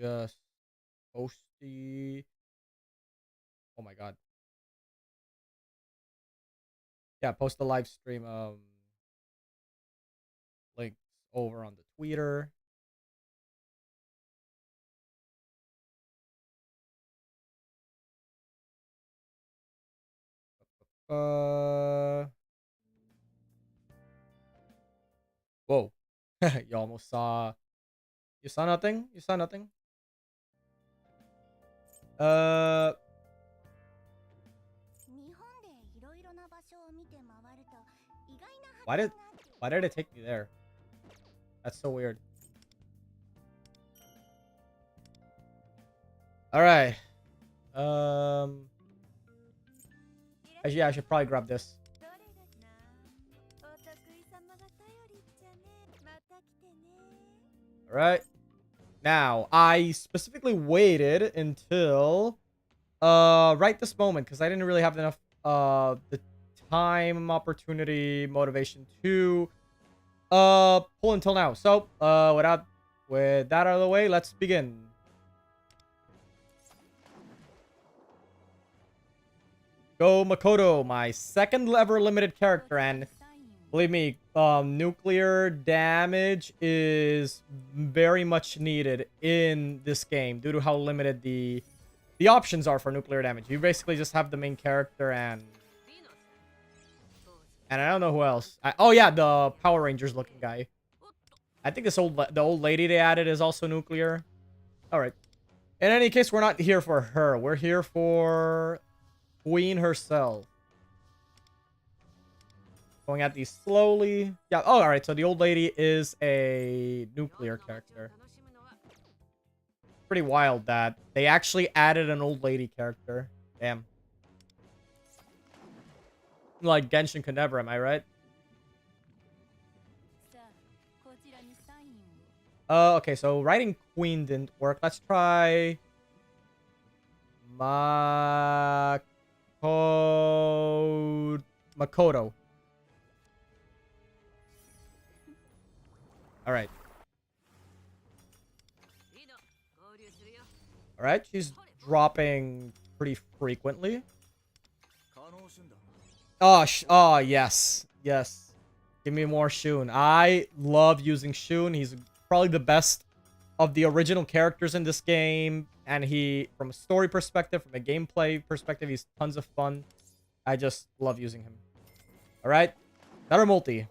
just post the... Oh my god. Yeah, post the live stream links over on the Twitter. Uh Whoa. You almost saw... You saw nothing? You saw nothing? Uh why did it take me there? That's so weird. All right. Actually, yeah, I should probably grab this. All right. Now, I specifically waited until right this moment because I didn't really have enough the time, opportunity, motivation to pull until now. So, with that out of the way, let's begin. Go Makoto, my second ever limited character, and believe me, nuclear damage is very much needed in this game due to how limited the options are for nuclear damage. You basically just have the main character and I don't know who else. Oh yeah, the Power Rangers looking guy. I think the old lady they added is also nuclear. All right. In any case, we're not here for her. We're here for Queen herself. Going at these slowly. Yeah. Oh, all right. So the old lady is a nuclear character. Pretty wild that they actually added an old lady character. Damn. Like Genshin could never, am I right? Okay, so writing Queen didn't work. Let's try Makoto. All right. All right, she's dropping pretty frequently. Oh, yes. Yes. Give me more Shun. I love using Shun. He's probably the best of the original characters in this game. And he, from a story perspective, from a gameplay perspective, he's tons of fun. I just love using him. All right. Better multi.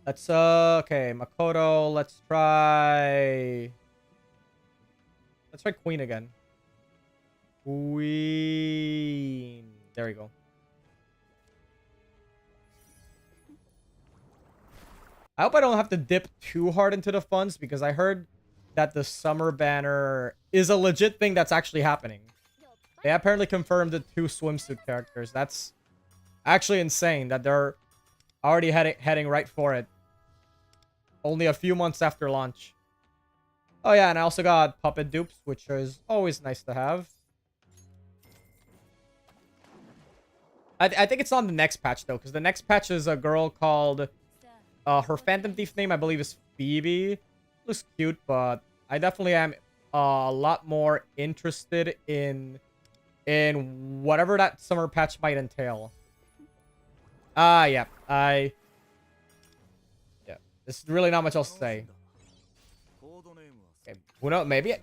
Let's, okay, Makoto. Let's try Queen again. Queen. There we go. I hope I don't have to dip too hard into the funds because I heard that the summer banner is a legit thing that's actually happening. They apparently confirmed the 2 swimsuit characters. That's actually insane that they're already heading right for it. Only a few months after launch. Oh yeah, and I also got puppet dupes, which is always nice to have. I think it's on the next patch, though, because the next patch is a girl called... her Phantom Thief name, I believe, is Phoebe. Looks cute, but I definitely am a lot more interested in whatever that summer patch might entail. Yeah. Yeah. There's really not much else to say. Okay, who knows? Maybe...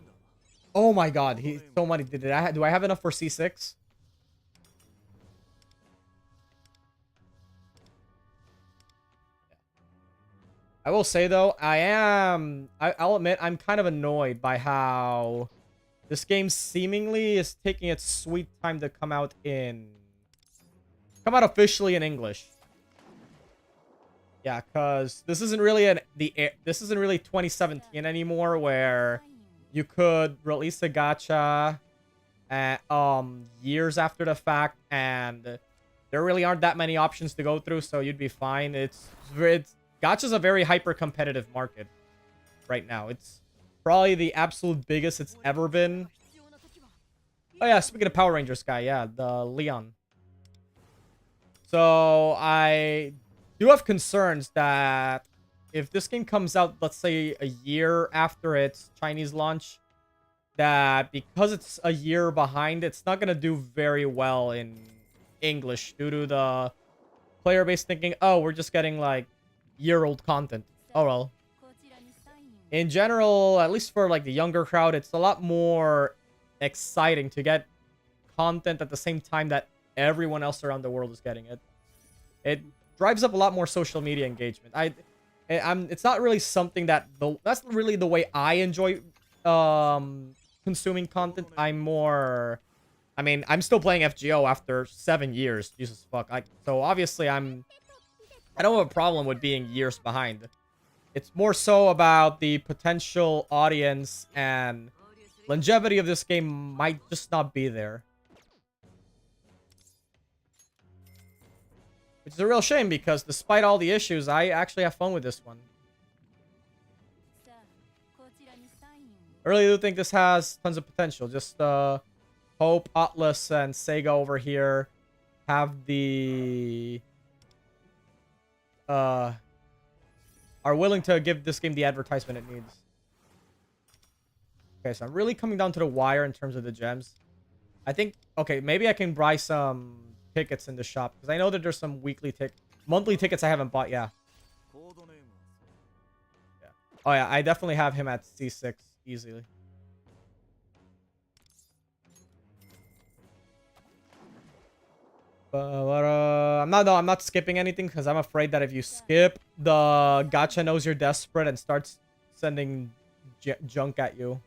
Oh my god, he's so many. Do I have enough for C6? I will say, though, I'll admit, I'm kind of annoyed by how this game seemingly is taking its sweet time to come out officially in English. Yeah, because this isn't really this isn't really 2017 anymore, where you could release a gacha years after the fact, and there really aren't that many options to go through, so you'd be fine. Gacha's a very hyper-competitive market right now. It's probably the absolute biggest it's ever been. Oh yeah, speaking of Power Rangers guy, yeah, the Leon. So I do have concerns that if this game comes out, let's say a year after its Chinese launch, that because it's a year behind, it's not gonna do very well in English due to the player base thinking, oh, we're just getting like year-old content. Oh well. In general, at least for like the younger crowd, it's a lot more exciting to get content at the same time that everyone else around the world is getting it. It drives up a lot more social media engagement. It's not really something that's really the way I enjoy consuming content. I'm still playing FGO after 7 years. Jesus fuck. So obviously I don't have a problem with being years behind. It's more so about the potential audience and longevity of this game might just not be there. Which is a real shame because despite all the issues, I actually have fun with this one. I really do think this has tons of potential. Just hope Atlas and Sega over here have the are willing to give this game the advertisement it needs. Okay, so I'm really coming down to the wire in terms of the gems. I think, okay, maybe I can buy some tickets in the shop because I know that there's some monthly tickets I haven't bought. Yeah. Oh yeah, I definitely have him at C6 easily. I'm not skipping anything because I'm afraid that if you skip, the gacha knows you're desperate and starts sending junk at you.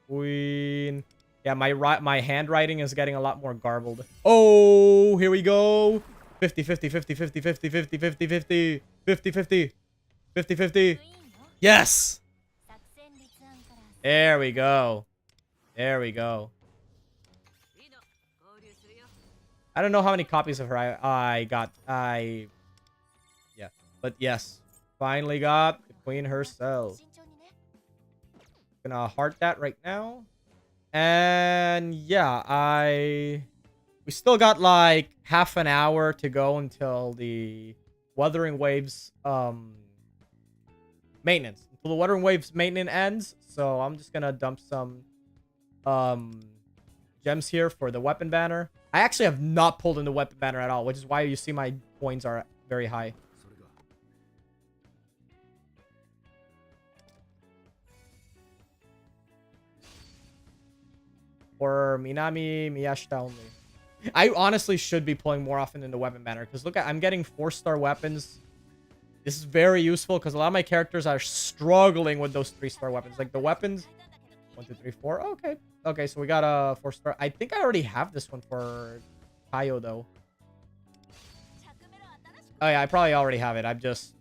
Queen. Yeah, my handwriting is getting a lot more garbled. Oh, here we go. 50 50 50 50 50 50 50 50 50 50 50 50. Yes. There we go. There we go. I don't know how many copies of her I got. Yeah. But yes. Finally got the queen herself. Gonna heart that right now. And yeah, we still got like half an hour to go until the Wuthering Waves maintenance. Until the Wuthering Waves maintenance ends. So I'm just gonna dump some gems here for the weapon banner. I actually have not pulled in the weapon banner at all, which is why you see my coins are very high. For Minami Miyashita only. I honestly should be pulling more often in the weapon banner because look, I'm getting 4-star weapons. This is very useful because a lot of my characters are struggling with those 3-star weapons. Like the weapons, 1, 2, 3, 4. Oh, okay. Okay, so we got a 4-star. I think I already have this one for Kaio, though. Oh, yeah, I probably already have it. I'm just...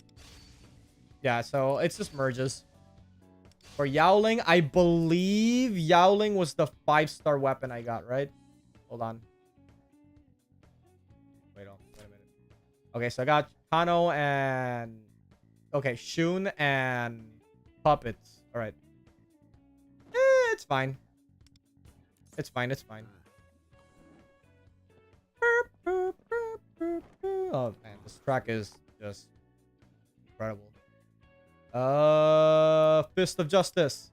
Yeah, so it's just merges. For Yowling, I believe Yowling was the 5-star weapon I got, right? Hold on. Wait a minute. Okay, so I got Kano and... Okay, Shun and Puppets. Alright. It's fine. It's fine, it's fine. Oh, man, this track is just incredible. Fist of Justice.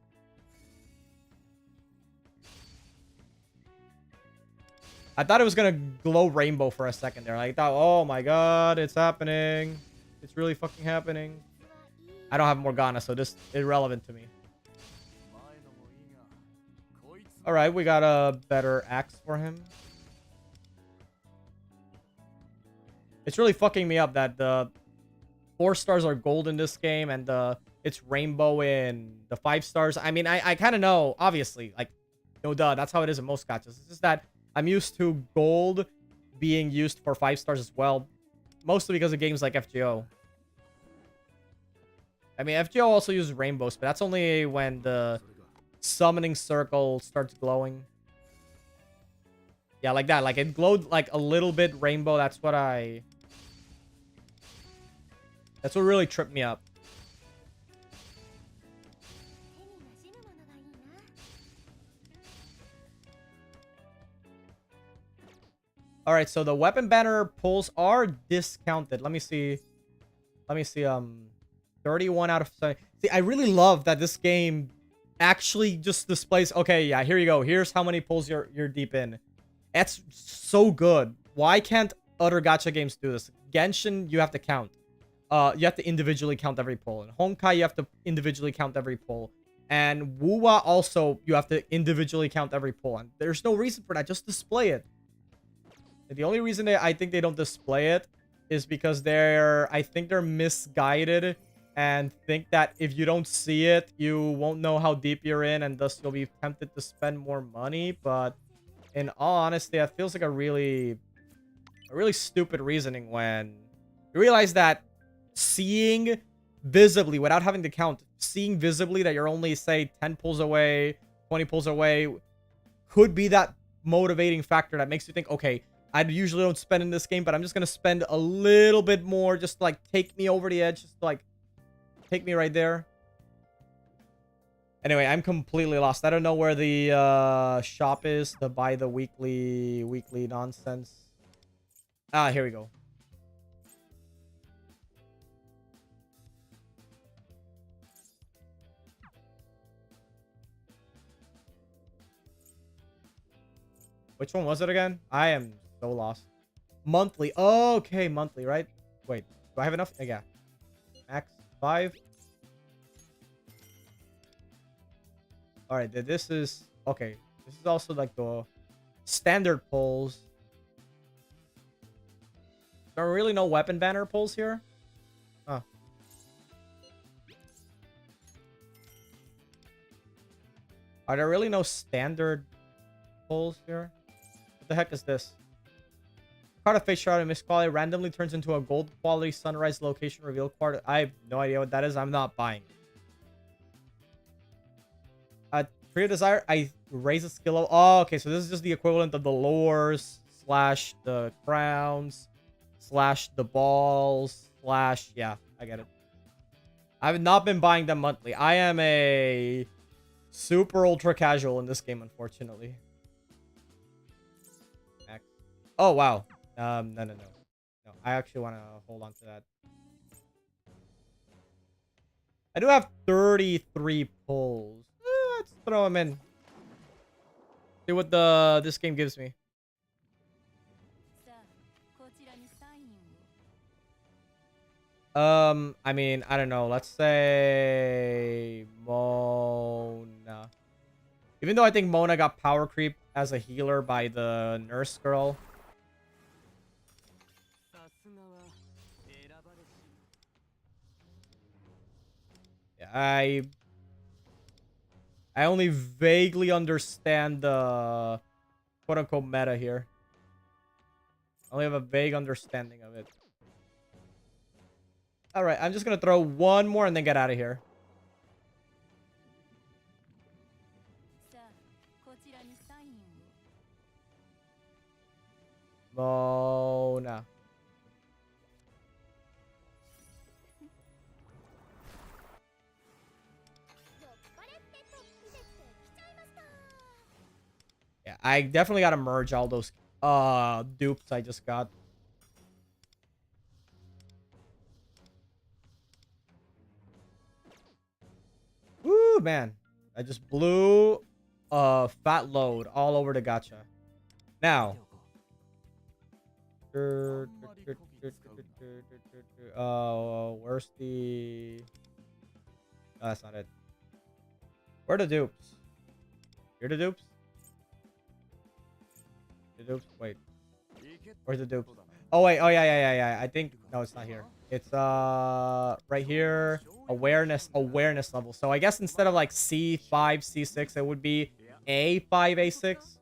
I thought it was gonna glow rainbow for a second there. I thought, oh my god, it's happening. It's really fucking happening. I don't have Morgana, so this is irrelevant to me. Alright, we got a better axe for him. It's really fucking me up that the 4 stars are gold in this game and it's rainbow in the 5 stars. I mean, I kind of know, obviously, like, no duh, that's how it is in most gachas. It's just that I'm used to gold being used for 5 stars as well, mostly because of games like FGO. I mean, FGO also uses rainbows, but that's only when the summoning circle starts glowing. Yeah, like that. Like, it glowed, like, a little bit rainbow. That's what really tripped me up. Alright, so the weapon banner pulls are discounted. Let me see. There 31 out of 70. See, I really love that this game actually just displays, okay, yeah, here you go. Here's how many pulls you're deep in. That's so good. Why can't other gacha games do this? Genshin, you have to count. You have to individually count every pull. In Honkai, you have to individually count every pull. And WuWa also, you have to individually count every pull. And there's no reason for that. Just display it. The only reason I think they don't display it is because I think they're misguided and think that if you don't see it, you won't know how deep you're in, and thus you'll be tempted to spend more money. But in all honesty, it feels like a really stupid reasoning when you realize that seeing visibly, without having to count, seeing visibly that you're only, say, 10 pulls away, 20 pulls away, could be that motivating factor that makes you think, okay, I usually don't spend in this game, but I'm just going to spend a little bit more just to, like, take me over the edge, just to, like, take me right there. Anyway, I'm completely lost. I don't know where the shop is to buy the weekly nonsense. Ah, here we go. Which one was it again? I am so lost. Monthly. Oh, okay, monthly, right? Wait, do I have enough? Yeah. Max 5. Alright, this is... Okay, this is also like the standard pulls. There are really no weapon banner pulls here? Huh. Are there really no standard pulls here? What the heck is this? Card of Face Shroud and Mist Quality randomly turns into a gold quality sunrise location reveal card. I have no idea what that is. I'm not buying. Tree of Desire, I raise a skill level. Oh, okay, so this is just the equivalent of the lures slash the crowns slash the balls slash... Yeah, I get it. I have not been buying them monthly. I am a super ultra casual in this game, unfortunately. Oh, wow. No. I actually want to hold on to that. I do have 33 pulls. Let's throw them in. See what this game gives me. I mean, I don't know. Let's say Mona. Even though I think Mona got power creep as a healer by the nurse girl. I only vaguely understand the quote-unquote meta here. I only have a vague understanding of it. Alright, I'm just gonna throw one more and then get out of here. Mona. Yeah, I definitely gotta merge all those dupes I just got. Woo, man. I just blew a fat load all over the gacha. Now. Oh, where's the... Oh, that's not it. Where are the dupes? Here the dupes? The dupes? Wait. Where's the dupes? Oh, wait. Oh, yeah. I think... No, it's not here. It's, right here. Awareness level. So I guess instead of, like, C5, C6, it would be A5, A6.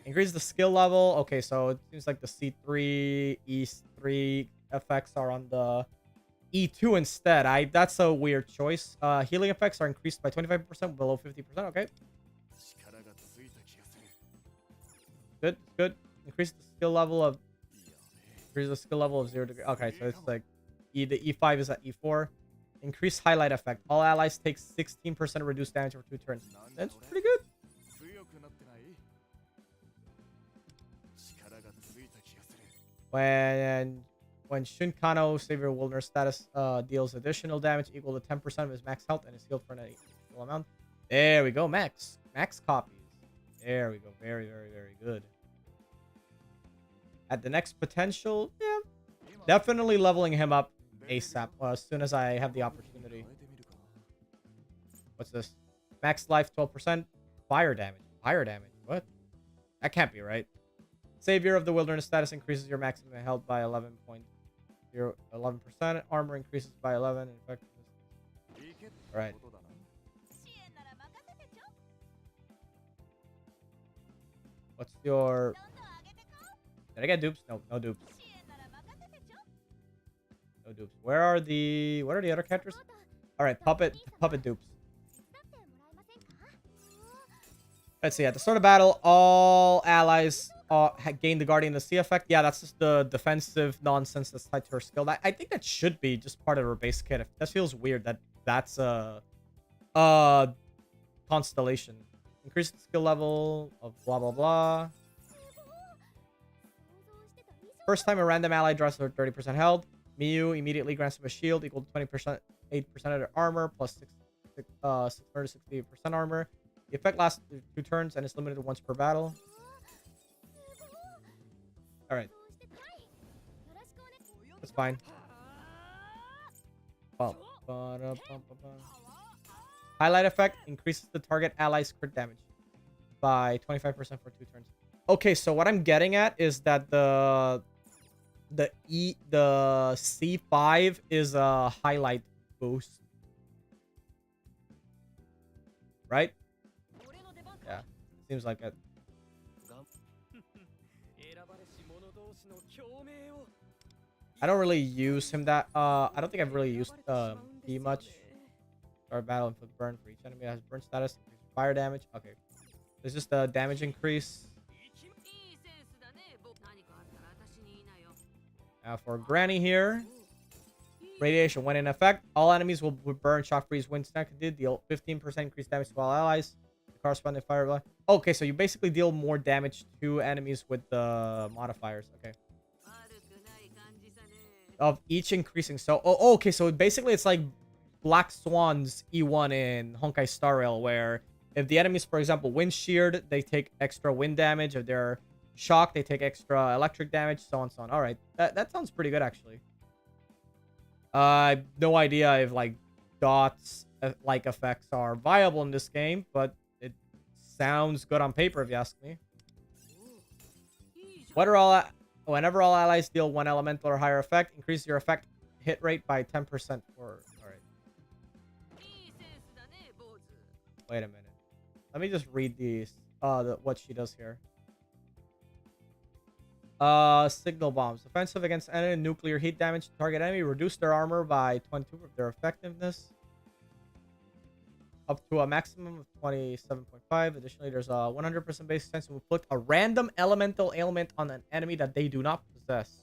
Increase the skill level. Okay, so it seems like the C3, E3 effects are on the E2 instead. That's a weird choice. Healing effects are increased by 25% below 50%. Okay. Good. Increase the skill level of 0 degree. Okay, so it's like the E5 is at E4. Increase highlight effect. All allies take 16% reduced damage for 2 turns. That's pretty good. When When Shunkano Savior Wilderness status deals additional damage equal to 10% of his max health and is healed for an equal amount. There we go, max. Max copies. There we go. Very, very, very good. At the next potential, yeah. Definitely leveling him up ASAP as soon as I have the opportunity. What's this? Max life 12%. Fire damage. Fire damage. What? That can't be right. Savior of the Wilderness status increases your maximum health by 11%. Armor increases by 11. Effectiveness. Alright. What's your... Did I get dupes? No, no dupes. No dupes. Where are the... What are the other characters? Alright, puppet dupes. Let's see. At the start of battle, all allies gain the Guardian of the Sea effect. Yeah, that's just the defensive nonsense that's tied to her skill. I think that should be just part of her base kit. That feels weird that that's a constellation. Increase the skill level of blah blah blah. First time a random ally draws her 30% health, Miyu immediately grants him a shield equal to 8% of their armor plus 668% armor. The effect lasts 2 turns and is limited to once per battle. Alright. That's fine. Highlight effect increases the target ally's crit damage by 25% for 2 turns. Okay, so what I'm getting at is that the C5 is a highlight boost. Right? Yeah, seems like it. I don't really use him that I don't think I've really used P much. Start battle and put burn for each enemy that has burn status. Fire damage. Okay. There's just a damage increase. Now for Granny here. Radiation. When in effect, all enemies will burn, shock, freeze, wind, snap, deal 15% increased damage to all allies. The corresponding fire. Okay, so you basically deal more damage to enemies with the modifiers. Okay. Of each increasing. So, okay, so basically it's like Black Swan's E1 in Honkai Star Rail, where if the enemies, for example, wind sheared, they take extra wind damage. If they're shocked, they take extra electric damage, so on, so on. All right, that sounds pretty good, actually. No idea if like dots like effects are viable in this game, but it sounds good on paper if you ask me. Whenever all allies deal 1 elemental or higher effect, increase your effect hit rate by 10% for... Alright. Wait a minute. Let me just read these. What she does here. Signal bombs. Offensive against enemy nuclear heat damage. Target enemy. Reduce their armor by 22 of their effectiveness. Up to a maximum of 27.5. Additionally, there's a 100% base chance to inflict a random elemental ailment on an enemy that they do not possess.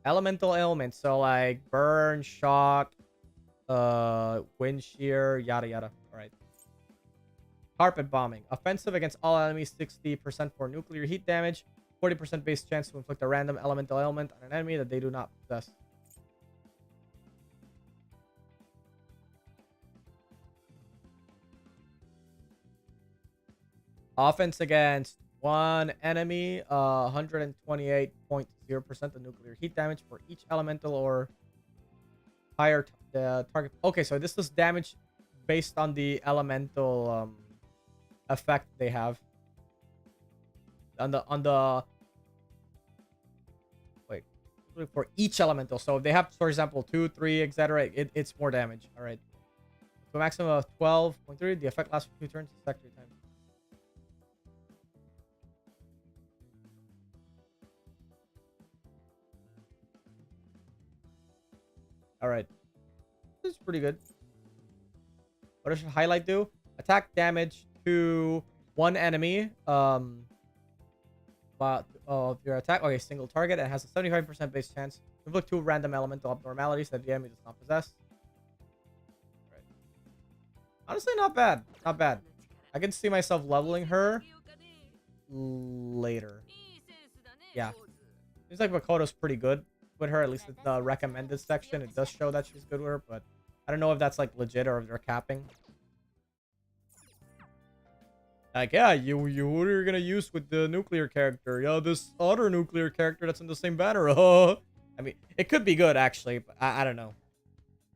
Elemental ailments, so like burn, shock, wind shear, yada yada. All right. Carpet bombing. Offensive against all enemies, 60% for nuclear heat damage. 40% base chance to inflict a random elemental ailment on an enemy that they do not possess. Offense against one enemy, 128.0% of nuclear heat damage for each elemental or higher target. Okay, so this is damage based on the elemental effect they have. Wait, for each elemental. So if they have, for example, 2, 3, etc., it's more damage. All right. So maximum of 12.3. The effect lasts for 2 turns. Attack 3 times. All right. This is pretty good. What does highlight do? Attack damage to one enemy. Of your attack. Okay, single target. It has a 75% base chance to inflict 2 random elemental abnormalities that the enemy does not possess. Right. Honestly, not bad. Not bad. I can see myself leveling her later. Yeah. Seems like Makoto's pretty good. with her. At least in the recommended section, it does show that she's good with her, but I don't know if that's like legit or if they're capping. Like, yeah, you what are you gonna use with the nuclear character? Yeah, this other nuclear character that's in the same banner. I mean, it could be good actually, but I don't know.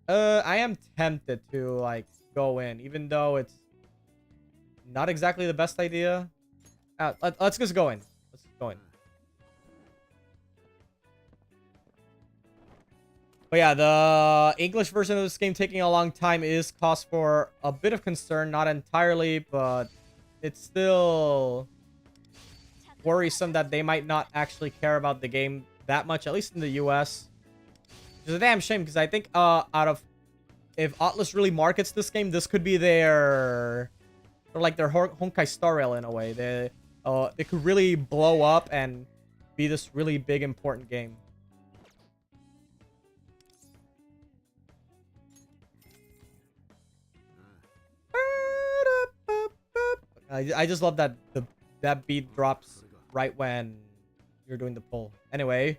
I am tempted to like go in, even though it's not exactly the best idea. Let's just go in. Let's go in. But yeah, the English version of this game taking a long time is cause for a bit of concern. Not entirely, but it's still worrisome that they might not actually care about the game that much, at least in the US. Which is a damn shame, because I think if Atlus really markets this game, this could be their like their Honkai Star Rail in a way. They could really blow up and be this really big important game. I just love that that beat drops right when you're doing the pull. Anyway,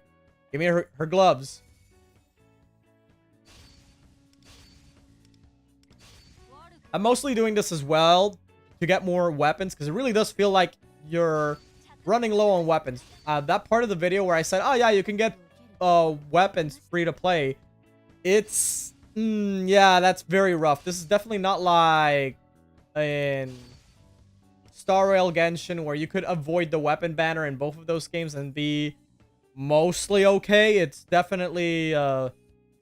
give me her gloves. I'm mostly doing this as well to get more weapons, because it really does feel like you're running low on weapons. That part of the video where I said, oh yeah, you can get weapons free to play. It's yeah, that's very rough. This is definitely not like in Star Rail Genshin, where you could avoid the weapon banner in both of those games and be mostly okay. It's definitely a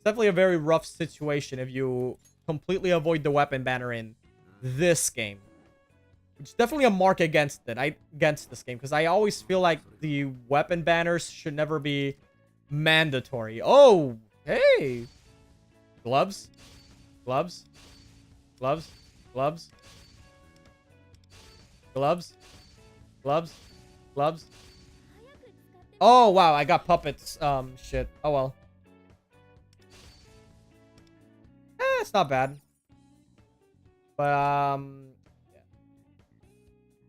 very rough situation if you completely avoid the weapon banner in this game. It's definitely a mark against it. Against this game, because I always feel like the weapon banners should never be mandatory. Oh, hey, gloves, gloves, gloves, gloves. Gloves. Gloves. Gloves. Oh, wow. I got puppets. Shit. Oh, well. It's not bad. But, yeah.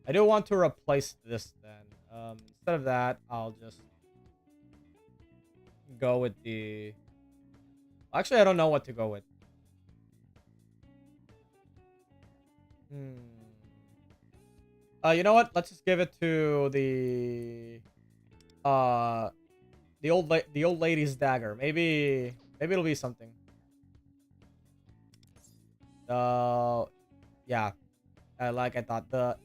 I do want to replace this, then. Instead of that, I'll just go with the... Actually, I don't know what to go with. You know what? Let's just give it to the old lady's dagger. Maybe it'll be something. Yeah. Like I thought. The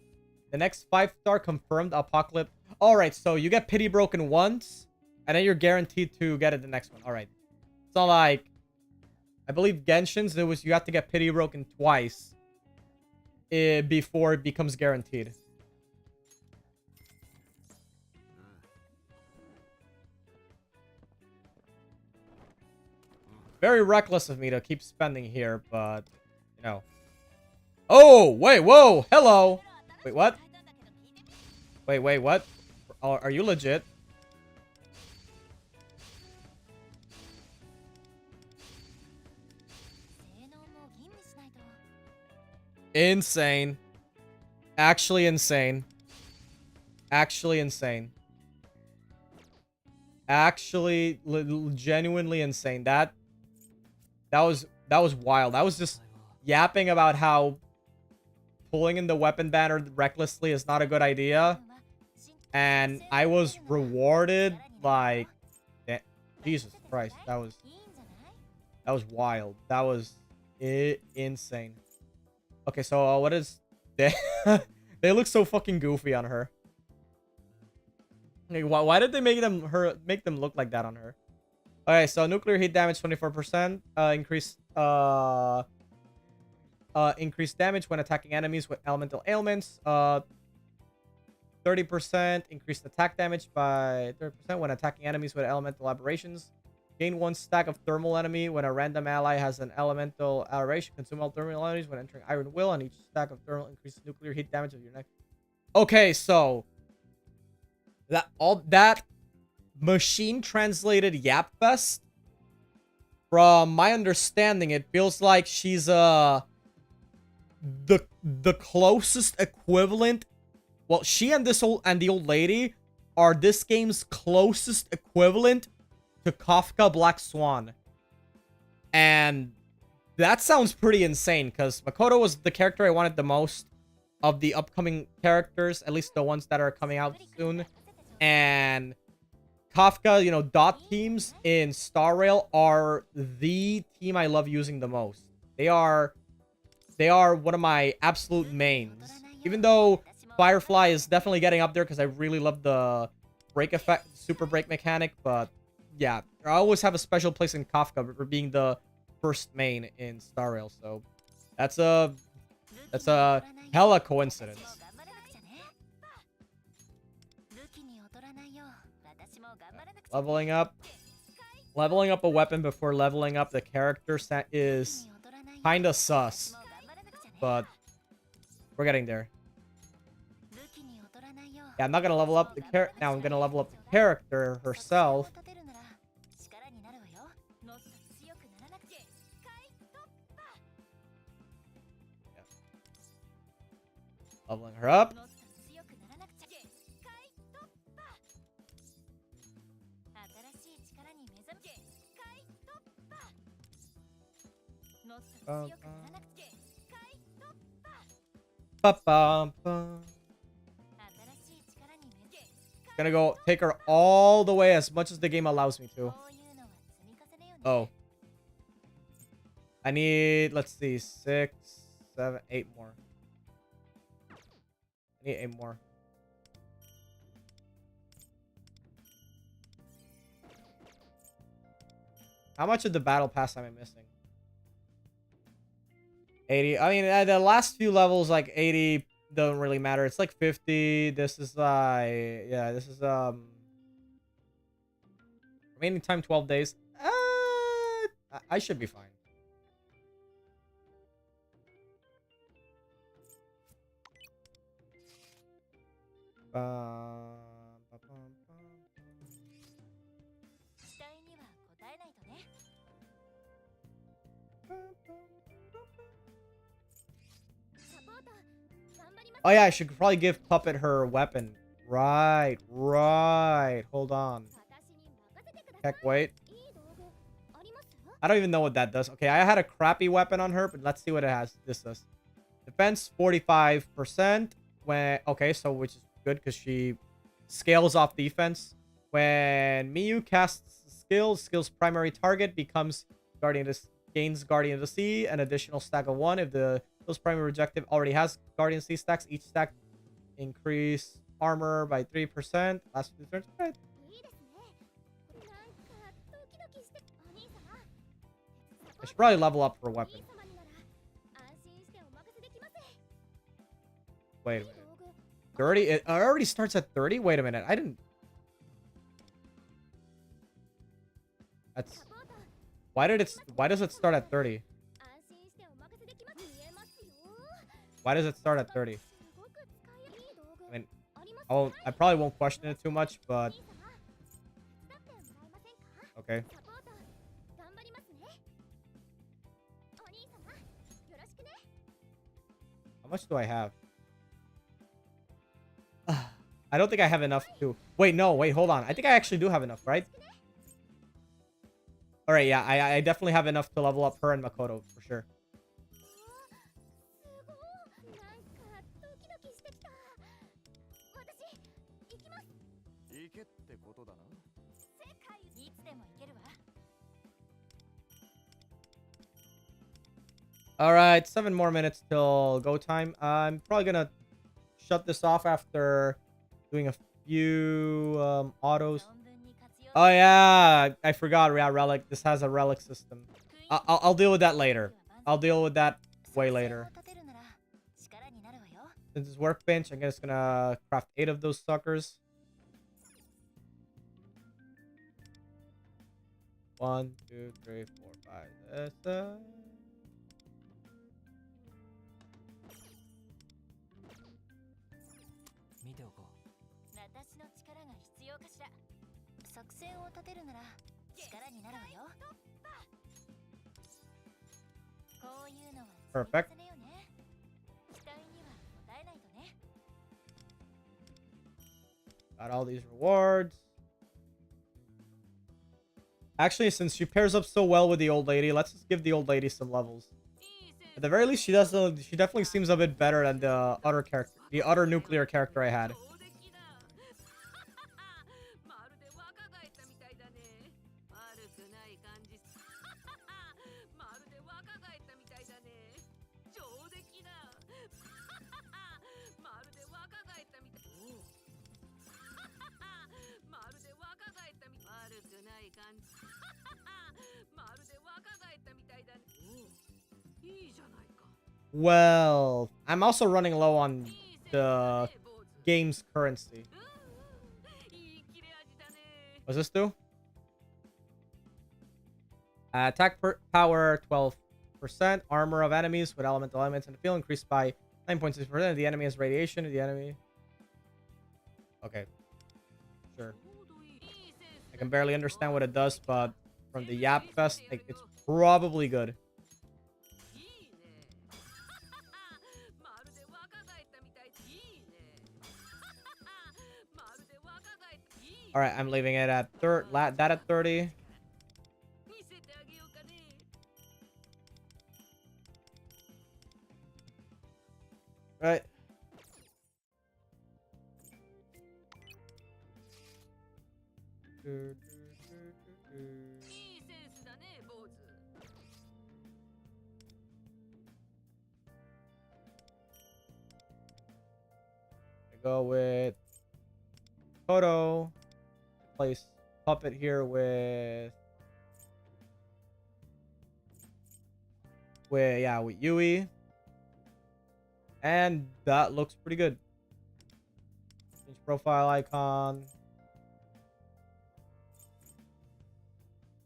next 5-star confirmed Apocalypse. All right, so you get Pity Broken once, and then you're guaranteed to get it the next one. All right. It's not like, I believe Genshin's you have to get Pity Broken twice before it becomes guaranteed. Very reckless of me to keep spending here, but, you know. Oh, wait, whoa, hello. Wait, what? Wait, what? Are you legit? Insane. Actually insane. Actually insane. Actually, genuinely insane. That was wild. I was just yapping about how pulling in the weapon banner recklessly is not a good idea, and I was rewarded like, Jesus Christ, that was wild. That was insane. Okay, so what is they? They look so fucking goofy on her. Like, why did they make them look like that on her? Okay, so nuclear heat damage 24%, increased damage when attacking enemies with elemental ailments. 30% increased attack damage by 30% when attacking enemies with elemental aberrations. Gain 1 stack of thermal enemy when a random ally has an elemental aberration. Consume all thermal enemies when entering Iron Will, and each stack of thermal increases nuclear heat damage of your neck. Okay, so that machine translated Yap Fest, from my understanding, it feels like she's the closest equivalent. Well, she and the old lady are this game's closest equivalent to Kafka Black Swan. And that sounds pretty insane, because Makoto was the character I wanted the most of the upcoming characters, at least the ones that are coming out soon. And Kafka, you know, dot teams in Star Rail are the team I love using the most. They are one of my absolute mains. Even though Firefly is definitely getting up there because I really love the break effect, super break mechanic, but yeah, I always have a special place in Kafka for being the first main in Star Rail. So that's a hella coincidence. Leveling up a weapon before leveling up the character set is kinda sus, but we're getting there. Yeah, I'm not gonna level up the character now. I'm gonna level up the character herself. Yeah. Leveling her up. Gonna go take her all the way as much as the game allows me to. Oh. I need, let's see, 6, 7, 8 more. I need 8 more. How much of the battle pass am I missing? 80. I mean, the last few levels, like 80, don't really matter. It's like 50. This is like, yeah, this is remaining time 12 days. I should be fine. Oh yeah, I should probably give Puppet her weapon. Right. Hold on. Heck, wait. I don't even know what that does. Okay, I had a crappy weapon on her, but let's see what it has. This does. Defense 45%. Okay, so which is good because she scales off defense. When Miyu casts skill's primary target becomes gains Guardian of the Sea, an additional stack of 1. If those primary objective already has Guardian Sea stacks, each stack increase armor by 3%. Last 2 turns. Right. I should probably level up her weapon. Wait a minute. 30? It already starts at 30? Wait a minute. I didn't... That's... Why does it start at 30? Why does it start at 30? I mean, I probably won't question it too much, but... Okay. How much do I have? I don't think I have enough to... Wait, no. Wait, hold on. I think I actually do have enough, right? Alright, yeah. I definitely have enough to level up her and Makoto, for sure. Alright, 7 more minutes till go time. I'm probably gonna shut this off after doing a few autos. Oh yeah, I forgot. Yeah, relic. This has a relic system. I'll deal with that later. I'll deal with that way later. Since it's workbench, I'm just gonna craft 8 of those suckers. 1, 2, 3, 4, 5. Perfect. Got all these rewards. Actually, since she pairs up so well with the old lady, let's just give the old lady some levels. At the very least, she does. She definitely seems a bit better than the other character, the other nuclear character I had. Well, I'm also running low on the game's currency. What's this do? Attack power 12%. Armor of enemies with elemental elements in the field increased by 9.6%. The enemy has radiation. The enemy. Okay. Sure. I can barely understand what it does, but from the Yap Fest, like, it's probably good. All right, I'm leaving it at that at 30. Right. I go with Makoto. Place puppet here with Yui. And that looks pretty good. Change profile icon.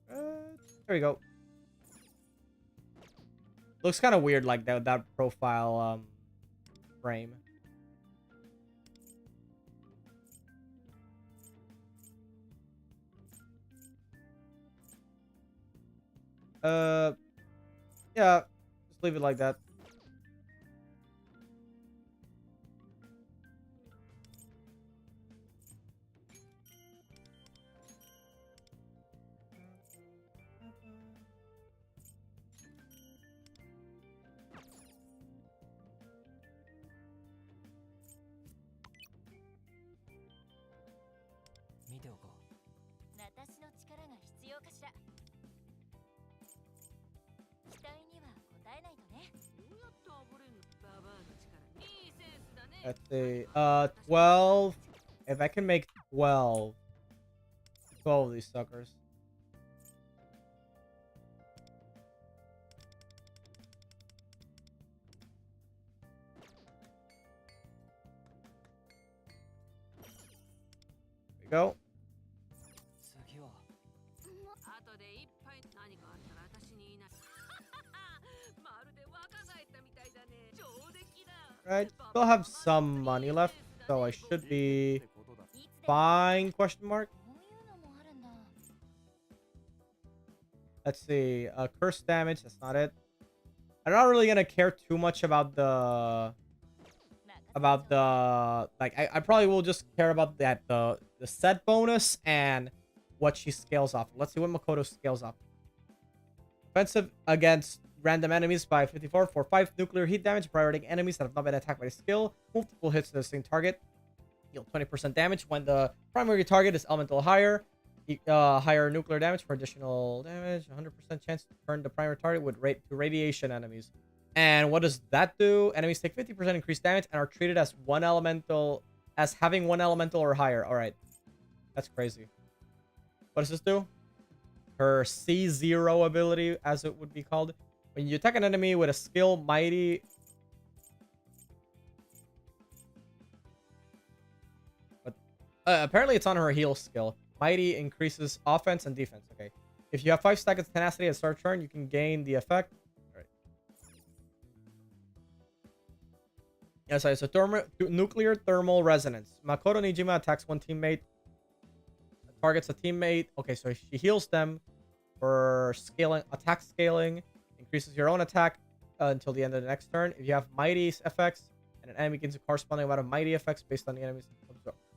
There we go. Looks kind of weird like that profile frame. Yeah, just leave it like that. Let's see. 12. If I can make 12 of these suckers. There we go. Right, still have some money left, so I should be fine, question mark. Let's see, curse damage, that's not it. I'm not really gonna care too much about the like I probably will just care about that the set bonus and what she scales off. Let's see what Makoto scales off. Offensive against random enemies by 54 for 5 nuclear heat damage, prioritizing enemies that have not been attacked by the skill. Multiple hits to the same target. Deal 20% damage when the primary target is elemental higher. Higher nuclear damage for additional damage. 100% chance to turn the primary target with to radiation enemies. And what does that do? Enemies take 50% increased damage and are treated as having one elemental or higher. All right, that's crazy. What does this do? Her C0 ability, as it would be called. When you attack an enemy with a skill, Mighty... But apparently it's on her heal skill. Mighty increases offense and defense. Okay. If you have 5 seconds tenacity at start turn, you can gain the effect. Alright. Yeah, sorry. So nuclear thermal resonance. Makoto Nijima attacks one teammate. Targets a teammate. Okay, so she heals them for scaling, attack scaling. Increases your own attack until the end of the next turn. If you have mighty effects and an enemy gains a corresponding amount of mighty effects based on the enemy's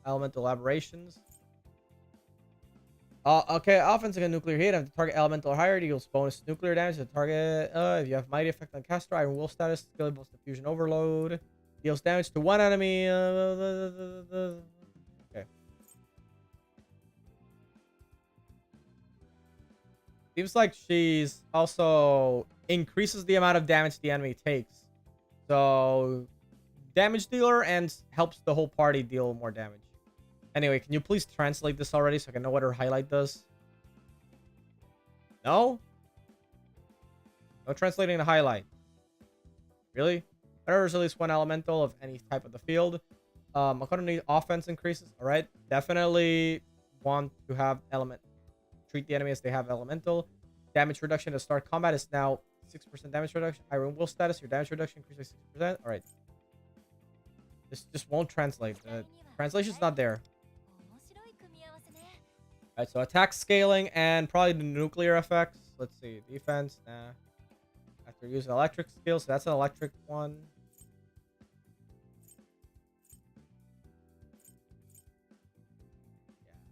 elemental aberrations. Okay, offense against nuclear heat. If the target elemental or higher, deals bonus nuclear damage to the target. If you have mighty effect on caster, iron will status, skill boost diffusion overload. Deals damage to one enemy. Okay. Seems like she's also increases the amount of damage the enemy takes. So, damage dealer and helps the whole party deal more damage. Anyway, can you please translate this already so I can know what her highlight does? No? No translating the highlight. Really? Whenever there's at least one elemental of any type of the field. Makoto need offense increases. Alright. Definitely want to have element. Treat the enemy as they have elemental. Damage reduction to start combat is now 6% damage reduction. Iron will status. Your damage reduction increases by 6%. Alright. This just won't translate. Translation's not there. Alright, so attack scaling and probably the nuclear effects. Let's see. Defense. Nah. After using electric skills, so that's an electric one.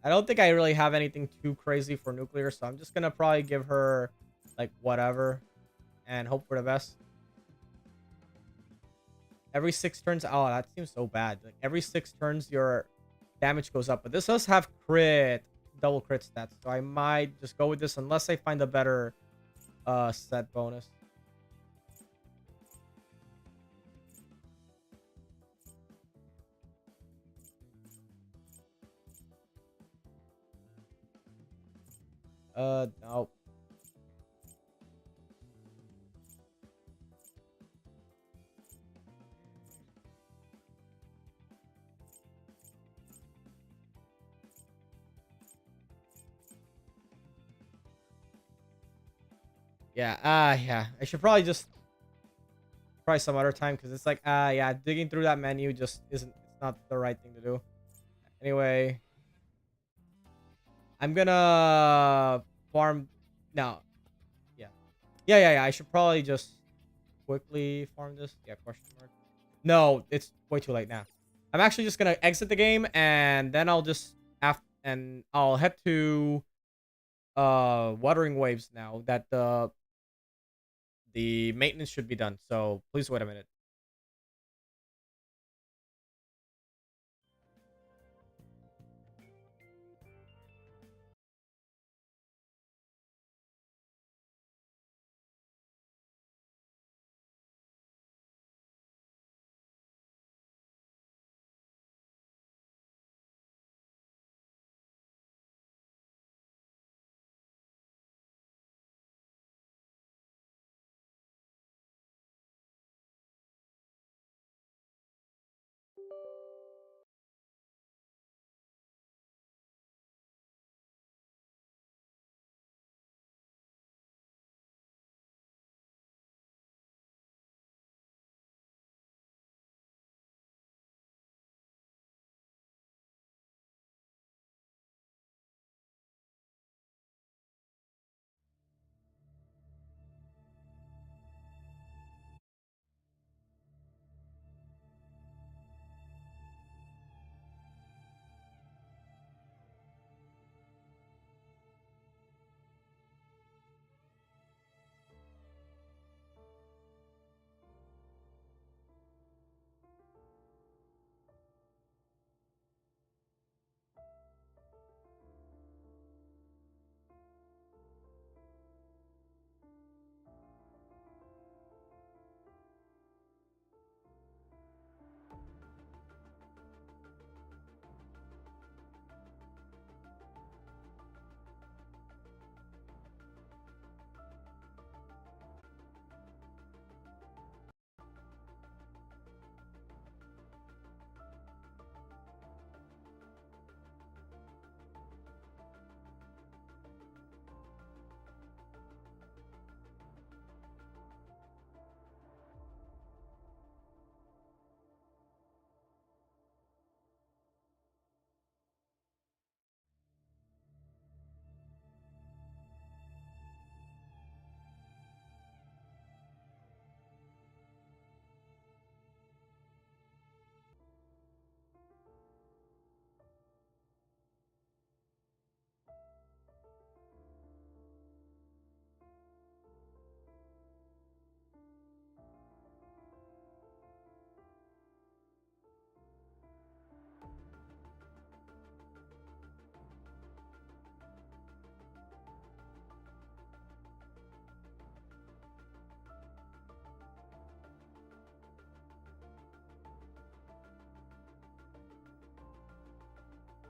I don't think I really have anything too crazy for nuclear, so I'm just gonna probably give her like whatever and hope for the best. Every 6 turns. Oh, that seems so bad. Like every 6 turns, your damage goes up, but this does have crit, double crit stats, so I might just go with this unless I find a better set bonus. No. Yeah, yeah. I should probably just try some other time because it's like, yeah, digging through that menu just isn't, it's not the right thing to do. Anyway, I'm gonna farm. No, yeah. Yeah. I should probably just quickly farm this. Yeah, question mark. No, it's way too late now. I'm actually just gonna exit the game and then I'll just and I'll head to watering waves now that the maintenance should be done. So please wait a minute.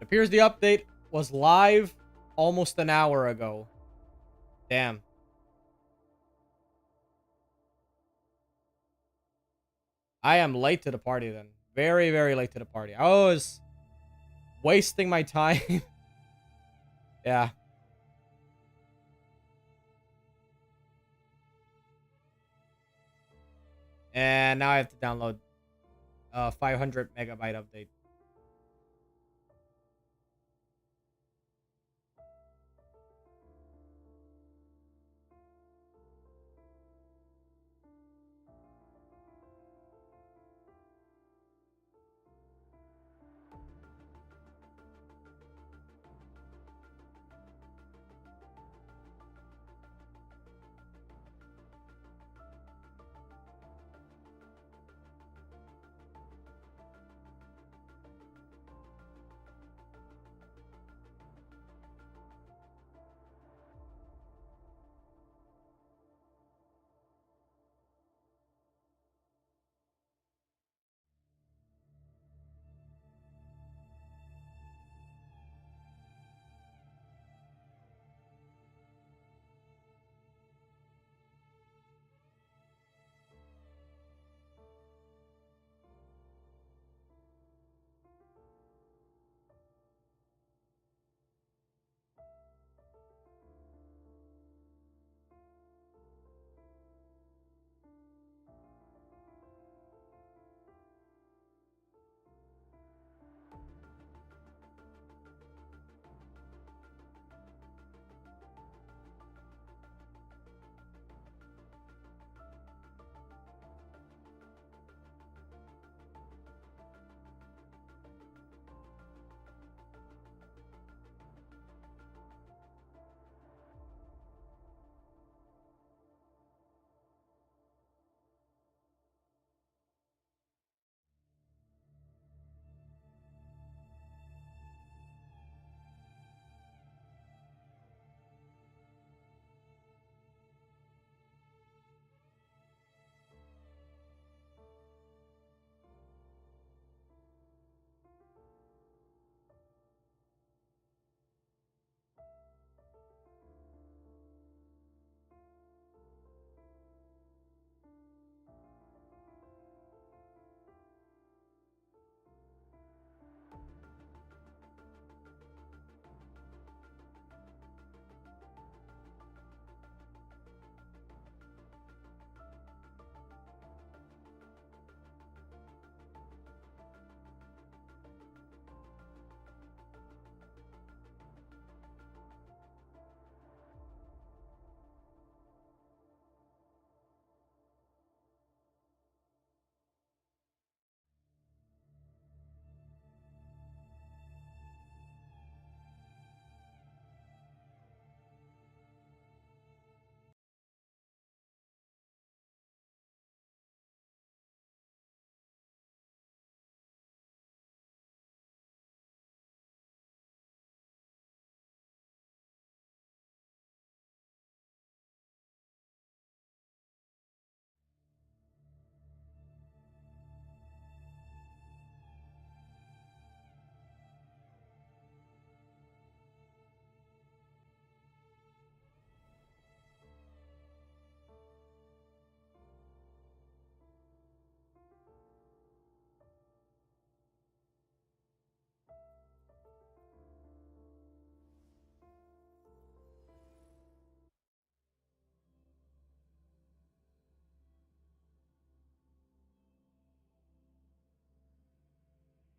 It appears the update was live almost an hour ago. Damn. I am late to the party then. Very, very late to the party. I was wasting my time. Yeah. And now I have to download a 500 megabyte update.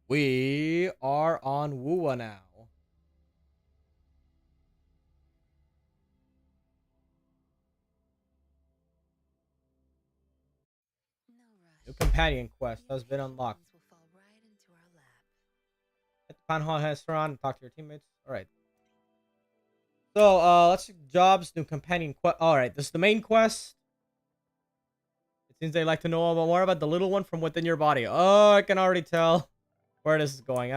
We are on WuWa now. New companion quest has been unlocked. Hit the Panhon restaurant and talk to your teammates. Alright. So, let's see jobs, new companion quest. Alright, this is the main quest. It seems they like to know more about the little one from within your body. Oh, I can already tell where this is going.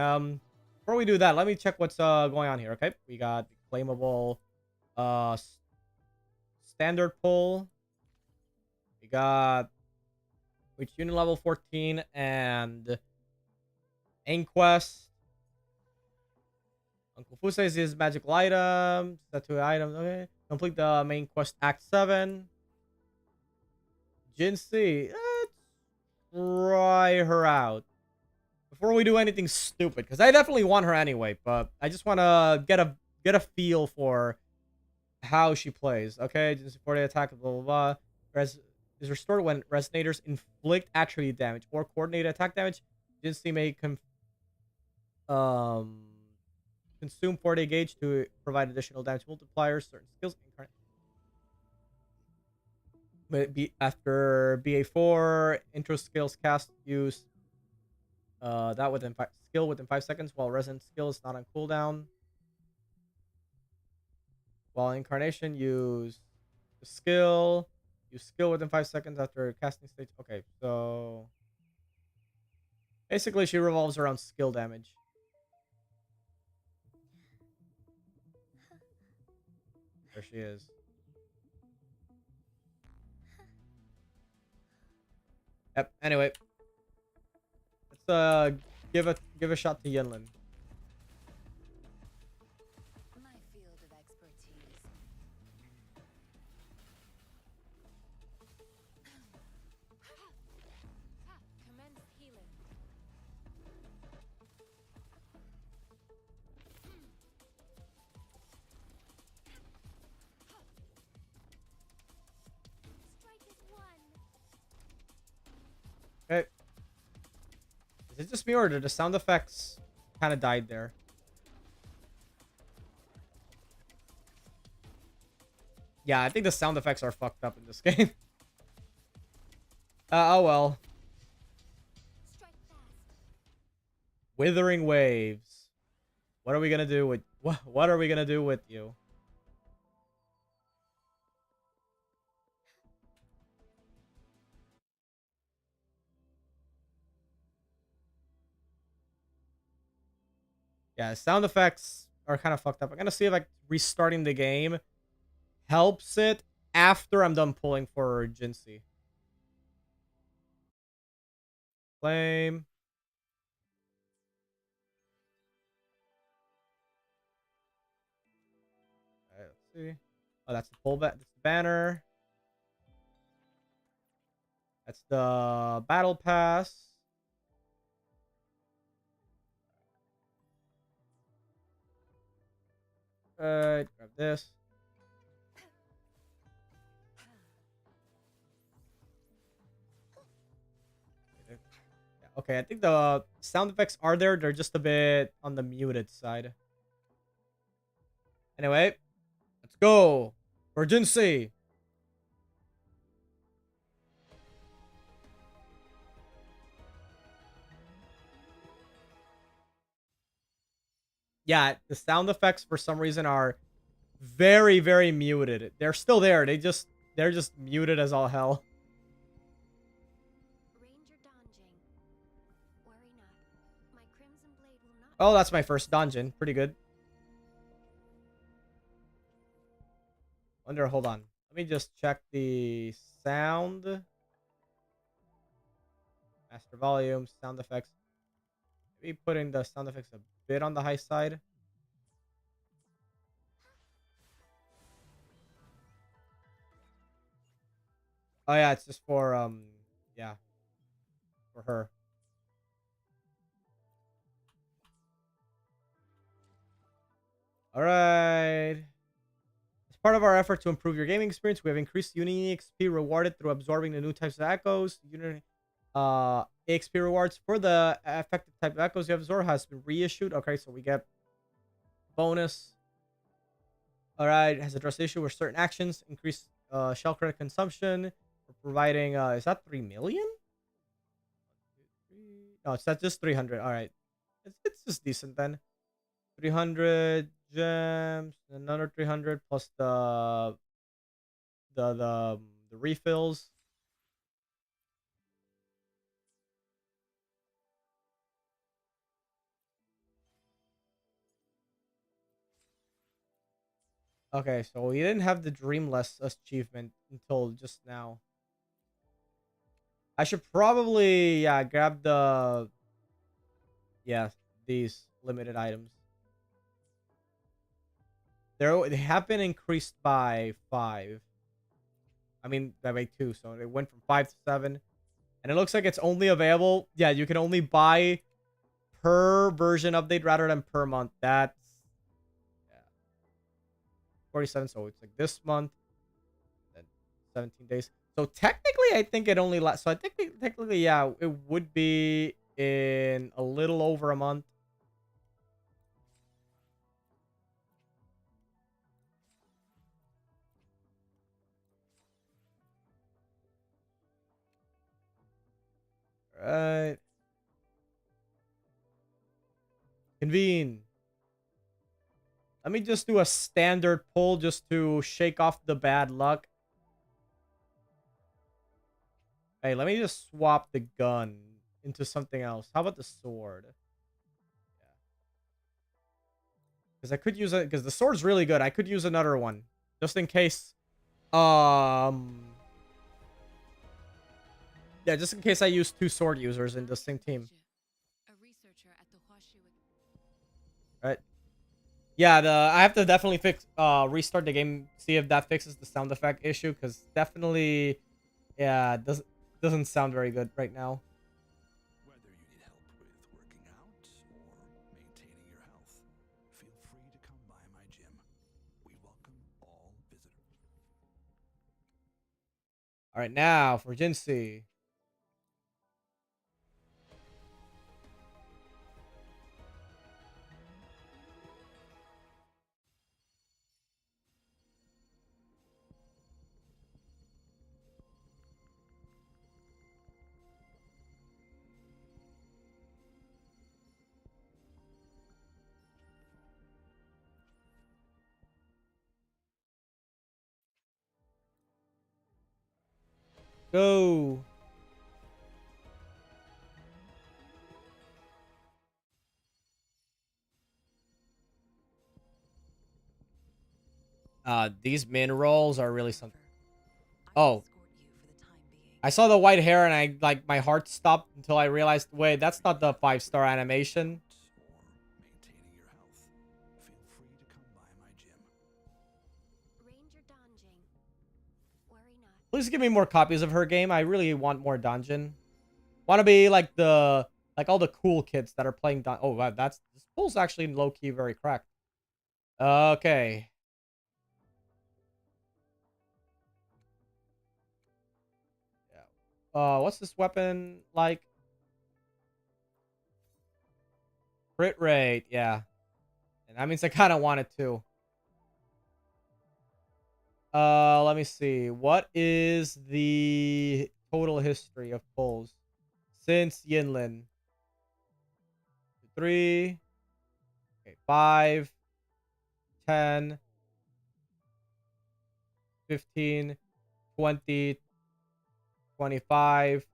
Before we do that, let me check what's going on here, okay? We got the claimable uh standard pull. We got reach unit level 14 and Inquest. Uncle Fu says his magical item. Set two items. Okay. Complete the main quest Act 7. Jinhsi. Let's try her out. Before we do anything stupid. Because I definitely want her anyway. But I just want to get a feel for how she plays. Okay. Jinhsi 40 attack. Blah, blah, blah. Is restored when resonators inflict attribute damage or coordinated attack damage. Jinhsi may um consume 40 gauge to provide additional damage multipliers. Certain skills but after BA4 intro skills cast use that within skill within 5 seconds, while resident skill is not on cooldown. While incarnation use skill within 5 seconds after casting stage. Okay, so basically she revolves around skill damage. There she is. Yep. Anyway, let's give a shot to Yinlin. My field of expertise. Commence healing. Strike is one. Okay. Is it just me or did the sound effects kind of died there? Yeah, I think the sound effects are fucked up in this game. Oh well. Strike fast. Withering waves. What are we gonna do with what are we gonna do with you? Yeah, sound effects are kind of fucked up. I'm gonna see if like restarting the game helps it after I'm done pulling for Jinhsi. Flame. Alright, let's see. Oh, that's the pullback. That's the banner. That's the battle pass. Grab this. Yeah, okay, I think the sound effects are there. They're just a bit on the muted side. Anyway, let's go for Jinhsi. Yeah, the sound effects for some reason are very, very muted. They're still there. They're just muted as all hell. Ranger dodging. Worry not. My crimson blade will not. Oh, that's my first dungeon. Pretty good. Wonder, hold on. Let me just check the sound. Master volume, sound effects. Maybe putting the sound effects a bit on the high side. Oh yeah, it's just for yeah, for her. All right. As part of our effort to improve your gaming experience, we have increased Unity XP rewarded through absorbing the new types of echoes. Unity XP rewards for the effective type of echoes you absorb has been reissued. Okay, so we get bonus. All right, has addressed the issue where certain actions increase shell credit consumption. We're providing is that 3 million? No, it's not just 300. All right, it's just decent then. 300 gems, another 300 plus the refills. Okay, so we didn't have the Dreamless achievement until just now. I should probably, yeah, grab yeah, these limited items. They have been increased by 5. I mean, by 2. So it went from 5 to 7. And it looks like it's only available. Yeah, you can only buy per version update rather than per month. That's, yeah, 47. So it's like this month, then 17 days. So technically, I think it only lasts. So I think technically, yeah, it would be in a little over a month. All right. Convene. Let me just do a standard pull just to shake off the bad luck. Hey, let me just swap the gun into something else. How about the sword? Yeah. Because I could use it, because the sword's really good. I could use another one. Just in case. Yeah, just in case I use 2 sword users in the same team. Right? Yeah, I have to definitely restart the game, see if that fixes the sound effect issue, because definitely, yeah, it doesn't sound very good right now. Whether you need help with working out or maintaining your health, feel free to come by my gym. We welcome all visitors. All right, now for Jinhsi. Go. These min rolls are really something. Oh, I saw the white hair and I like my heart stopped until I realized, wait, that's not the 5-star animation. Or maintaining your health, feel free to come by my gym. Ranger Donjing. Worry not. Please give me more copies of her game. I really want more Donjin. Want to be like all the cool kids that are playing Don. Oh, wow, this pool's actually low key very cracked. Okay. Yeah. What's this weapon like? Crit rate, yeah. And that means I kind of want it too. Let me see. What is the total history of pulls since Yinlin? 3, okay, 5, 10, 15, 20, 25,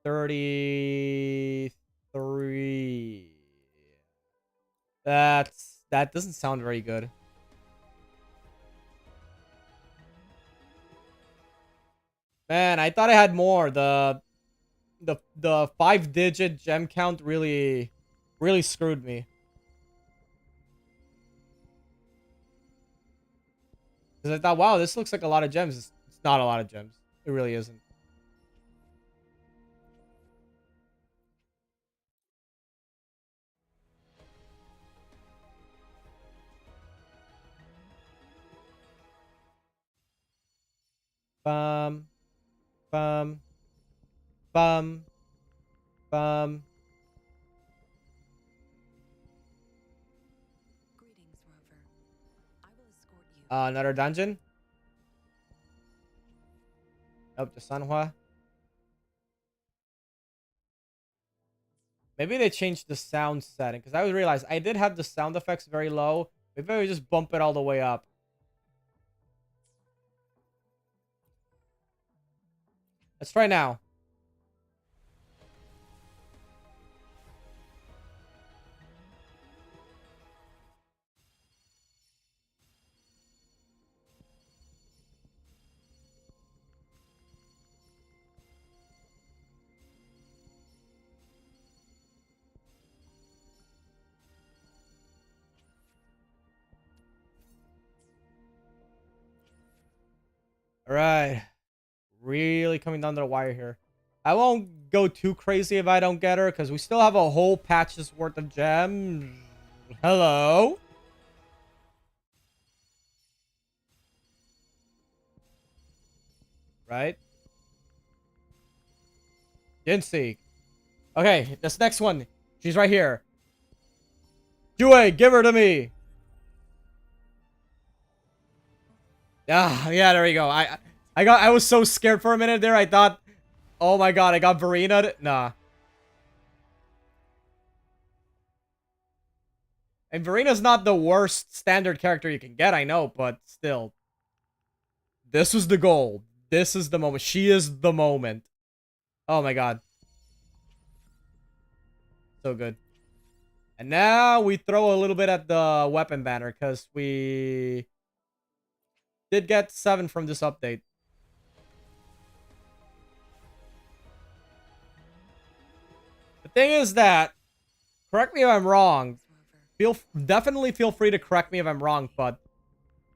33. That doesn't sound very good. Man, I thought I had more. The 5-digit gem count really screwed me. Because I thought, wow, this looks like a lot of gems. It's not a lot of gems. It really isn't. Bum, bum, bum, bum. Greetings, Rover. I will escort you. Another dungeon. Nope, just Sanhua. Maybe they changed the sound setting, because I realized I did have the sound effects very low. Maybe I would just bump it all the way up. Let's try now. All right. Really coming down to the wire here. I won't go too crazy if I don't get her, because we still have a whole patch's worth of gems. Hello? Right? Jinhsi. Okay, this next one. She's right here. Jue, give her to me. Ah, yeah, there we go. I was so scared for a minute there. I thought, oh my god, I got Verena. Nah. And Verena's not the worst standard character you can get, I know, but still. This was the goal. This is the moment. She is the moment. Oh my god. So good. And now we throw a little bit at the weapon banner, because we did get 7 from this update. The thing is that, correct me if I'm wrong, definitely feel free to correct me if I'm wrong, but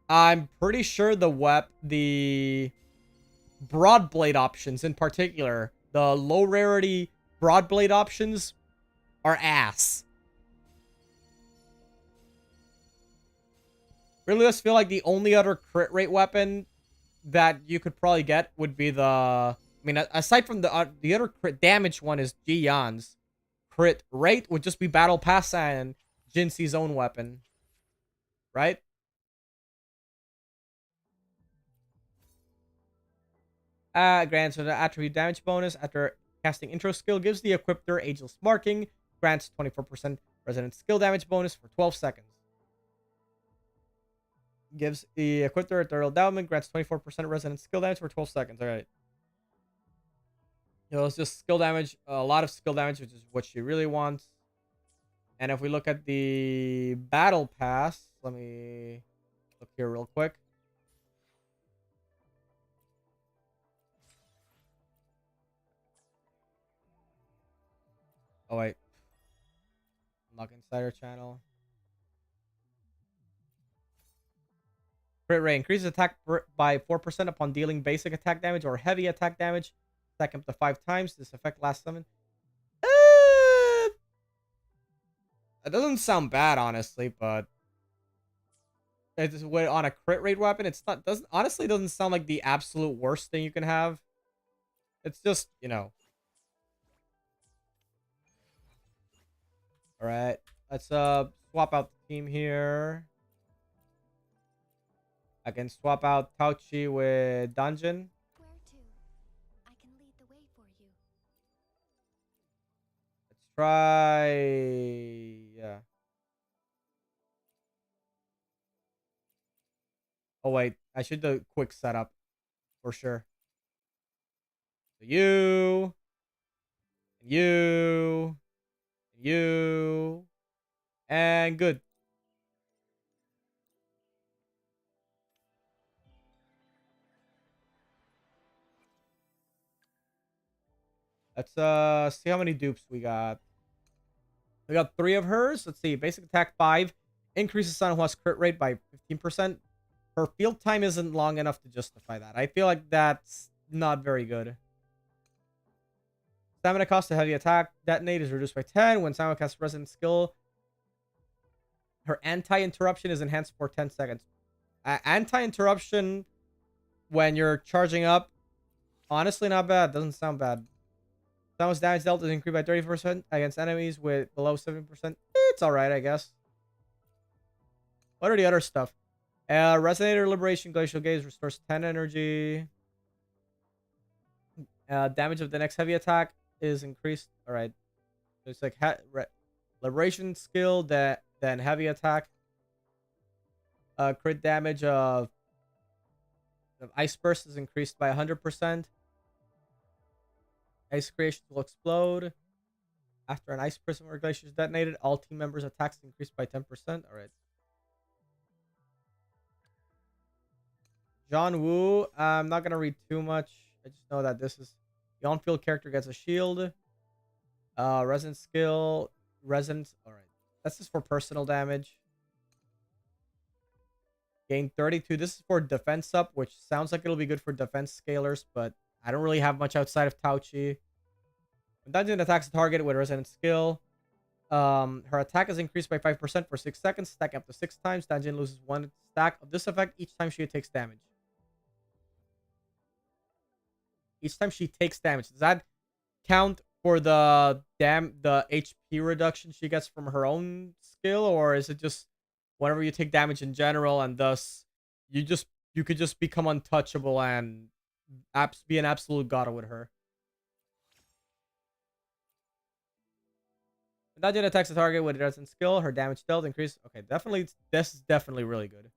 I'm pretty sure the broad blade options in particular, the low rarity broad blade options are ass. Really just feel like the only other crit rate weapon that you could probably get would be the, I mean, aside from the other crit damage one is Jian's. Crit rate would just be Battle Pass and Jinhsi's own weapon. Right? Grants an attribute damage bonus after casting intro skill. Gives the equipter ageless marking. Grants 24% resident skill damage bonus for 12 seconds. Gives the equipter ethereal endowment. Grants 24% resident skill damage for 12 seconds. Alright. You know, it's just skill damage. A lot of skill damage, which is what she really wants. And if we look at the battle pass, let me look here real quick. Oh, wait. Unlock Insider Channel. Crit rate. Increases attack by 4% upon dealing basic attack damage or heavy attack damage. Stack up to 5 times. This effect lasts summon. That doesn't sound bad, honestly, but it's on a crit rate weapon. It's not doesn't sound like the absolute worst thing you can have. It's just, you know. All right, let's swap out the team here. I can swap out Tauchi with Dungeon. Where to? I can lead the way for you. Let's try, yeah. Oh wait, I should do a quick setup for sure. So you, and good. Let's see how many dupes we got. We got 3 of hers. Let's see. Basic attack 5. Increases Sun Hua's crit rate by 15%. Her field time isn't long enough to justify that. I feel like that's not very good. Stamina cost of heavy attack detonate is reduced by 10. When Stamina casts resident skill, her anti-interruption is enhanced for 10 seconds. Anti-interruption when you're charging up, honestly not bad. Doesn't sound bad. Stamina's damage dealt is increased by 30% against enemies with below 7%. It's alright, I guess. What are the other stuff? Resonator Liberation Glacial Gaze restores 10 energy. Damage of the next heavy attack is increased. Alright. So it's like Liberation skill, then heavy attack. Crit damage of Ice Burst is increased by 100%. Ice creations will explode. After an ice prism or glacier is detonated, all team members' attacks increased by 10%. Alright. John Woo. I'm not going to read too much. I just know that this is... The on-field character gets a shield. Resident skill. Resonance. Alright. That's just for personal damage. Gain 32. This is for defense up, which sounds like it'll be good for defense scalers, but I don't really have much outside of Tauchi. When Dungeon attacks a target with Resident Skill, her attack is increased by 5% for 6 seconds, stack up to 6 times. Dungeon loses 1 stack of this effect each time she takes damage. Each time she takes damage. Does that count for the HP reduction she gets from her own skill, or is it just whenever you take damage in general, and thus you could just become untouchable and be an absolute god with her? When Dungeon attacks a target with a resident skill, her damage dealt increase. Okay, definitely, this is definitely really good.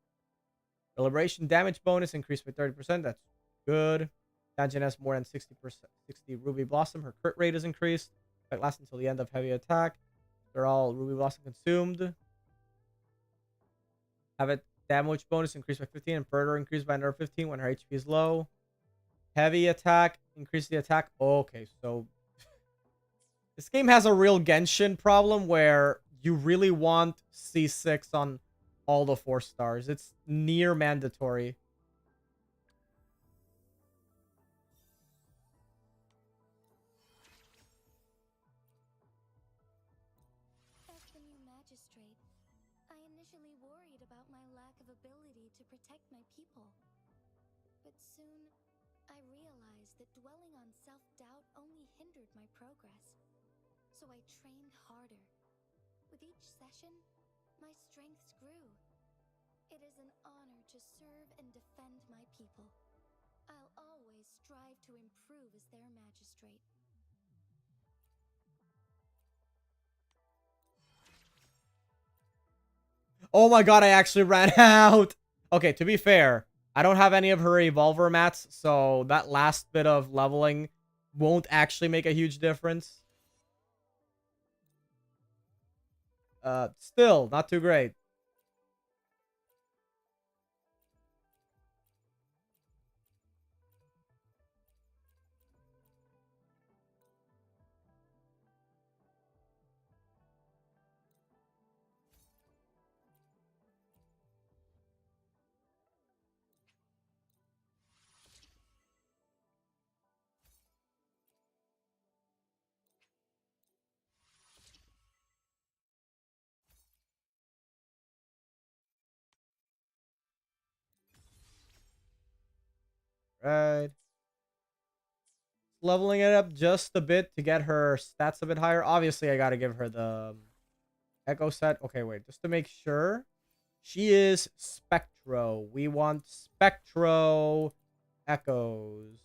The liberation damage bonus increased by 30%. That's good. Dungeon has more than 60%, 60 Ruby Blossom. Her crit rate is increased. That lasts until the end of heavy attack. They're all Ruby Blossom consumed. Have a damage bonus increased by 15 and further increased by another 15 when her HP is low. Heavy attack, increase the attack. Okay, so this game has a real Genshin problem where you really want C6 on all the 4 stars. It's near mandatory. As the new magistrate, I initially worried about my lack of ability to protect my people. But soon, I realized that dwelling on self-doubt only hindered my progress. So I trained harder. With each session, my strengths grew. It is an honor to serve and defend my people. I'll always strive to improve as their magistrate. Oh my god, I actually ran out. Okay, to be fair, I don't have any of her evolver mats, so that last bit of leveling won't actually make a huge difference. Still, not too great. Right. Leveling it up just a bit to get her stats a bit higher. Obviously, I gotta give her the Echo set. Okay, wait. Just to make sure. She is Spectro. We want Spectro Echoes.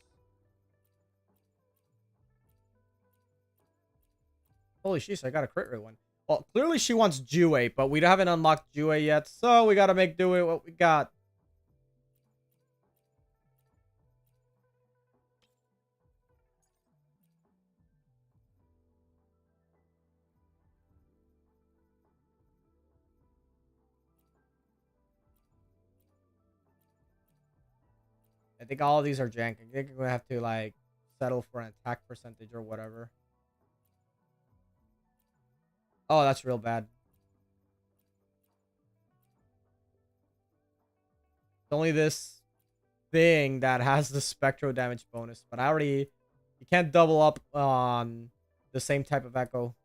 Holy shit, I got a crit rate one. Well, clearly she wants Jue, but we haven't unlocked Jue yet, so we gotta make do with what we got. I think all of these are jank. I think we're gonna have to, like, settle for an attack percentage or whatever. Oh, that's real bad. It's only this thing that has the Spectro damage bonus, but I already... You can't double up on the same type of echo.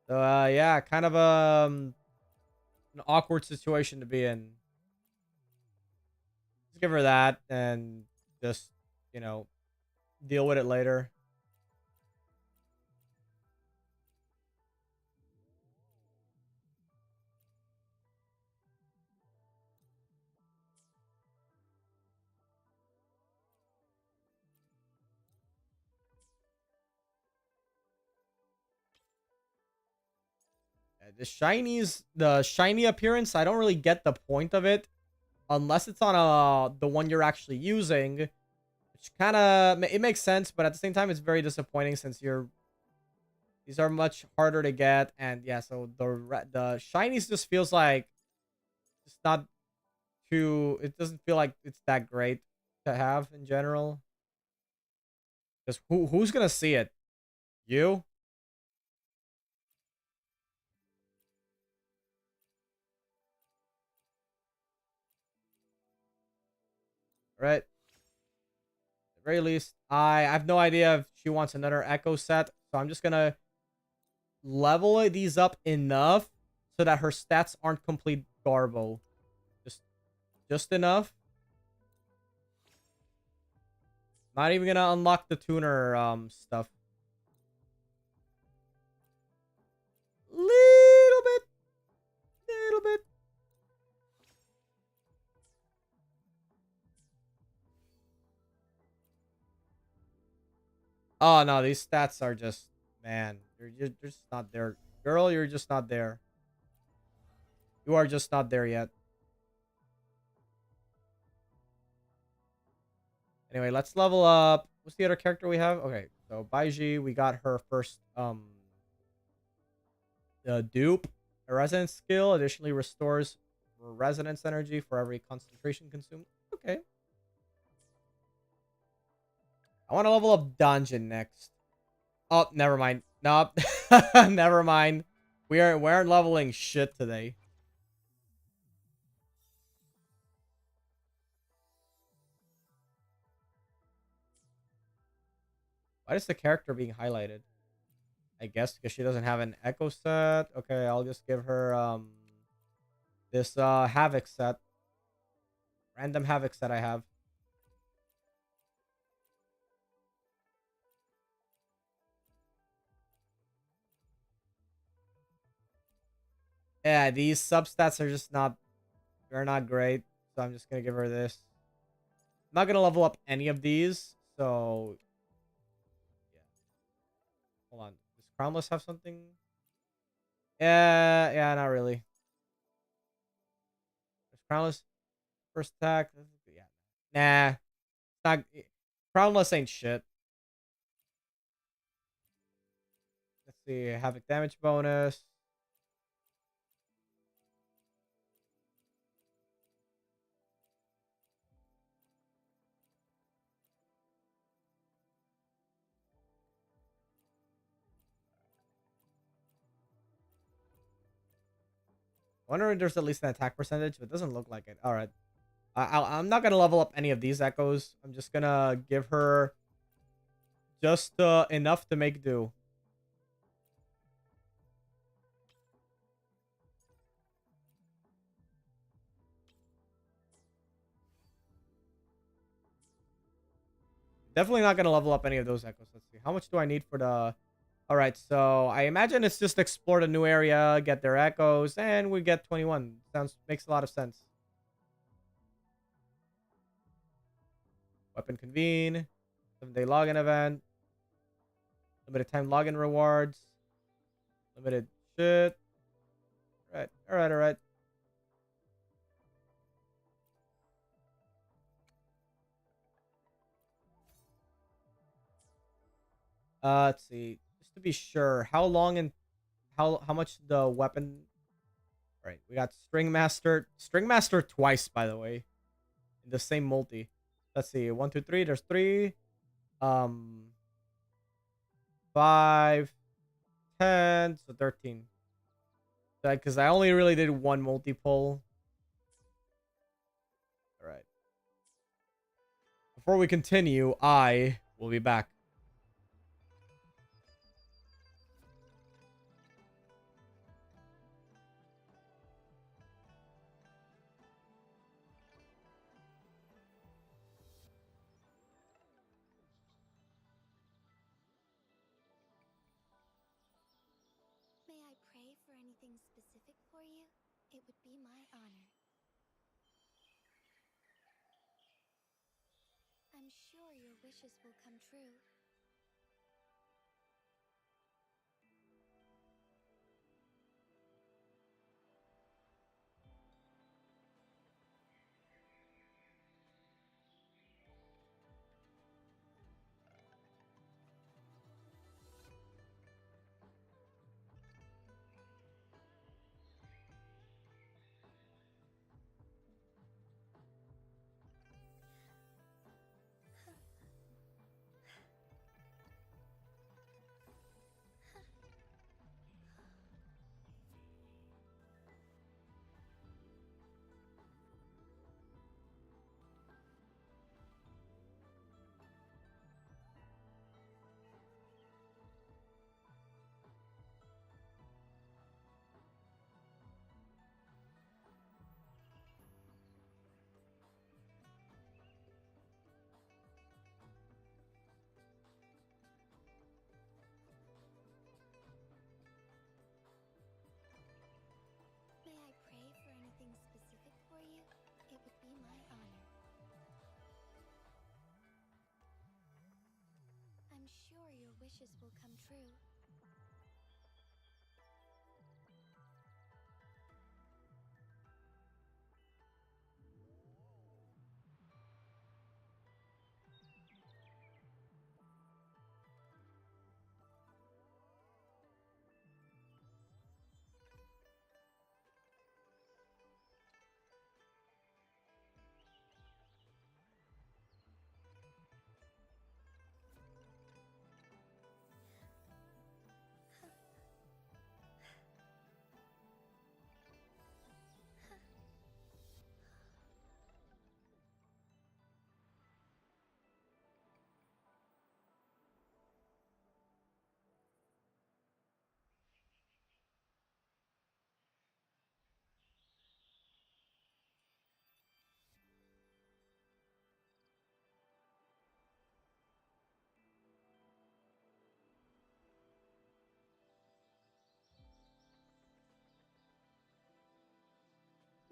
So, yeah, kind of an awkward situation to be in. Just give her that and just, you know, deal with it later. The shiny appearance, I don't really get the point of it unless it's on the one you're actually using, which kind of, it makes sense, but at the same time it's very disappointing since these are much harder to get. And yeah, so the shinies just feels like it's not too, it doesn't feel like it's that great to have in general, because who's gonna see it? You? Right. At the very least, I have no idea if she wants another echo set, so I'm just gonna level these up enough so that her stats aren't complete garbo. Just just enough. Not even gonna unlock the tuner stuff. Little bit. Little bit. Oh no, these stats are just, man, you're just not there. Girl, you're just not there. You are just not there yet. Anyway, let's level up. What's the other character we have? Okay, so Baiji, we got her first dupe. A resonance skill additionally restores resonance energy for every concentration consumed. Okay. I want to level up Dungeon next. Oh, never mind. Nope. Never mind. We aren't leveling shit today. Why is the character being highlighted? I guess because she doesn't have an echo set. Okay, I'll just give her this havoc set. Random havoc set I have. Yeah, these substats are just not, they're not great. So I'm just gonna give her this. I'm not gonna level up any of these. So yeah. Hold on. Does Crownless have something? Yeah, not really. Does Crownless first attack? Yeah. Nah. It's not, Crownless ain't shit. Let's see. Havoc damage bonus. I wonder if there's at least an attack percentage, but it doesn't look like it. All right. I'm not going to level up any of these echoes. I'm just going to give her just enough to make do. Definitely not going to level up any of those echoes. Let's see. How much do I need for the... All right, so I imagine it's just explore the new area, get their echoes, and we get 21. Makes a lot of sense. Weapon convene. 7-day login event. Limited time login rewards. Limited shit. All right. Let's see. Just to be sure, how long and how much the weapon... All right, we got String Master. String Master twice, by the way. In the same multi. Let's see. 1, 2, 3. There's 3. 5, 10. So 13. Because I only really did one multi-pull. All right. Before we continue, I will be back. May I pray for anything specific for you? It would be my honor. I'm sure your wishes will come true. I'm sure your wishes will come true.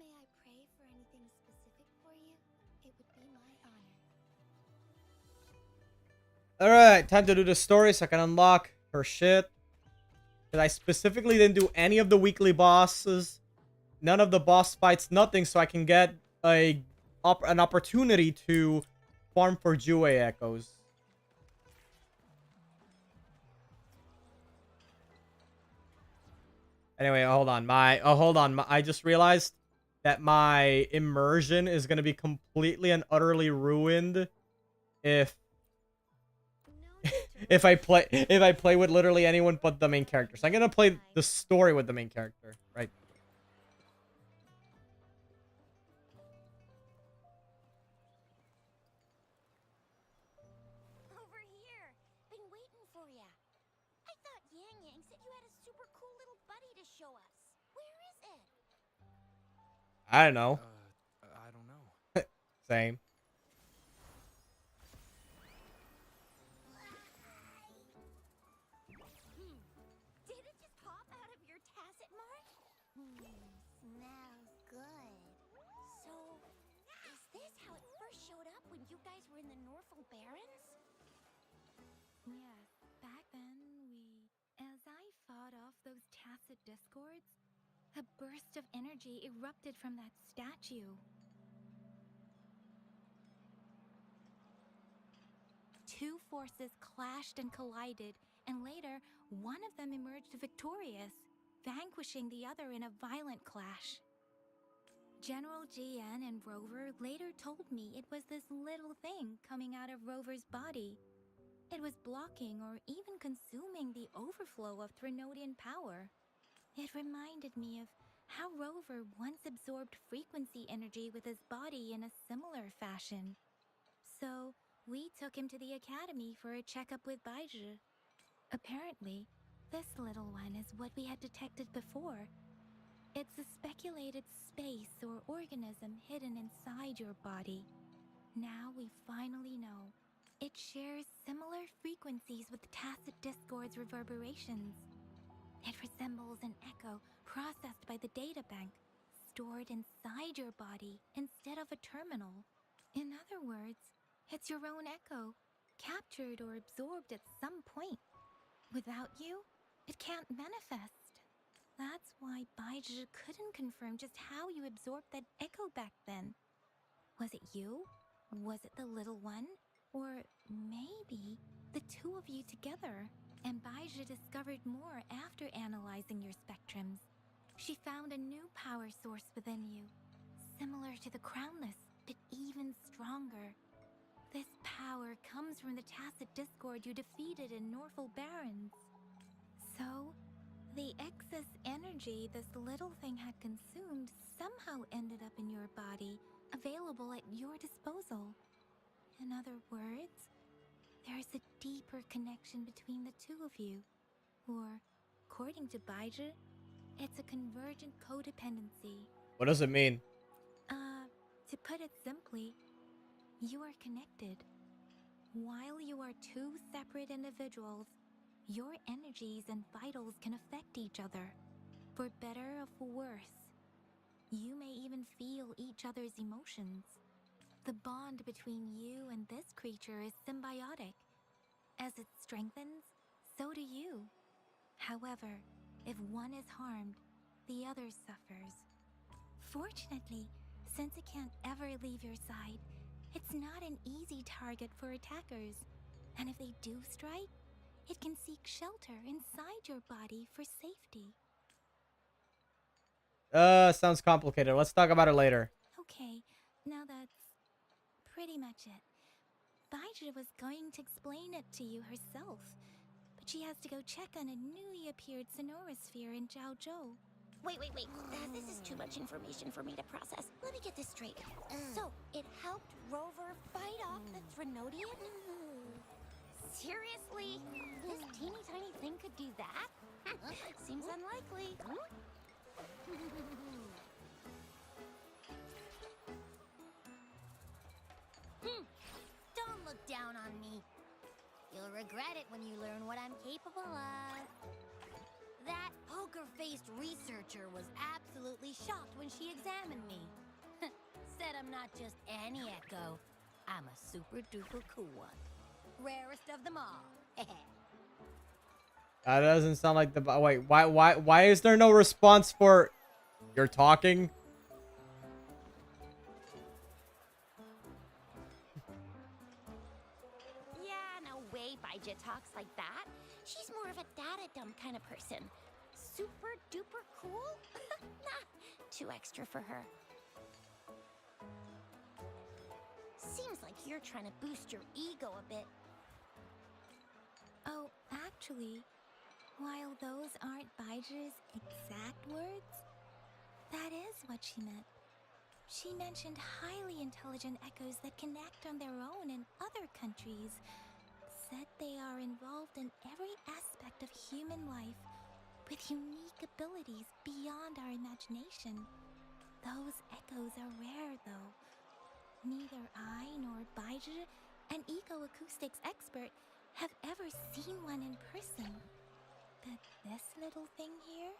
May I pray for anything specific for you? It would be my honor. Alright, time to do the story so I can unlock her shit. Because I specifically didn't do any of the weekly bosses. None of the boss fights, nothing, so I can get an opportunity to farm for WuWa echoes. Anyway, hold on. I just realized that my immersion is gonna be completely and utterly ruined if No need to if I play with literally anyone but the main character. So I'm gonna play the story with the main character, right? Over here! Been waiting for ya. I thought Yang Yang said you had a super cool little buddy to show us. Where is it? I don't know. I don't know. Same. Did it just pop out of your tacit mark? Smells good. So, is this how it first showed up when you guys were in the Norfolk Barrens? Yes, back then as I fought off those tacit discords, a burst of energy erupted from that statue. Two forces clashed and collided, and later, one of them emerged victorious, vanquishing the other in a violent clash. General GN and Rover later told me it was this little thing coming out of Rover's body. It was blocking or even consuming the overflow of Trinodian power. It reminded me of how Rover once absorbed frequency energy with his body in a similar fashion. So, we took him to the academy for a checkup with Baizhi. Apparently, this little one is what we had detected before. It's a speculated space or organism hidden inside your body. Now we finally know. It shares similar frequencies with tacit discord's reverberations. It resembles an echo processed by the data bank, stored inside your body instead of a terminal. In other words, it's your own echo, captured or absorbed at some point. Without you, it can't manifest. That's why Baizhi couldn't confirm just how you absorbed that echo back then. Was it you? Was it the little one? Or maybe the two of you together? And Baizhi discovered more after analyzing your spectrums. She found a new power source within you, similar to the Crownless, but even stronger. This power comes from the tacit discord you defeated in Norfolk Barrens. So, the excess energy this little thing had consumed somehow ended up in your body, available at your disposal. In other words, there's a deeper connection between the two of you. Or, according to Baizhi, it's a convergent codependency. What does it mean? To put it simply, you are connected. While you are two separate individuals, your energies and vitals can affect each other, for better or for worse. You may even feel each other's emotions. The bond between you and this creature is symbiotic. As it strengthens, so do you. However, if one is harmed, the other suffers. Fortunately, since it can't ever leave your side, it's not an easy target for attackers. And if they do strike, it can seek shelter inside your body for safety. Sounds complicated. Let's talk about it later. Okay, now that's pretty much it. Baija was going to explain it to you herself, but she has to go check on a newly appeared Sonora sphere in Jiaozhou. Wait. This is too much information for me to process. Let me get this straight. So, it helped Rover fight off the Threnodian? Seriously? This teeny tiny thing could do that? Seems unlikely. Don't look down on me. You'll regret it when you learn what I'm capable of. That poker-faced researcher was absolutely shocked when she examined me. Said I'm not just any echo. I'm a super-duper cool one. Rarest of them all. That doesn't sound like the... Wait, why is there no response for... You're talking? Yeah, no way Baija talks like that. She's more of a data dump kind of person. Super duper cool? Nah, too extra for her. Seems like you're trying to boost your ego a bit. Oh, actually, while those aren't Baija's exact words, that is what she meant. She mentioned highly intelligent echoes that can act on their own in other countries. Said they are involved in every aspect of human life with unique abilities beyond our imagination. Those echoes are rare, though. Neither I nor Baija, an eco-acoustics expert, have ever seen one in person. But this little thing here,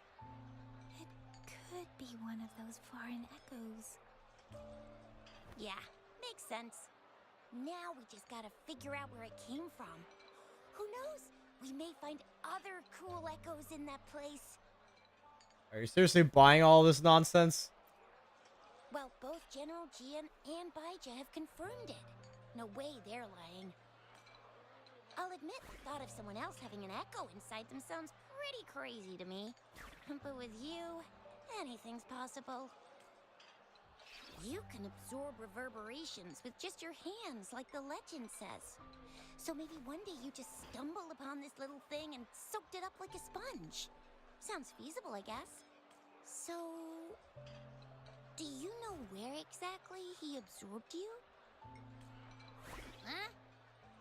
it could be one of those foreign echoes. Yeah, makes sense. Now we just gotta figure out where it came from. Who knows? We may find other cool echoes in that place. Are you seriously buying all this nonsense? Well, both General Jian and Baija have confirmed it. No way they're lying. I'll admit the thought of someone else having an echo inside them sounds pretty crazy to me. But with you, anything's possible. You can absorb reverberations with just your hands, like the legend says. So maybe one day you just stumbled upon this little thing and soaked it up like a sponge. Sounds feasible, I guess. So, do you know where exactly he absorbed you? Huh?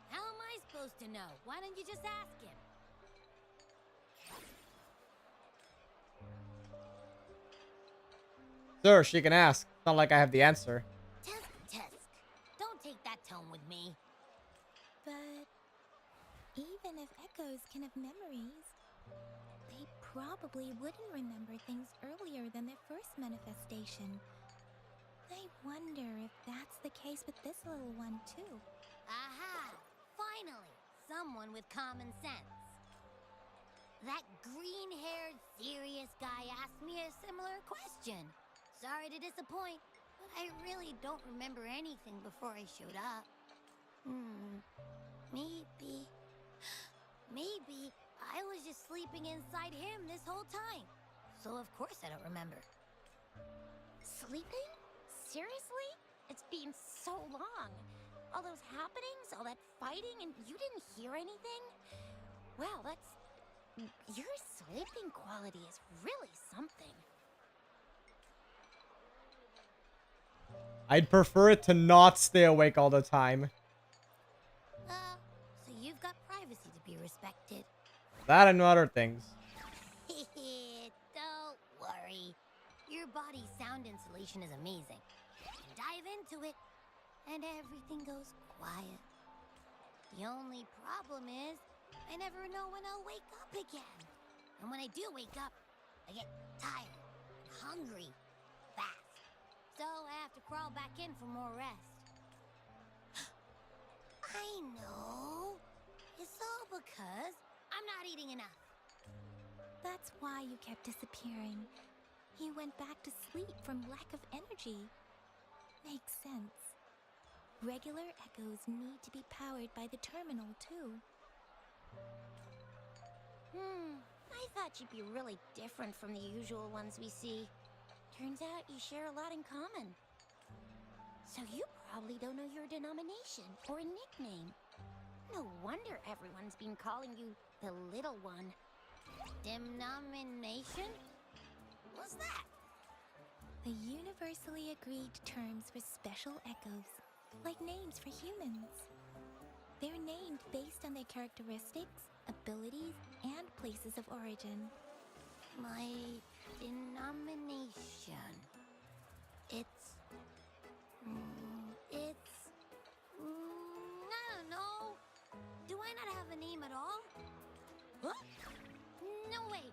How am I supposed to know? Why don't you just ask him? Sir, she can ask. It's not like I have the answer. Tisk. Don't take that tone with me. But even if echoes can have memories, they probably wouldn't remember things earlier than their first manifestation. I wonder if that's the case with this little one, too. Aha! Finally, someone with common sense. That green-haired, serious guy asked me a similar question. Sorry to disappoint, but I really don't remember anything before I showed up. Maybe I was just sleeping inside him this whole time. So of course I don't remember. Sleeping? Seriously? It's been so long. All those happenings, all that fighting, and you didn't hear anything? Wow, your sleeping quality is really something. I'd prefer it to not stay awake all the time. So you've got privacy to be respected. That and other things. Don't worry. Your body's sound insulation is amazing. Dive into it, and everything goes quiet. The only problem is, I never know when I'll wake up again. And when I do wake up, I get tired and hungry fast. So I have to crawl back in for more rest. I know. It's because I'm not eating enough. That's why you kept disappearing. You went back to sleep from lack of energy. Makes sense. Regular echoes need to be powered by the terminal, too. I thought you'd be really different from the usual ones we see. Turns out you share a lot in common. So you probably don't know your denomination or a nickname. No wonder everyone's been calling you the Little One. Denomination? What's that? The universally agreed terms for special echoes, like names for humans. They're named based on their characteristics, abilities, and places of origin. My denomination. It's... I don't know. Do I not have a name at all? What? No way.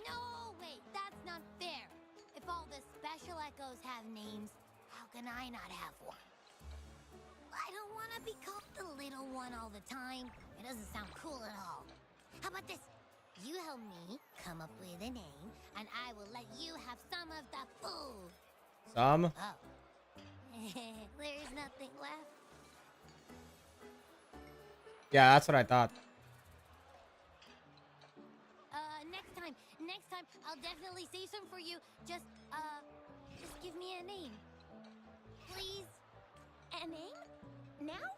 No way. That's not fair. If all the special echoes have names, how can I not have one? I don't want to be called the Little One all the time. It doesn't sound cool at all. How about this? You help me come up with a name, and I will let you have some of the food. Some? Oh. There's nothing left. Yeah, that's what I thought. Next time, I'll definitely say some for you. Just give me a name. Please? A name? Now?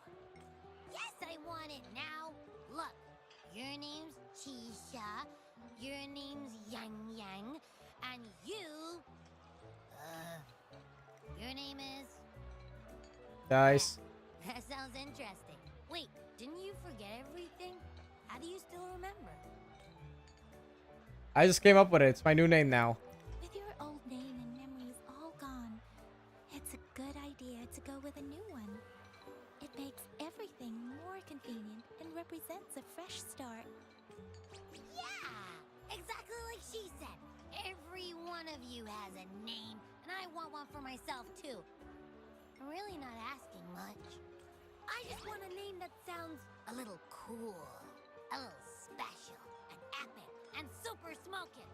Yes, I want it now. Look, your name's Chisha, your name's Yang Yang, and your name is... Nice. That sounds interesting. Wait, didn't you forget everything? How do you still remember? I just came up with it. It's my new name now. With your old name and memories all gone, it's a good idea to go with a new one. It makes everything more convenient and represents a fresh start. Yeah, exactly like she said. Every one of you has a name, and I want one for myself too. I'm really not asking much. I just want a name that sounds a little cool, a little special, and epic, and super smoking.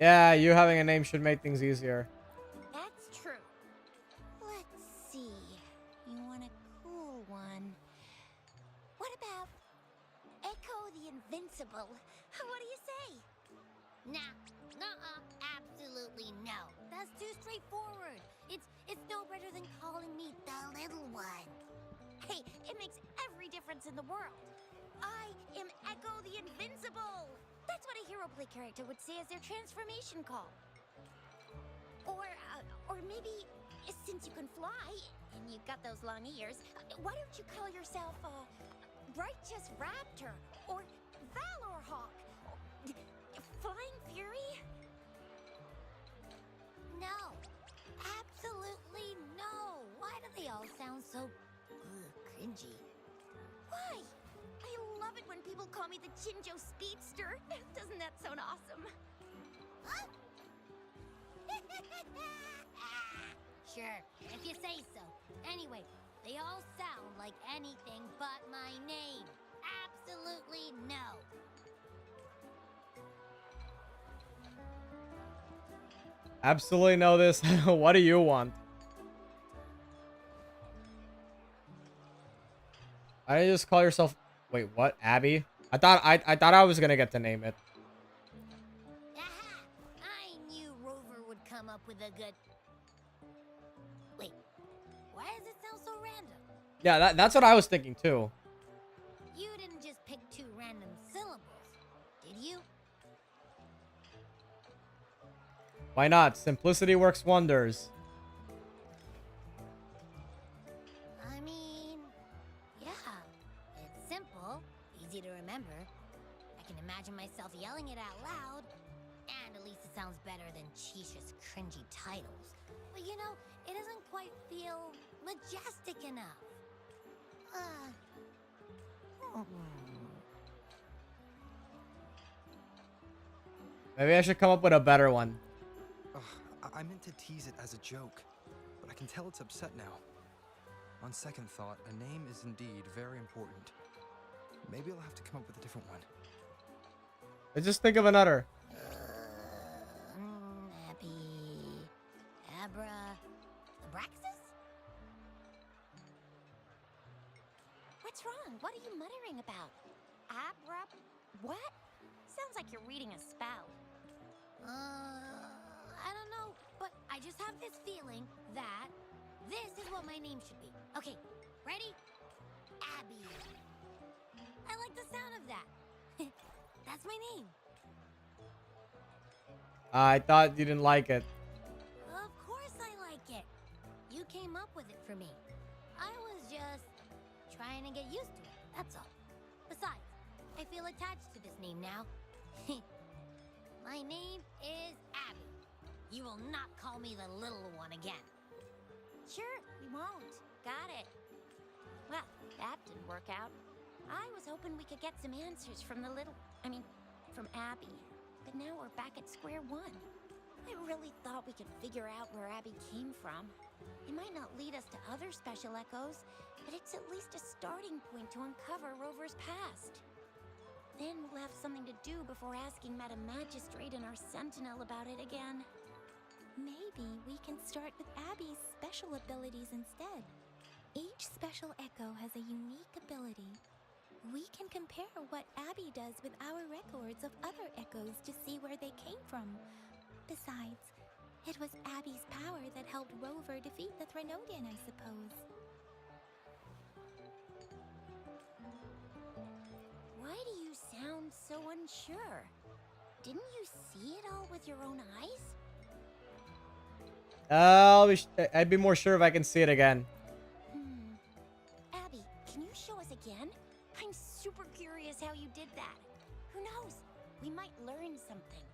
Yeah, you having a name should make things easier. That's true. Let's see. You want a cool one? What about Echo the Invincible? What do you say? Nah, absolutely no. That's too straightforward. It's no better than calling me the Little One. Hey, it makes every difference in the world. I am Echo the Invincible. That's what a hero play character would say as their transformation call. Or maybe, since you can fly and you've got those long ears, why don't you call yourself Righteous Raptor or Valor Hawk? Flying Fury? No. Absolutely no. Why do they all sound so cringy? Why? I love it when people call me the Jinjo Speedster. Doesn't that sound awesome? Huh? Sure, if you say so. Anyway, they all sound like anything but my name. Absolutely no. Absolutely know this. What do you want? I didn't just call yourself... Wait, what? Abby? I thought I was gonna get to name it. Aha! I knew Rover would come up with a good... Wait, why does it sound so random? Yeah, that's what I was thinking too. You didn't just pick two random syllables, did you? Why not? Simplicity works wonders. I mean, yeah, it's simple, easy to remember. I can imagine myself yelling it out loud, and at least it sounds better than Chisha's cringy titles. But you know, it doesn't quite feel majestic enough. Maybe I should come up with a better one. Ugh, I meant to tease it as a joke, but I can tell it's upset now. On second thought, a name is indeed very important. Maybe I'll have to come up with a different one. Let's just think of another. Abby. Abra. Abraxas? What's wrong? What are you muttering about? Abra. What? Sounds like you're reading a spell. I don't know, but I just have this feeling that this is what my name should be. Okay, ready? Abby. I like the sound of that. That's my name. I thought you didn't like it. Of course I like it. You came up with it for me. I was just trying to get used to it, that's all. Besides, I feel attached to this name now. My name is Abby. You will not call me the little one again. Sure, we won't. Got it. Well, that didn't work out. I was hoping we could get some answers from from Abby. But now we're back at square one. I really thought we could figure out where Abby came from. It might not lead us to other special echoes, but it's at least a starting point to uncover Rover's past. Then we'll have something to do before asking Madam Magistrate and our Sentinel about it again. Maybe we can start with Abby's special abilities instead. Each special echo has a unique ability. We can compare what Abby does with our records of other echoes to see where they came from. Besides, it was Abby's power that helped Rover defeat the Threnodian, I suppose. Why do you sound so unsure? Didn't you see it all with your own eyes? I'd be more sure if I can see it again. Abby, can you show us again? I'm super curious how you did that. Who knows? We might learn something.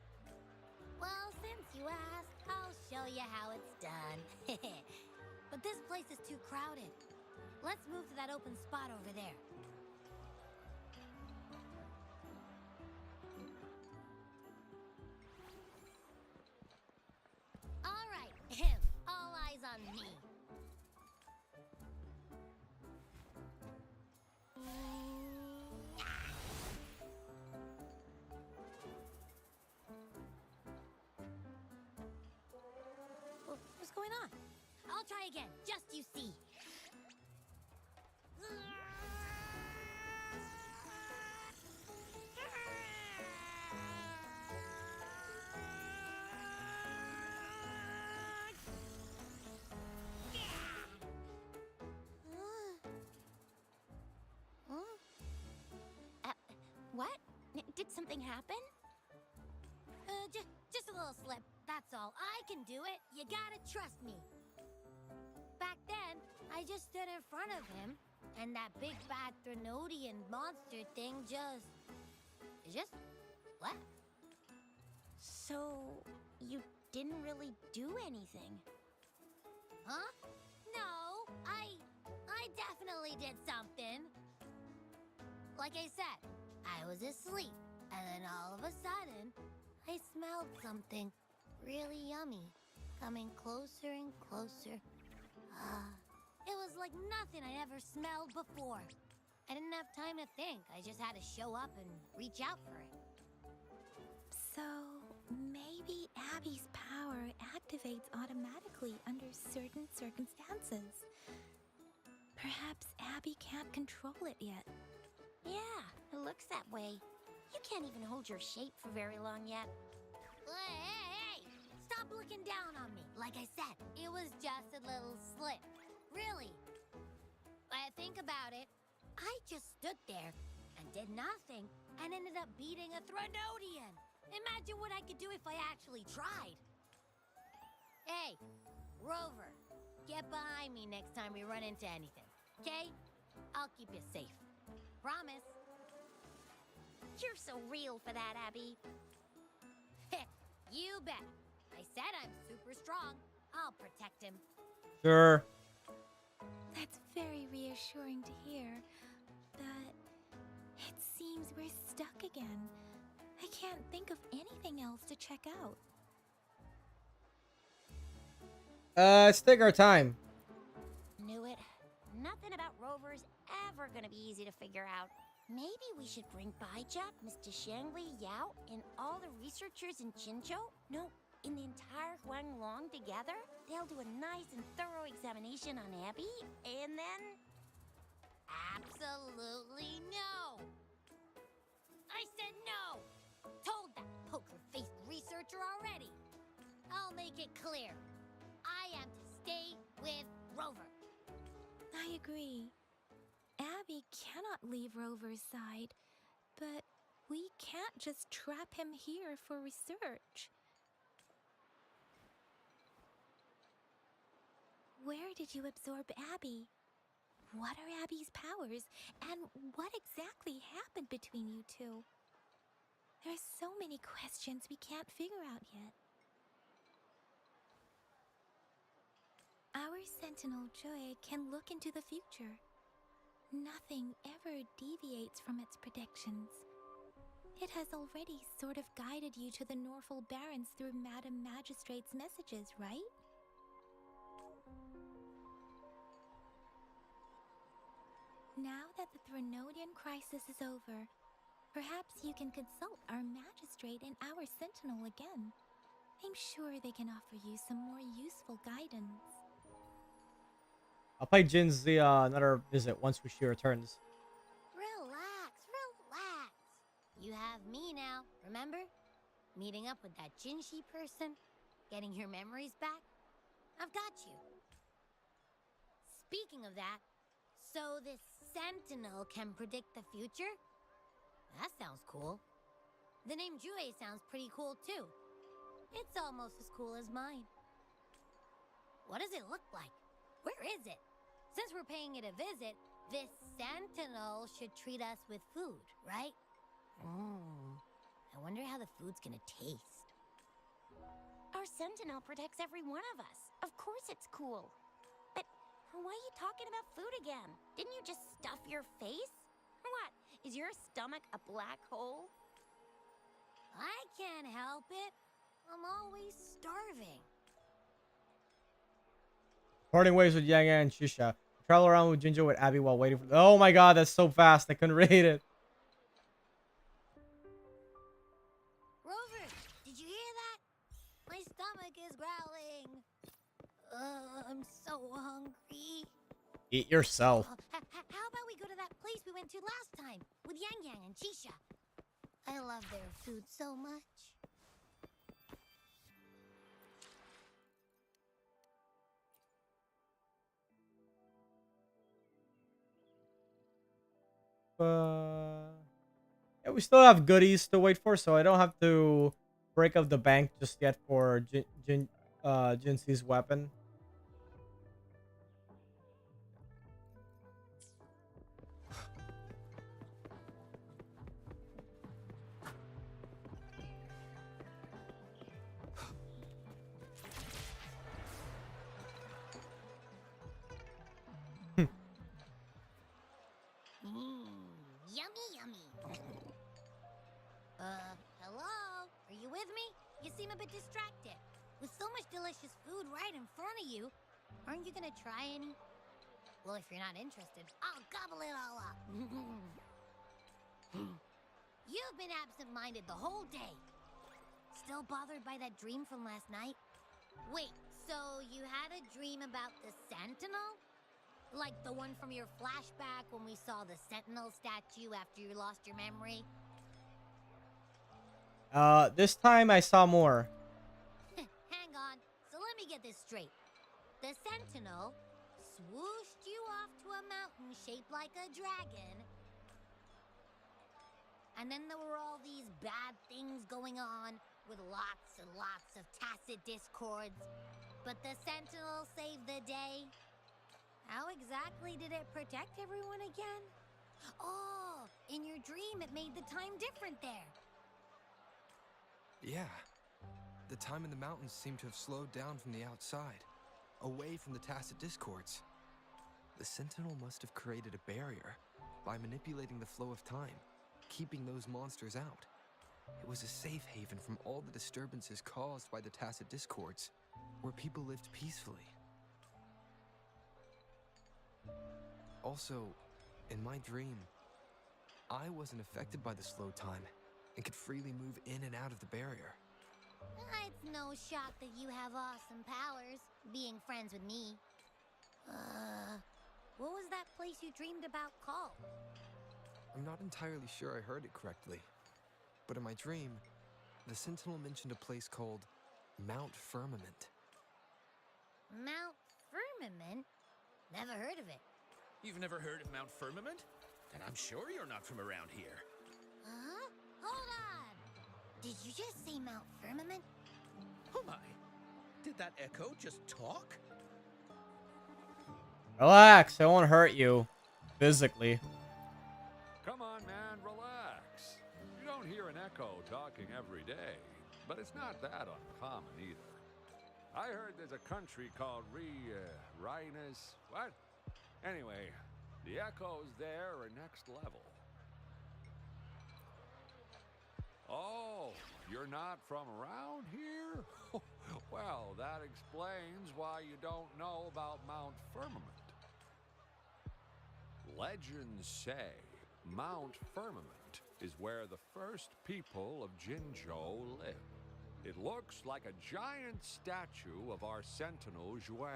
Well, since you asked, I'll show you how it's done. But this place is too crowded. Let's move to that open spot over there. All right, all eyes on me. What's going on? I'll try again, just you see. What? Did something happen? Just a little slip, that's all. I can do it. You gotta trust me. Back then, I just stood in front of him, and that big bad Threnodian monster thing just left. So, you didn't really do anything? Huh? No, I definitely did something. Like I said, I was asleep, and then all of a sudden, I smelled something really yummy, coming closer and closer. It was like nothing I'd ever smelled before. I didn't have time to think. I just had to show up and reach out for it. So, maybe Abby's power activates automatically under certain circumstances. Perhaps Abby can't control it yet. Yeah, it looks that way. You can't even hold your shape for very long yet. Hey! Stop looking down on me. Like I said, it was just a little slip. Really. Think about it. I just stood there and did nothing and ended up beating a Threnodian. Imagine what I could do if I actually tried. Hey, Rover, get behind me next time we run into anything, okay? I'll keep you safe. Promise. You're so real for that, Abby. You bet. I said I'm super strong. I'll protect him. Sure. That's very reassuring to hear. But it seems we're stuck again. I can't think of anything else to check out. Let's take our time. Knew it. Nothing about Rover's ever gonna be easy to figure out. Maybe we should bring Baija, Mr. Shangli, Yao, and all the researchers in Jinzhou? No, in the entire Huanglong together? They'll do a nice and thorough examination on Abby, and then... Absolutely no! I said no! Told that poker-faced researcher already. I'll make it clear. I am to stay with Rover. I agree. Abby cannot leave Rover's side, but we can't just trap him here for research. Where did you absorb Abby? What are Abby's powers, and what exactly happened between you two? There's so many questions we can't figure out yet. Our Sentinel Joy can look into the future. Nothing ever deviates from its predictions. It has already sort of guided you to the Norfolk Barrens through Madam Magistrate's messages, right? Now that the Threnodian crisis is over, perhaps you can consult our Magistrate and our Sentinel again. I'm sure they can offer you some more useful guidance. I'll pay Jinhsi another visit once she returns. Relax, relax. You have me now, remember? Meeting up with that Jinhsi person, getting your memories back. I've got you. Speaking of that, so this Sentinel can predict the future? That sounds cool. The name Jue sounds pretty cool too. It's almost as cool as mine. What does it look like? Where is it? Since we're paying it a visit, this Sentinel should treat us with food, right? I wonder how the food's gonna taste. Our Sentinel protects every one of us. Of course it's cool. But why are you talking about food again? Didn't you just stuff your face? What? Is your stomach a black hole? I can't help it. I'm always starving. Parting ways with Yang and Shisha. Travel around with Jinjo with Abby while waiting for... Oh my god, that's so fast. I couldn't read it. Rover, did you hear that? My stomach is growling. I'm so hungry. Eat yourself. How about we go to that place we went to last time with Yang Yang and Chisha? I love their food so much. Yeah, we still have goodies to wait for, so I don't have to break up the bank just yet for Jinsi's weapon. Yummy, yummy. Hello? Are you with me? You seem a bit distracted. With so much delicious food right in front of you, aren't you gonna try any? Well, if you're not interested, I'll gobble it all up. You've been absent-minded the whole day. Still bothered by that dream from last night? Wait, so you had a dream about the Sentinel? Like the one from your flashback when we saw the Sentinel statue after you lost your memory? This time I saw more. Hang on, so let me get this straight. The Sentinel swooshed you off to a mountain shaped like a dragon. And then there were all these bad things going on with lots and lots of tacit discords. But the Sentinel saved the day. How exactly did it protect everyone again? Oh, in your dream it made the time different there. Yeah. The time in the mountains seemed to have slowed down from the outside, away from the tacit discords. The Sentinel must have created a barrier by manipulating the flow of time, keeping those monsters out. It was a safe haven from all the disturbances caused by the tacit discords, where people lived peacefully. Also, in my dream, I wasn't affected by the slow time and could freely move in and out of the barrier. It's no shock that you have awesome powers, being friends with me. What was that place you dreamed about called? I'm not entirely sure I heard it correctly, but in my dream, the Sentinel mentioned a place called Mount Firmament. Mount Firmament? Never heard of it. You've never heard of Mount Firmament? Then I'm sure you're not from around here. Huh? Hold on! Did you just say Mount Firmament? Oh my! Did that echo just talk? Relax, it won't hurt you physically. Come on, man, relax. You don't hear an echo talking every day, but it's not that uncommon either. I heard there's a country called Rhinus. What? Anyway, the echoes there are next level. Oh, you're not from around here? Well, that explains why you don't know about Mount Firmament. Legends say Mount Firmament is where the first people of Jinzhou live. It looks like a giant statue of our Sentinel Jue.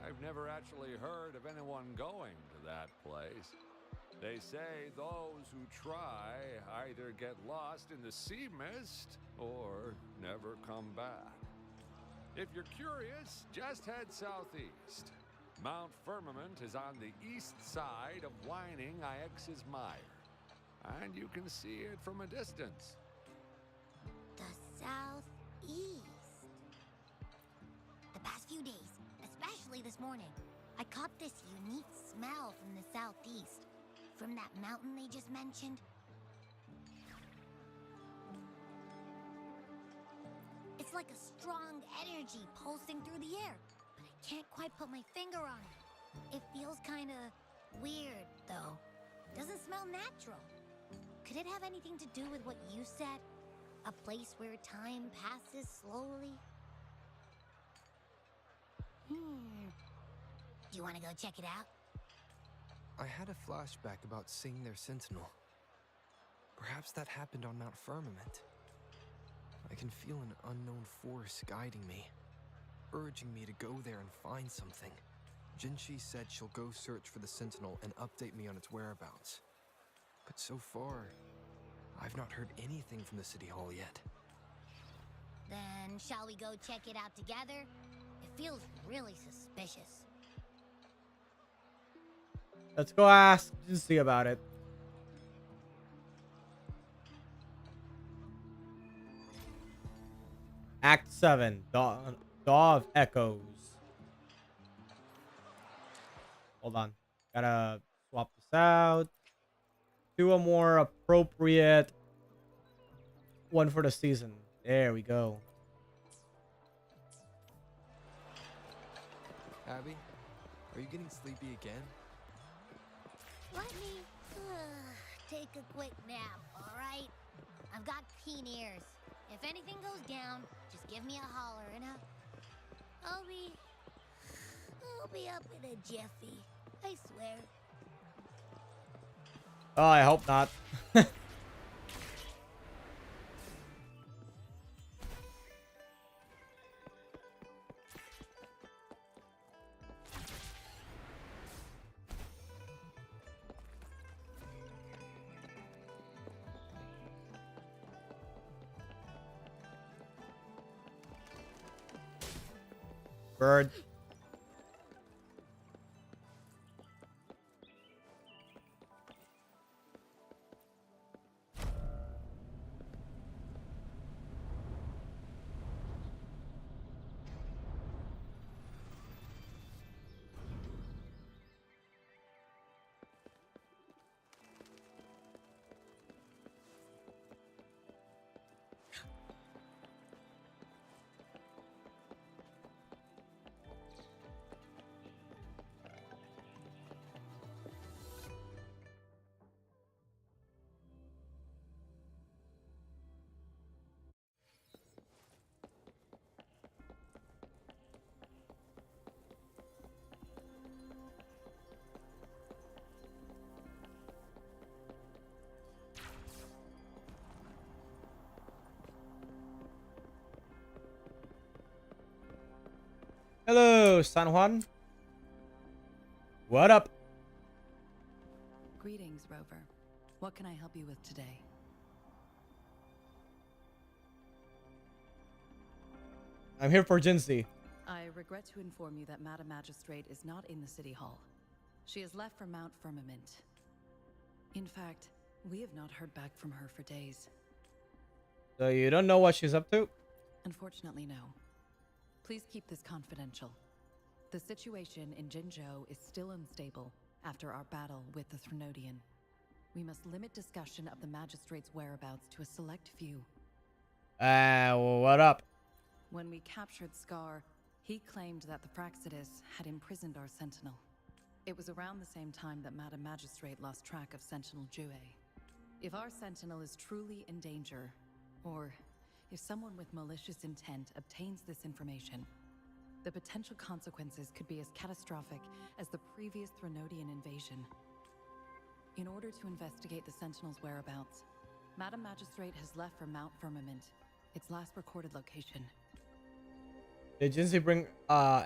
I've never actually heard of anyone going to that place. They say those who try either get lost in the sea mist or never come back. If you're curious, just head southeast. Mount Firmament is on the east side of whining Ix's Mire, and you can see it from a distance. The southeast. The past few days, especially this morning, I caught this unique smell from the southeast. From that mountain they just mentioned. It's like a strong energy pulsing through the air, but I can't quite put my finger on it. It feels kinda weird, though. Doesn't smell natural. Could it have anything to do with what you said? A place where time passes slowly? Do you want to go check it out? I had a flashback about seeing their Sentinel. Perhaps that happened on Mount Firmament. I can feel an unknown force guiding me, urging me to go there and find something. Jinhsi said she'll go search for the Sentinel and update me on its whereabouts. But so far, I've not heard anything from the City Hall yet. Then shall we go check it out together? It feels really suspicious. Let's go ask Jinhsi about it. Act 7, Daw of Echoes. Hold on. Gotta swap this out. Do a more appropriate one for the season. There we go. Abby, are you getting sleepy again? Let me take a quick nap, all right? I've got keen ears. If anything goes down, just give me a holler and I'll be up in a jiffy. I swear. Oh, I hope not. Bird. Hello, San Juan. What up? Greetings, Rover. What can I help you with today? I'm here for Jinhsi. I regret to inform you that Madam Magistrate is not in the City Hall. She has left for Mount Firmament. In fact, we have not heard back from her for days. So you don't know what she's up to? Unfortunately, no. Please keep this confidential. The situation in Jinzhou is still unstable after our battle with the Threnodian. We must limit discussion of the Magistrate's whereabouts to a select few. What up? When we captured Scar, he claimed that the Praxidus had imprisoned our Sentinel. It was around the same time that Madam Magistrate lost track of Sentinel Jue. If our Sentinel is truly in danger, or if someone with malicious intent obtains this information, the potential consequences could be as catastrophic as the previous Threnodian invasion. In order to investigate the Sentinel's whereabouts, Madam Magistrate has left for Mount Firmament, its last recorded location. Did Jinhsi bring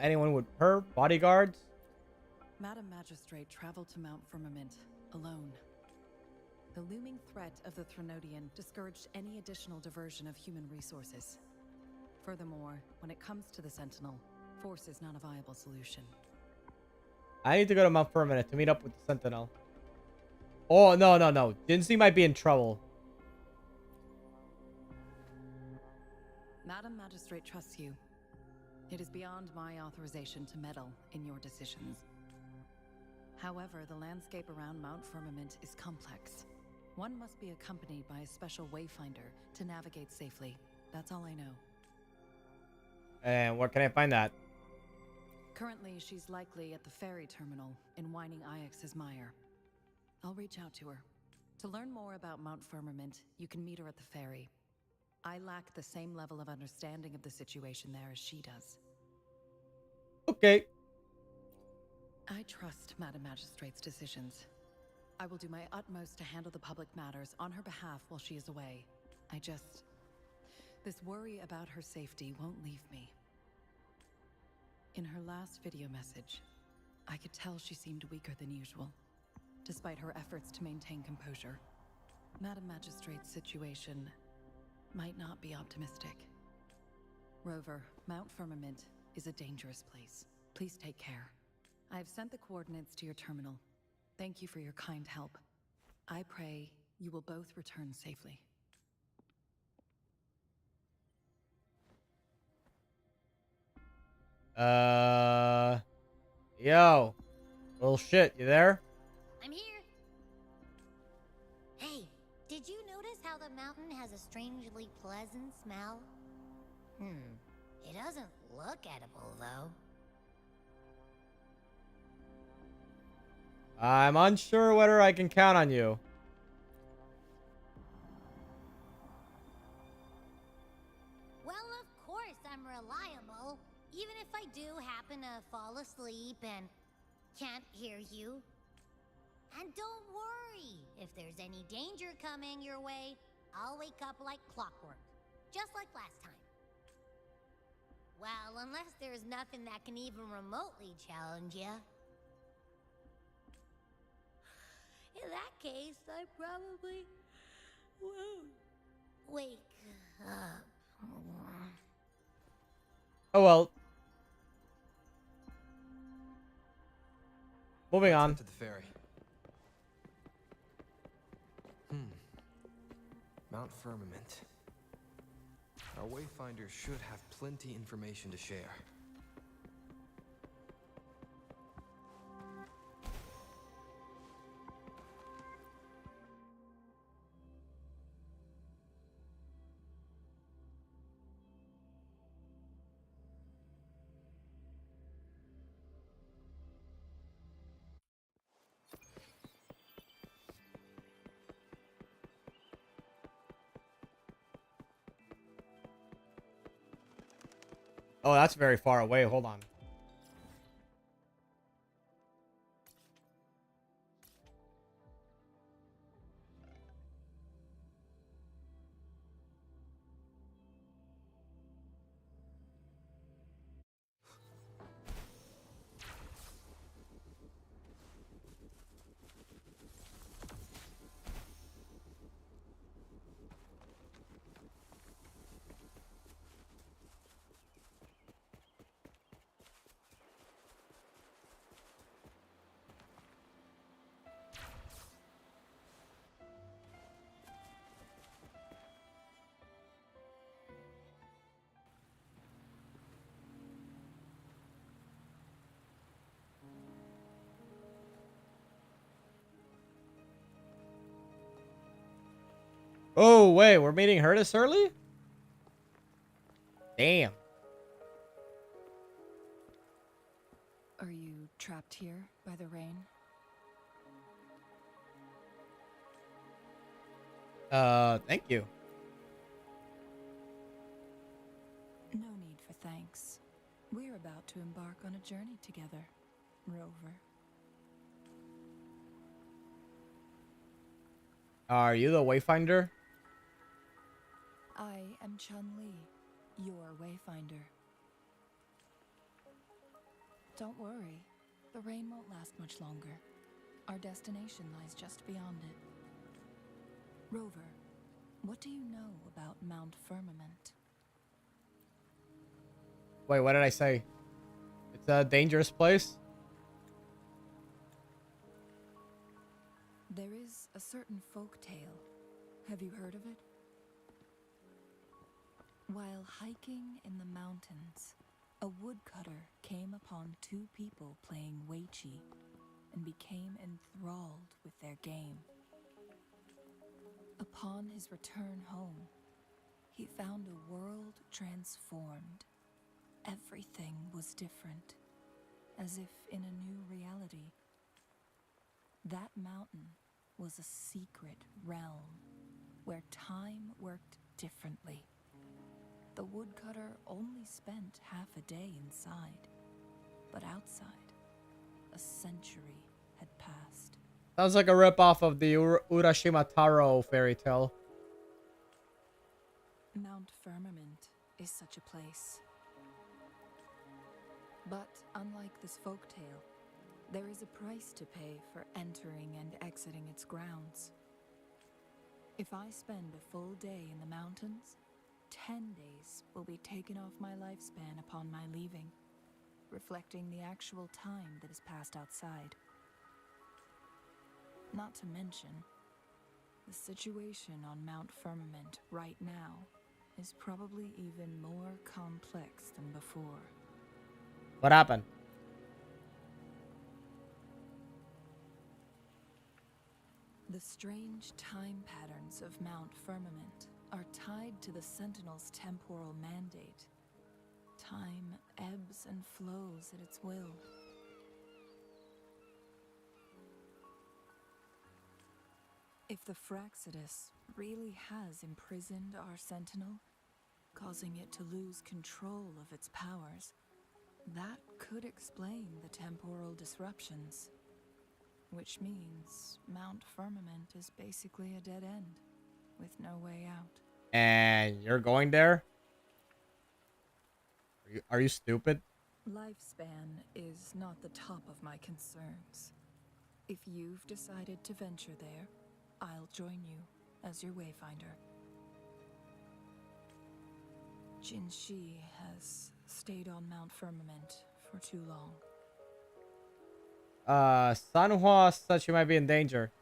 anyone with her? Bodyguards? Madam Magistrate traveled to Mount Firmament alone. The looming threat of the Threnodian discouraged any additional diversion of human resources. Furthermore, when it comes to the Sentinel, force is not a viable solution. I need to go to Mount Firmament to meet up with the Sentinel. Oh, no. Jinhsi might be in trouble. Madam Magistrate trusts you. It is beyond my authorization to meddle in your decisions. However, the landscape around Mount Firmament is complex. One must be accompanied by a special wayfinder to navigate safely. That's all I know. And where can I find that? Currently, she's likely at the ferry terminal in Whining Ix's Mire. I'll reach out to her. To learn more about Mount Firmament, you can meet her at the ferry. I lack the same level of understanding of the situation there as she does. Okay. I trust Madam Magistrate's decisions. I will do my utmost to handle the public matters on her behalf while she is away. This worry about her safety won't leave me. In her last video message, I could tell she seemed weaker than usual, despite her efforts to maintain composure. Madam Magistrate's situation might not be optimistic. Rover, Mount Firmament is a dangerous place. Please take care. I have sent the coordinates to your terminal. Thank you for your kind help. I pray you will both return safely. Yo. Little shit, you there? I'm here. Hey, did you notice how the mountain has a strangely pleasant smell? It doesn't look edible, though. I'm unsure whether I can count on you. Well, of course I'm reliable. Even if I do happen to fall asleep and can't hear you. And don't worry, if there's any danger coming your way, I'll wake up like clockwork. Just like last time. Well, unless there's nothing that can even remotely challenge you. In that case, I probably won't wake up. Oh well. Moving Let's on. head to the ferry. Mount Firmament. Our wayfinder should have plenty information to share. Oh, that's very far away. Hold on. Oh, wait, we're meeting her this early? Damn. Are you trapped here by the rain? Thank you. No need for thanks. We're about to embark on a journey together, Rover. Are you the Wayfinder? I am Chun-Li, your wayfinder. Don't worry, the rain won't last much longer. Our destination lies just beyond it. Rover, what do you know about Mount Firmament? Wait, what did I say? It's a dangerous place? There is a certain folk tale. Have you heard of it? While hiking in the mountains, a woodcutter came upon two people playing Weiqi and became enthralled with their game. Upon his return home, he found a world transformed. Everything was different, as if in a new reality. That mountain was a secret realm where time worked differently. The woodcutter only spent half a day inside, but outside, a century had passed. Sounds like a ripoff of the Urashima Taro fairy tale. Mount Firmament is such a place. But unlike this folktale, there is a price to pay for entering and exiting its grounds. If I spend a full day in the mountains, 10 days will be taken off my lifespan upon my leaving, reflecting the actual time that is passed outside. Not to mention, the situation on Mount Firmament right now is probably even more complex than before. What happened? The strange time patterns of Mount Firmament are tied to the Sentinel's temporal mandate. Time ebbs and flows at its will. If the Fraccidus really has imprisoned our Sentinel, causing it to lose control of its powers, that could explain the temporal disruptions. Which means Mount Firmament is basically a dead end, with no way out. And you're going there? Are you stupid? Lifespan is not the top of my concerns. If you've decided to venture there, I'll join you as your wayfinder. Jinhsi has stayed on Mount Firmament for too long. Sanhua said she might be in danger.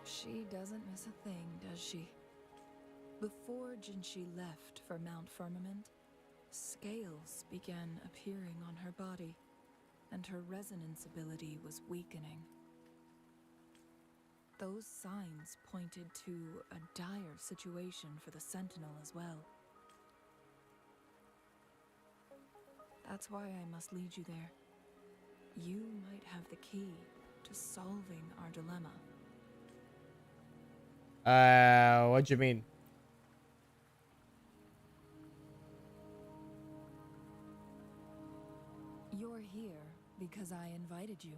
She doesn't miss a thing, does she? Before Jinhsi left for Mount Firmament, scales began appearing on her body, and her resonance ability was weakening. Those signs pointed to a dire situation for the Sentinel as well. That's why I must lead you there. You might have the key to solving our dilemma. What do you mean? You're here because I invited you.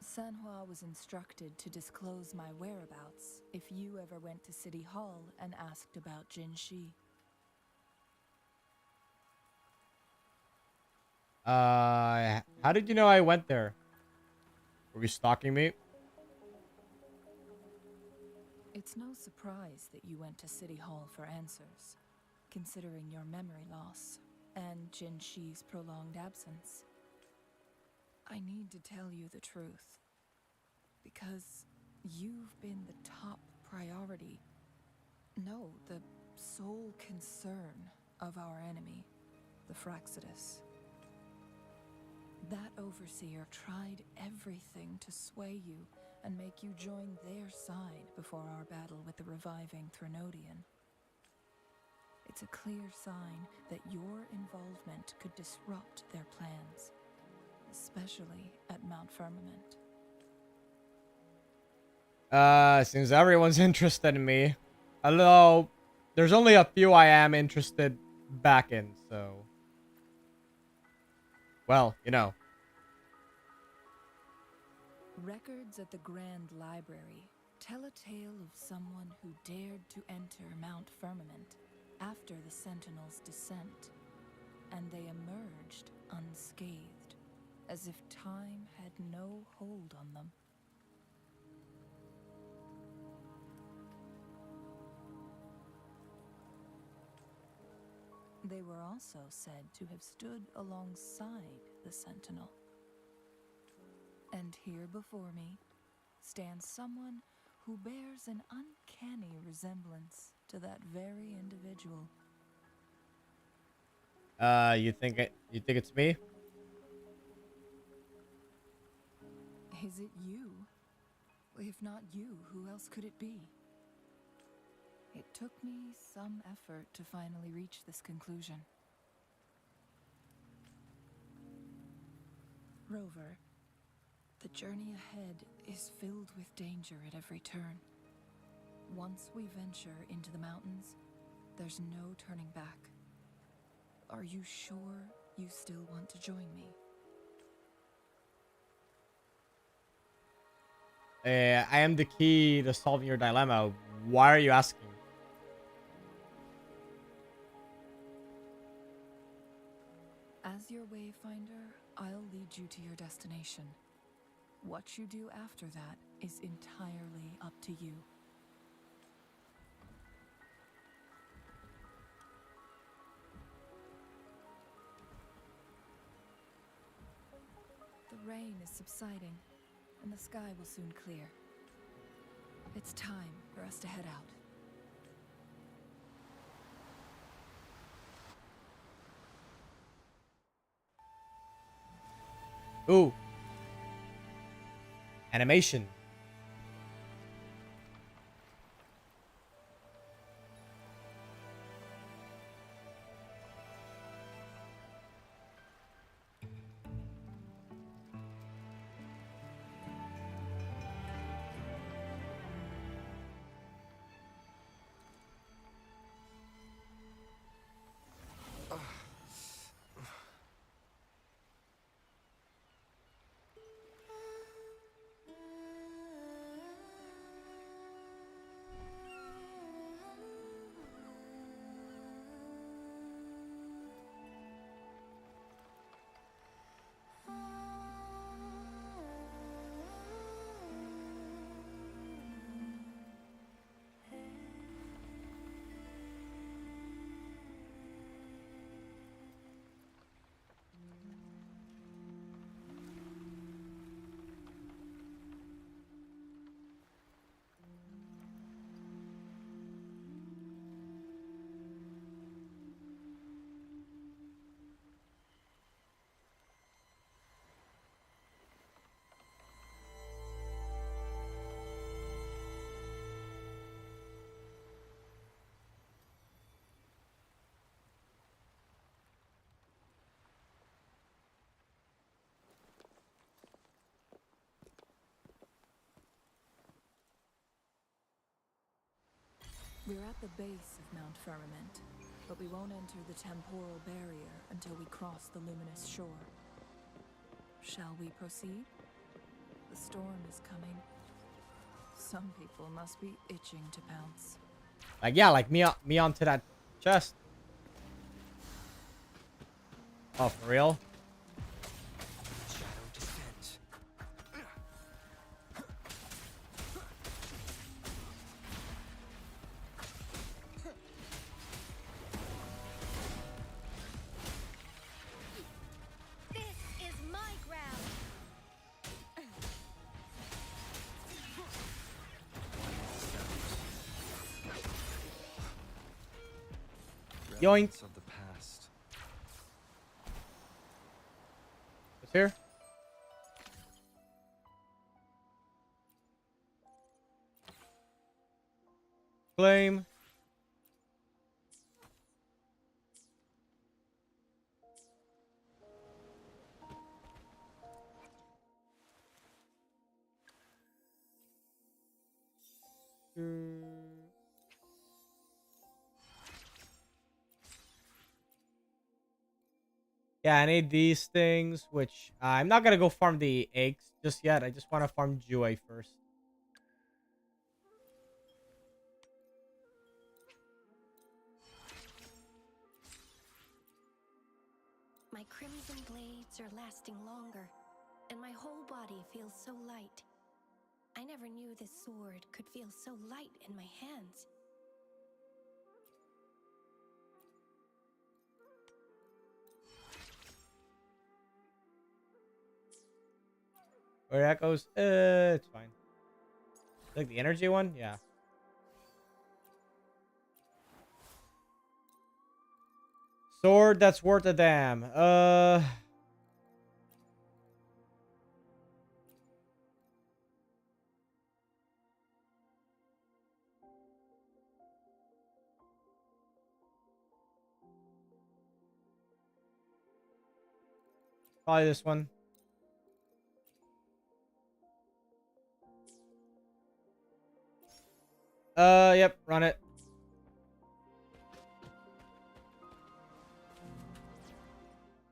Sanhua was instructed to disclose my whereabouts if you ever went to City Hall and asked about Jinhsi. How did you know I went there? Were you stalking me? It's no surprise that you went to City Hall for answers, considering your memory loss and Jinhsi's prolonged absence. I need to tell you the truth, because you've been the top priority, no, the sole concern of our enemy, the Fraccidus. That overseer tried everything to sway you and make you join their side before our battle with the reviving Threnodian. It's a clear sign that your involvement could disrupt their plans, especially at Mount Firmament. Seems everyone's interested in me. Although, there's only a few I am interested back in, so... Well, you know. Records at the Grand Library tell a tale of someone who dared to enter Mount Firmament after the Sentinels' descent, and they emerged unscathed, as if time had no hold on them. They were also said to have stood alongside the Sentinel. And here before me stands someone who bears an uncanny resemblance to that very individual. You think it's me? Is it you? If not you, who else could it be? It took me some effort to finally reach this conclusion. Rover, the journey ahead is filled with danger at every turn. Once we venture into the mountains, there's no turning back. Are you sure you still want to join me? I am the key to solving your dilemma. Why are you asking? As your wayfinder, I'll lead you to your destination. What you do after that is entirely up to you. The rain is subsiding, and the sky will soon clear. It's time for us to head out. Ooh. Animation. We're at the base of Mount Firmament, but we won't enter the temporal barrier until we cross the luminous shore. Shall we proceed? The storm is coming. Some people must be itching to pounce. Like, yeah, like me onto that chest. Oh, for real? Shadow descends. This is my ground. Yoink. Remnants of the past. It's here. Claim. Yeah, I need these things, which I'm not gonna go farm the eggs just yet. I just want to farm Jue first. My crimson blades are lasting longer, and my whole body feels so light. I never knew this sword could feel so light in my hands. Where that goes? It's fine. Like the energy one? Yeah. Sword that's worth a damn. Probably this one. Yep, run it.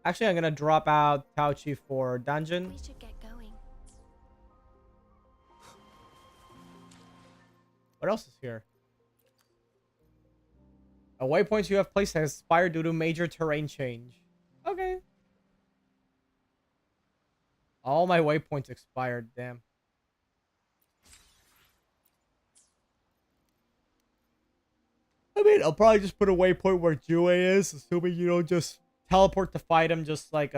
Actually, I'm gonna drop out Tauchi for dungeon. We should get going. What else is here? A waypoint you have placed has expired due to major terrain change. Okay. All my waypoints expired. Damn. I mean, I'll probably just put a waypoint where Jue is, assuming you don't just teleport to fight him just like,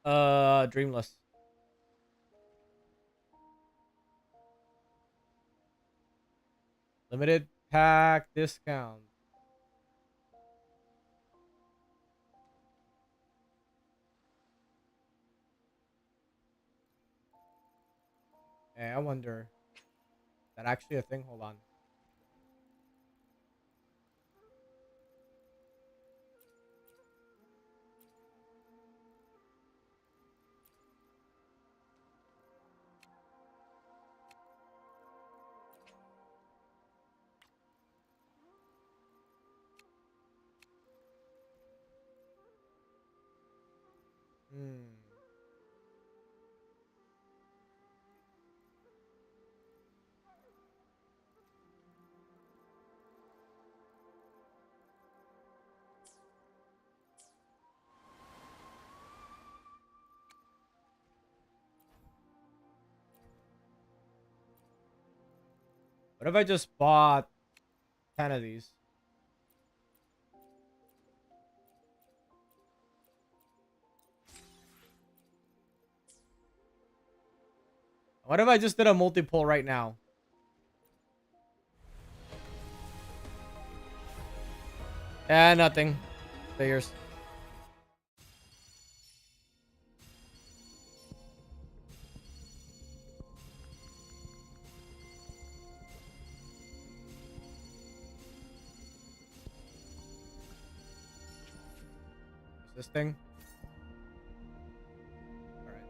Dreamless. Limited pack discount. Hey, I wonder. Is that actually a thing? Hold on. Hmm. What if I just bought 10 of these? What if I just did a multi-pull right now? Nothing. Figures. Is this thing? Alright.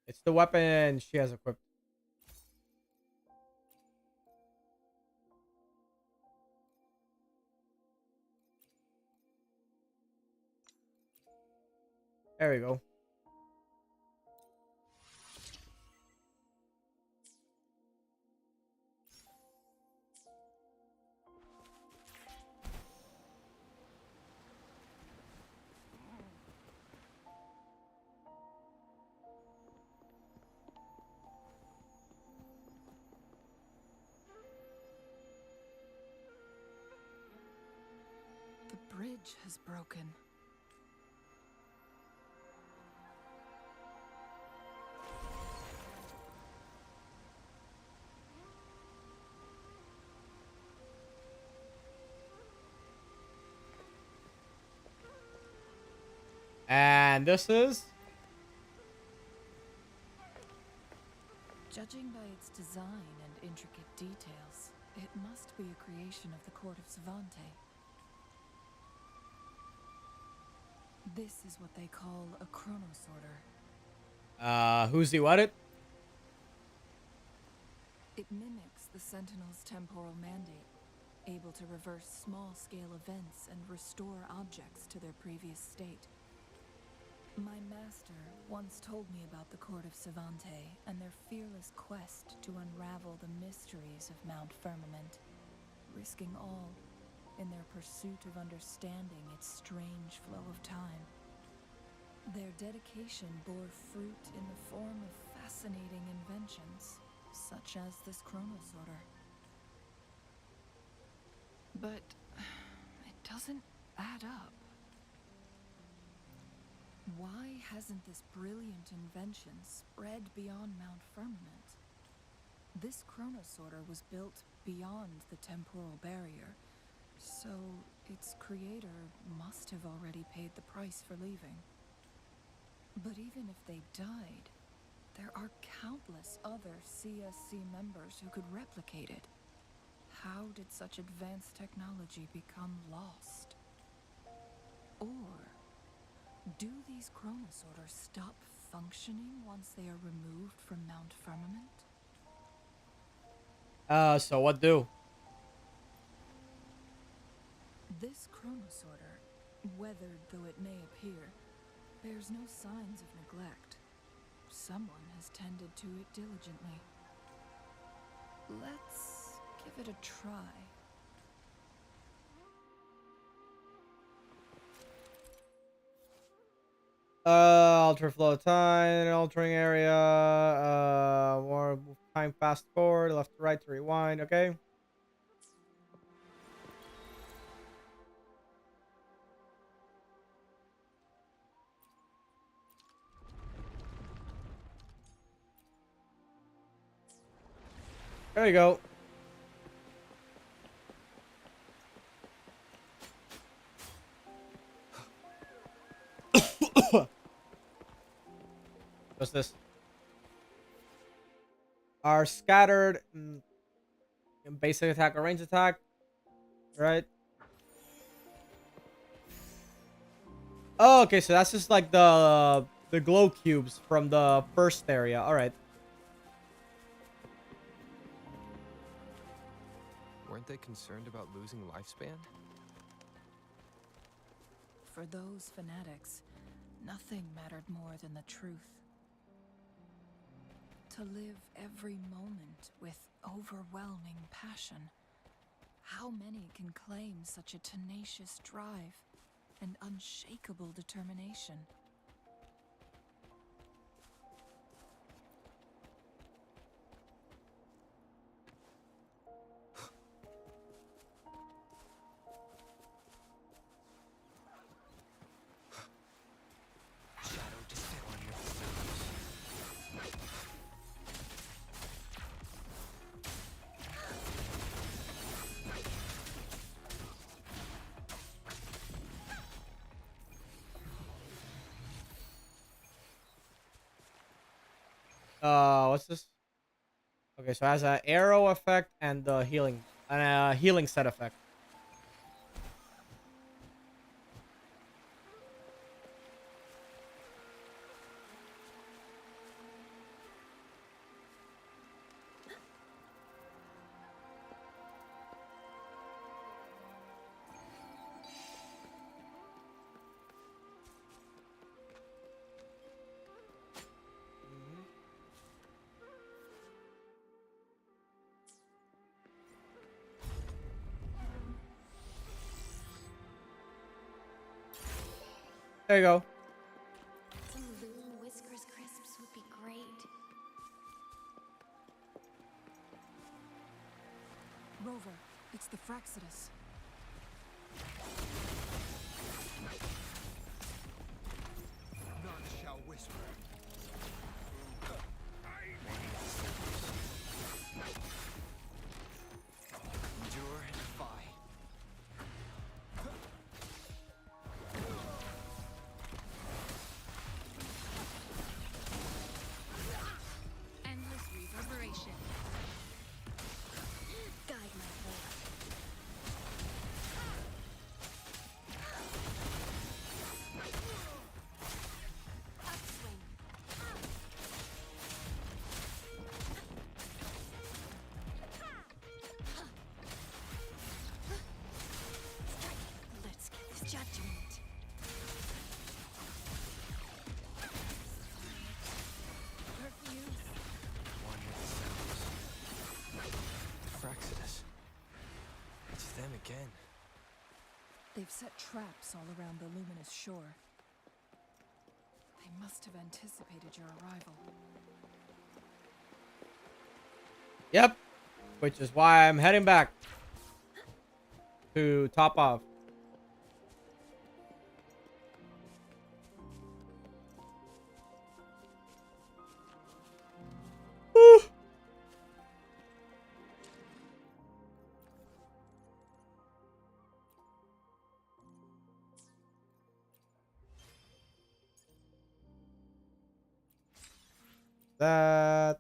It's the weapon she has equipped. There we go. The bridge has broken. And this is... Judging by its design and intricate details, it must be a creation of the court of Savante. This is what they call a chronosorter. Who's he what it? It mimics the Sentinel's temporal mandate, able to reverse small-scale events and restore objects to their previous state. My master once told me about the Court of Savante and their fearless quest to unravel the mysteries of Mount Firmament, risking all in their pursuit of understanding its strange flow of time. Their dedication bore fruit in the form of fascinating inventions, such as this chronosorter. But it doesn't add up. Why hasn't this brilliant invention spread beyond Mount Firmament? This chronosorter was built beyond the temporal barrier, so its creator must have already paid the price for leaving. But even if they died, there are countless other CSC members who could replicate it. How did such advanced technology become lost? Or do these chronosorters stop functioning once they are removed from Mount Firmament? So what do? This chronosorter, weathered though it may appear, bears no signs of neglect. Someone has tended to it diligently. Let's give it a try. Alter flow of time, altering area, more time fast forward, left to right to rewind, okay? There you go. What's this? Are scattered basic attack or range attack, right? Oh, okay, so that's just like the glow cubes from the first area. All right. Weren't they concerned about losing lifespan? For those fanatics, nothing mattered more than the truth. To live every moment with overwhelming passion. How many can claim such a tenacious drive and unshakable determination? What's this? Okay, so it has an arrow effect and the healing set effect. There you go. Some Loon Whiskers crisps would be great. Rover, it's the Fraxidus. None shall whisper. Endure and defy. them again. They've set traps all around the luminous shore. They must have anticipated your arrival. Yep. Which is why I'm heading back to top off. Woo. That.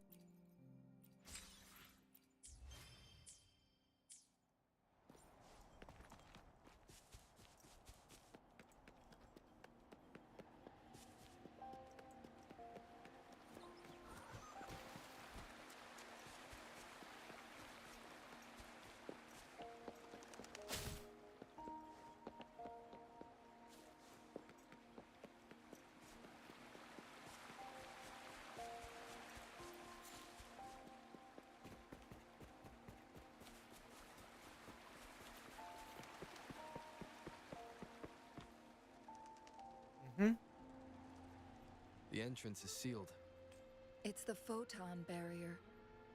The entrance is sealed. It's the photon barrier,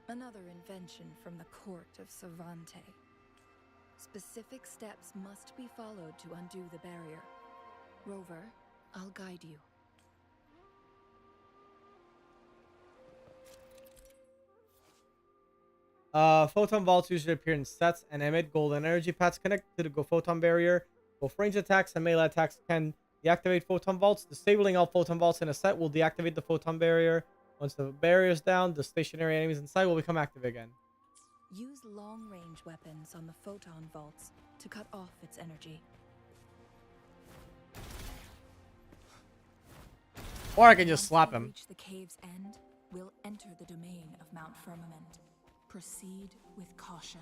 another invention from the court of Savante. Specific steps must be followed to undo the barrier. Rover, I'll guide you. Photon vaults usually appear in sets and emit golden energy paths connected to the photon barrier. Both range attacks and melee attacks can deactivate photon vaults. Disabling all photon vaults in a set will deactivate the photon barrier. Once the barrier is down, the stationary enemies inside will become active again. Use long-range weapons on the photon vaults to cut off its energy. Or I can just slap Once we him. reach the cave's end, we'll enter the domain of Mount Firmament. Proceed with caution.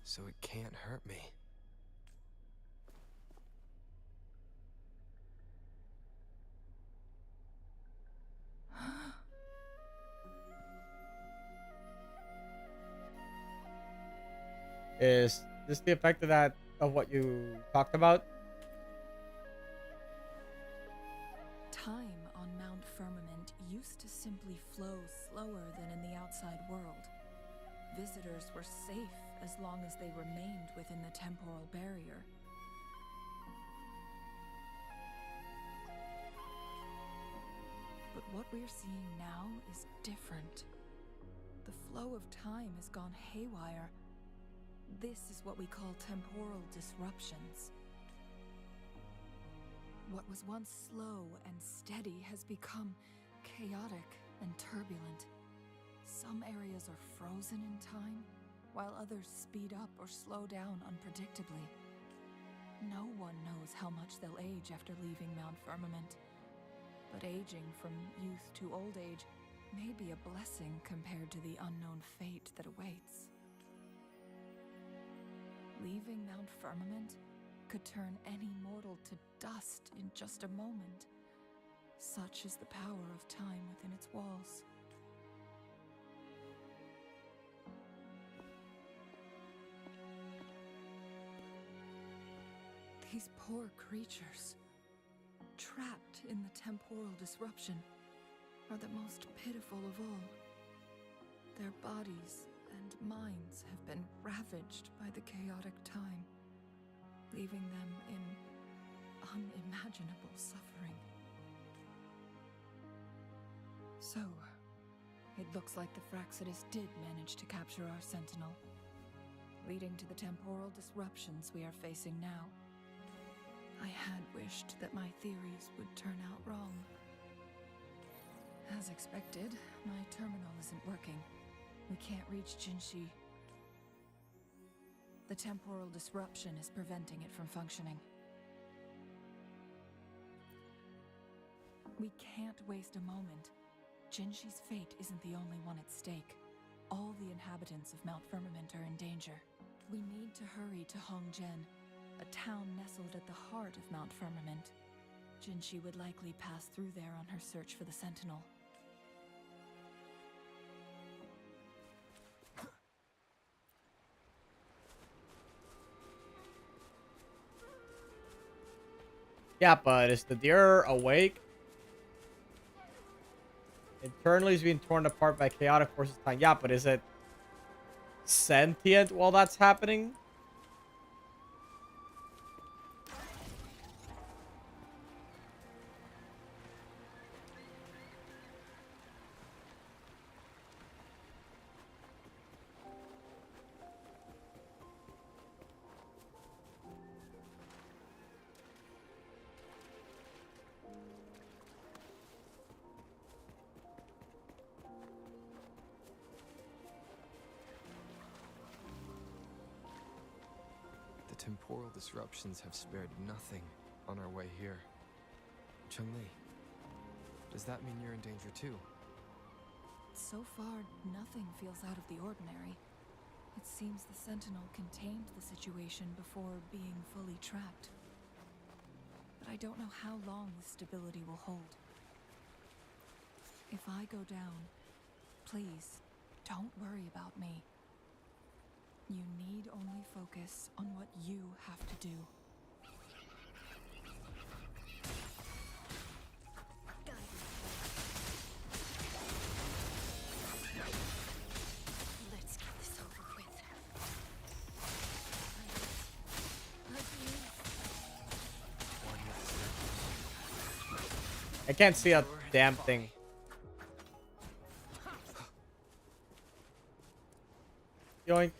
So it can't hurt me. Is this the effect of that of what you talked about? Time on Mount Firmament used to simply flow slower than in the outside world. Visitors were safe as long as they remained within the temporal barrier. But what we're seeing now is different. The flow of time has gone haywire. This is what we call temporal disruptions. What was once slow and steady has become chaotic and turbulent. Some areas are frozen in time, while others speed up or slow down unpredictably. No one knows how much they'll age after leaving Mount Firmament, but aging from youth to old age may be a blessing compared to the unknown fate that awaits. Leaving Mount Firmament could turn any mortal to dust in just a moment. Such is the power of time within its walls. These poor creatures, trapped in the temporal disruption, are the most pitiful of all. Their bodies and minds have been ravaged by the chaotic time, leaving them in unimaginable suffering. So, It looks like the Fraxidus did manage to capture our sentinel, leading to the temporal disruptions we are facing now. I had wished that my theories would turn out wrong. As expected, my terminal isn't working. We can't reach Jinhsi. The temporal disruption is preventing it from functioning. We can't waste a moment. Jinhsi's fate isn't the only one at stake. All the inhabitants of Mount Firmament are in danger. We need to hurry to Hongjian, a town nestled at the heart of Mount Firmament. Jinhsi would likely pass through there on her search for the Sentinel. Yeah, but is the deer awake? Internally, is being torn apart by chaotic forces. Time. Yeah, but is it sentient while that's happening? The temporal disruptions have spared nothing on our way here. Chun-Li, does that mean you're in danger too? So far, nothing feels out of the ordinary. It seems the Sentinel contained the situation before being fully trapped. But I don't know how long this stability will hold. If I go down, please, don't worry about me. You need only focus on what you have to do. Let's get this over with. I can't see a damn thing. Yoink.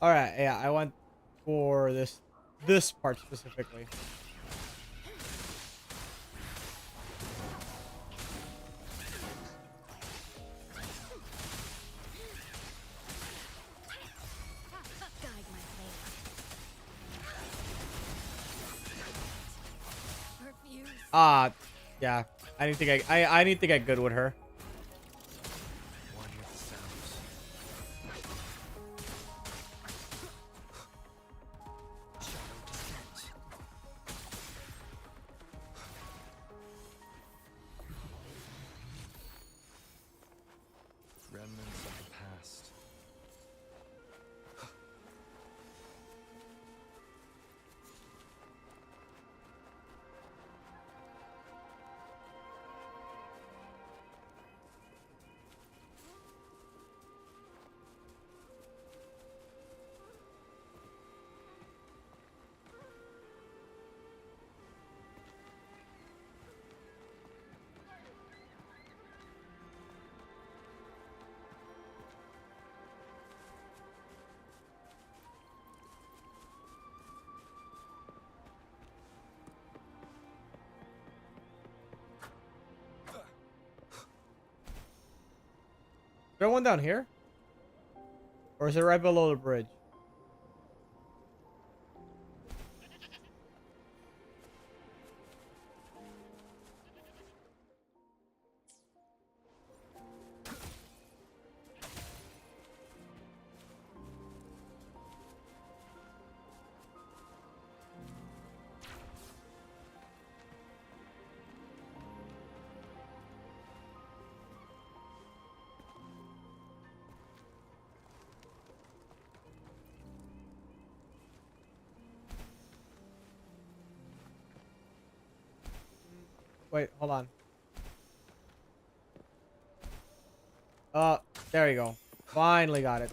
All right, yeah, I went for this part specifically. Guide my blade. Refuse. Yeah. I need to get good with her. One with the sounds. Shadow descent. Remnants of the past. Is there one down here? Or is it right below the bridge? Wait, hold on. There you go. Finally got it.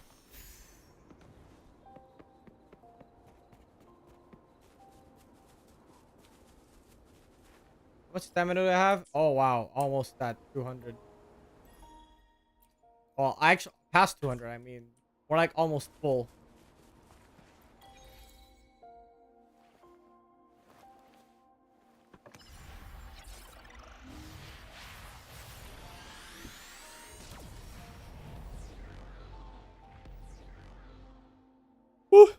What stamina do I have? Oh, wow. Almost at 200. Well, I actually past 200, I mean. We're like almost full. Woo.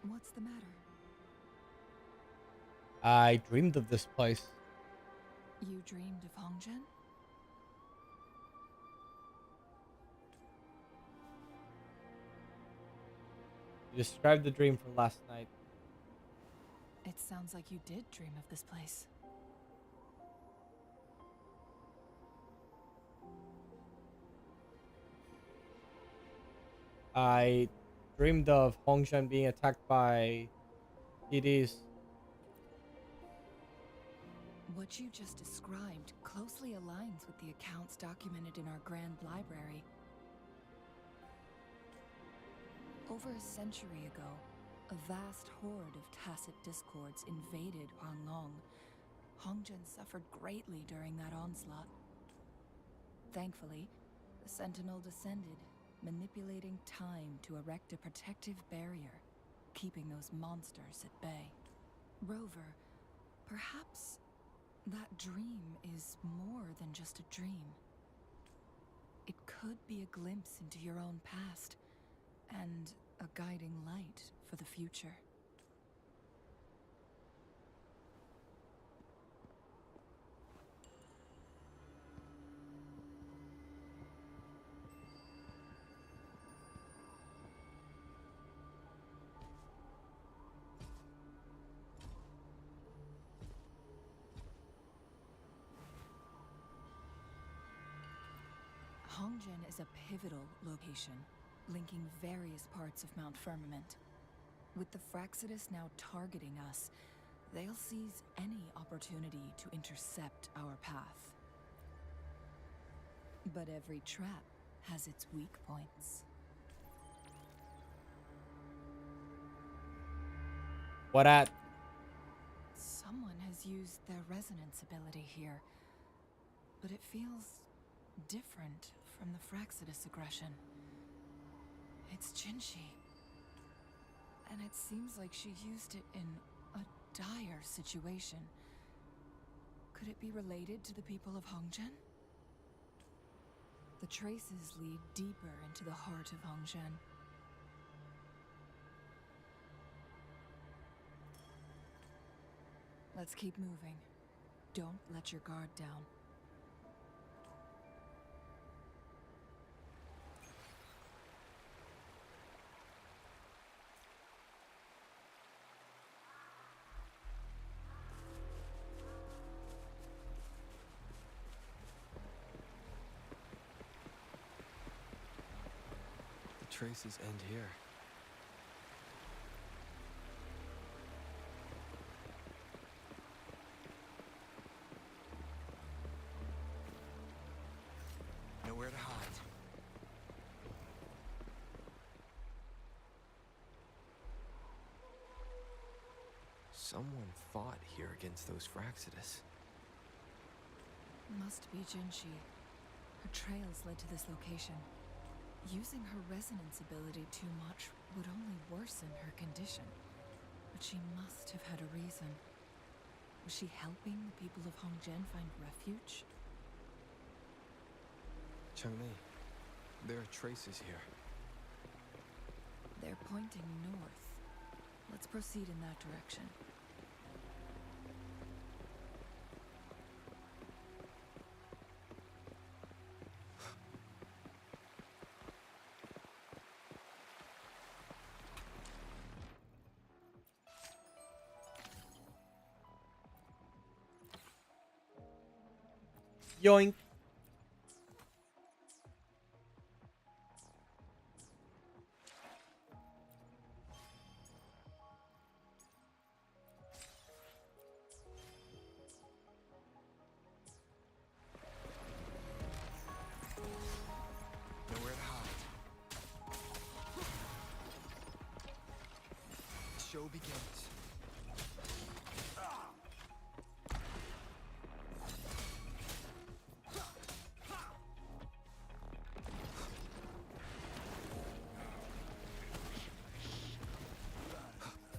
What's the matter? I dreamed of this place. You dreamed of Hongzhen? You described the dream from last night. It sounds like you did dream of this place. I dreamed of Hongzhen being attacked by PDs. What you just described closely aligns with the accounts documented in our Grand Library. Over a century ago, a vast horde of tacit discords invaded Huanglong. Hongzhen suffered greatly during that onslaught. Thankfully, the Sentinel descended, manipulating time to erect a protective barrier, keeping those monsters at bay. Rover, perhaps that dream is more than just a dream. It could be a glimpse into your own past, and a guiding light for the future. Hongzhen is a pivotal location, linking various parts of Mount Firmament. With the Fraxidus now targeting us, they'll seize any opportunity to intercept our path. But every trap has its weak points. What at? Someone has used their resonance ability here, but it feels different from the Fraxidus aggression. It's Jinhsi. And it seems like she used it in a dire situation. Could it be related to the people of Hongzhen? The traces lead deeper into the heart of Hongzhen. Let's keep moving. Don't let your guard down. The traces end here. Nowhere to hide. Someone fought here against those Fraxidus. Must be Jinhsi. Her trails led to this location. Using her resonance ability too much would only worsen her condition. But she must have had a reason. Was she helping the people of Hongzhen find refuge? Changli, there are traces here. They're pointing north. Let's proceed in that direction. Yoink. Nowhere to hide. The show begins.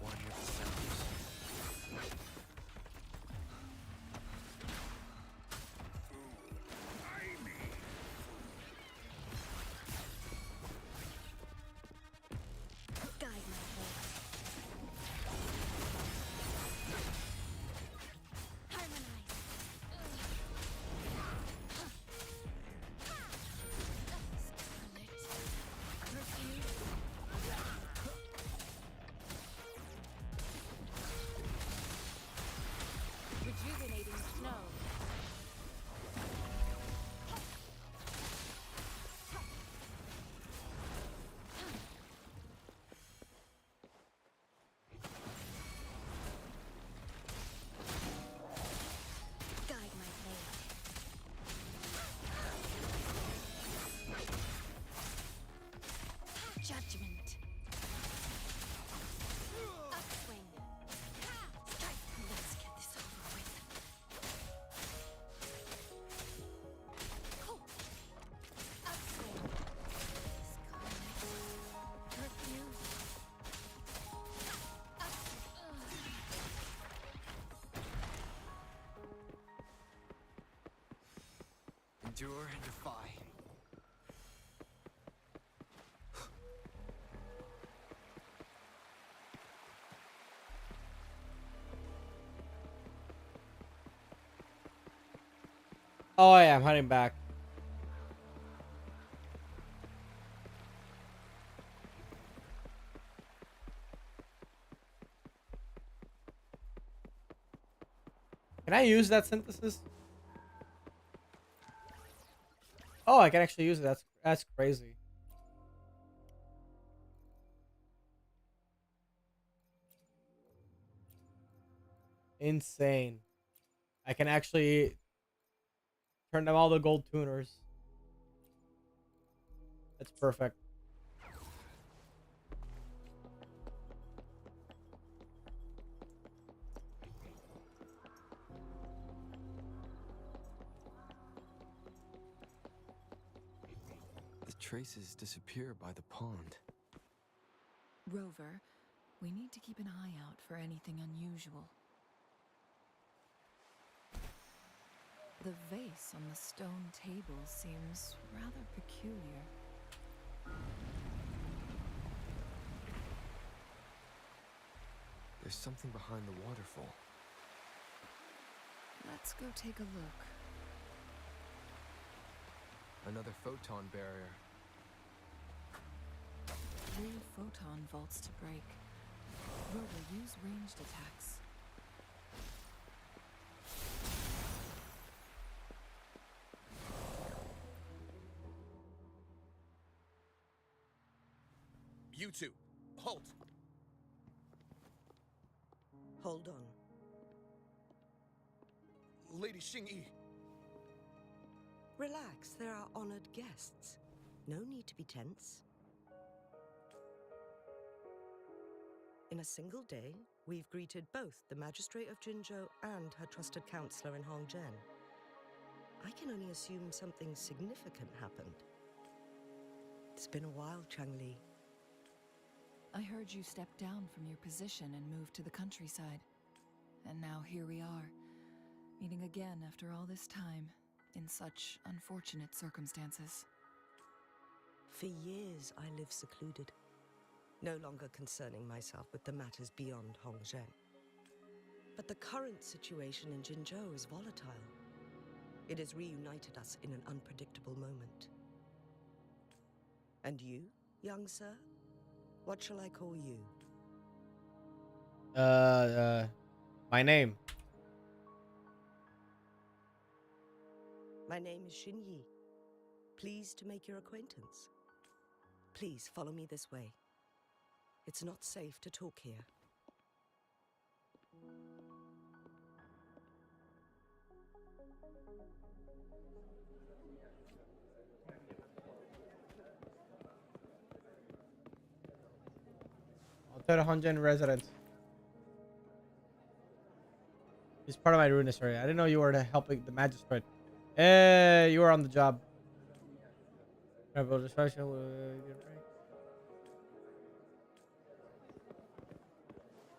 One with the sounds. Guide my horse. Harmonize. Scarlet. Perfume. Rejuvenating snow. Guide my blade. Judgment. Upswing. Strike. Let's get this over with. Upswing. Scarlet. Perfume. Endure and defy. Oh yeah, I'm heading back. Can I use that synthesis? Oh, I can actually use it. That's crazy. Insane. I can actually turn them all to gold tuners. That's perfect. The traces disappear by the pond. Rover, we need to keep an eye out for anything unusual. The vase on the stone table seems rather peculiar. There's something behind the waterfall. Let's go take a look. Another photon barrier. 3 photon vaults to break. Rover, use ranged attacks. You two, halt! Hold on. Lady Xingyi. Relax, there are honored guests. No need to be tense. In a single day, we've greeted both the Magistrate of Jinzhou and her trusted counselor in Hongzhen. I can only assume something significant happened. It's been a while, Changli. I heard you stepped down from your position and moved to the countryside. And now here we are, meeting again after all this time, in such unfortunate circumstances. For years, I lived secluded, no longer concerning myself with the matters beyond Hongzhen. But the current situation in Jinzhou is volatile. It has reunited us in an unpredictable moment. And you, young sir? What shall I call you? My name. My My name is Jinhsi. Pleased to make your acquaintance. Please follow me this way. It's not safe to talk here. Hotel Hongjin resident. He's part of my ruinous area. I didn't know you were helping the magistrate. Hey, you were on the job. Rebel destruction.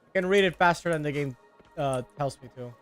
I can read it faster than the game tells me to.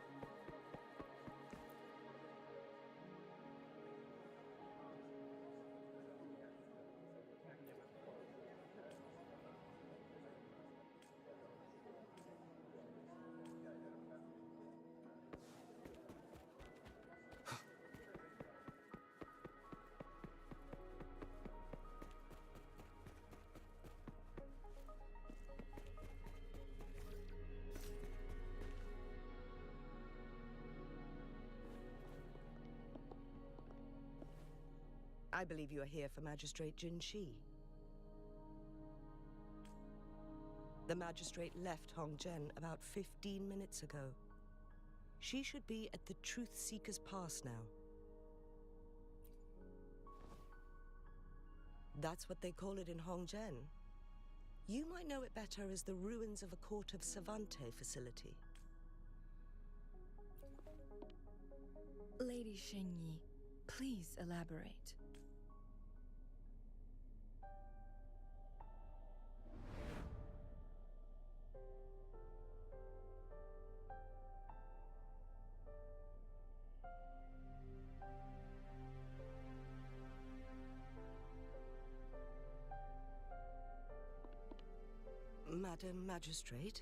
I believe you are here for Magistrate Jinhsi. The magistrate left Hongzhen about 15 minutes ago. She should be at the Truth Seeker's Pass now. That's what they call it in Hongzhen. You might know it better as the ruins of a Court of Savante facility. Lady Jinhsi, please elaborate. Madam Magistrate,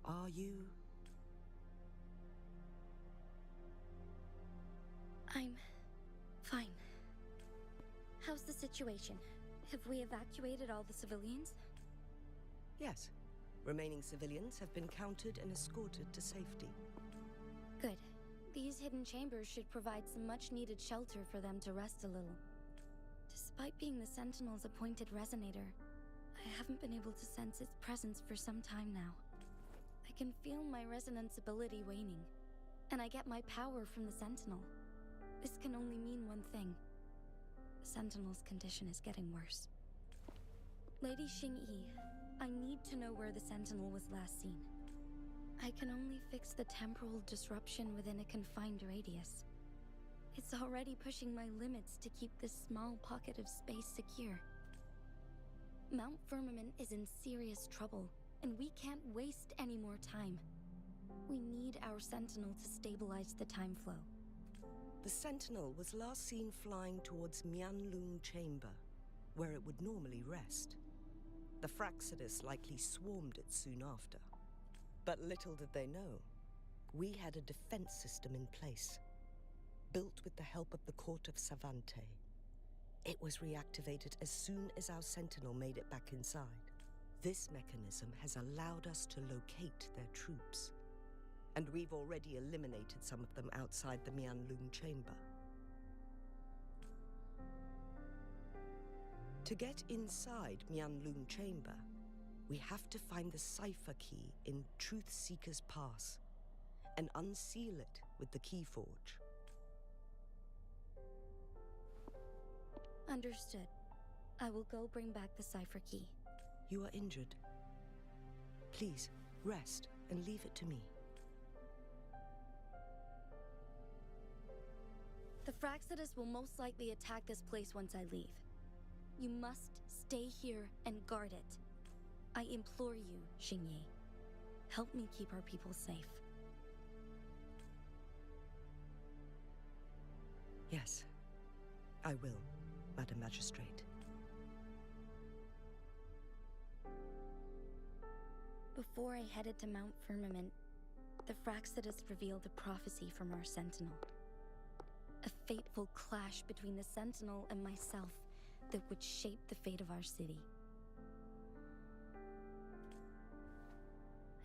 are you... I'm fine. How's the situation? Have we evacuated all the civilians? Yes. Remaining civilians have been counted and escorted to safety. Good. These hidden chambers should provide some much-needed shelter for them to rest a little. Despite being the Sentinel's appointed resonator, I haven't been able to sense its presence for some time now. I can feel my resonance ability waning, and I get my power from the Sentinel. This can only mean one thing. The Sentinel's condition is getting worse. Lady Jinhsi, I need to know where the Sentinel was last seen. I can only fix the temporal disruption within a confined radius. It's already pushing my limits to keep this small pocket of space secure. Mount Firmament is in serious trouble, and we can't waste any more time. We need our Sentinel to stabilize the time flow. The Sentinel was last seen flying towards Mianlung Chamber, where it would normally rest. The Fraxidus likely swarmed it soon after. But little did they know, we had a defense system in place, built with the help of the Court of Savante. It was reactivated as soon as our Sentinel made it back inside. This mechanism has allowed us to locate their troops, and we've already eliminated some of them outside the Mianlung Chamber. To get inside Mianlung Chamber, we have to find the cipher key in Truth Seeker's Pass and unseal it with the Keyforge. Understood. I will go bring back the cipher key. You are injured. Please, rest and leave it to me. The Fraxidus will most likely attack this place once I leave. You must stay here and guard it. I implore you, Jinhsi. Help me keep our people safe. Yes, I will, Madam Magistrate. Before I headed to Mount Firmament, the Fraxidus revealed a prophecy from our Sentinel. A fateful clash between the Sentinel and myself that would shape the fate of our city.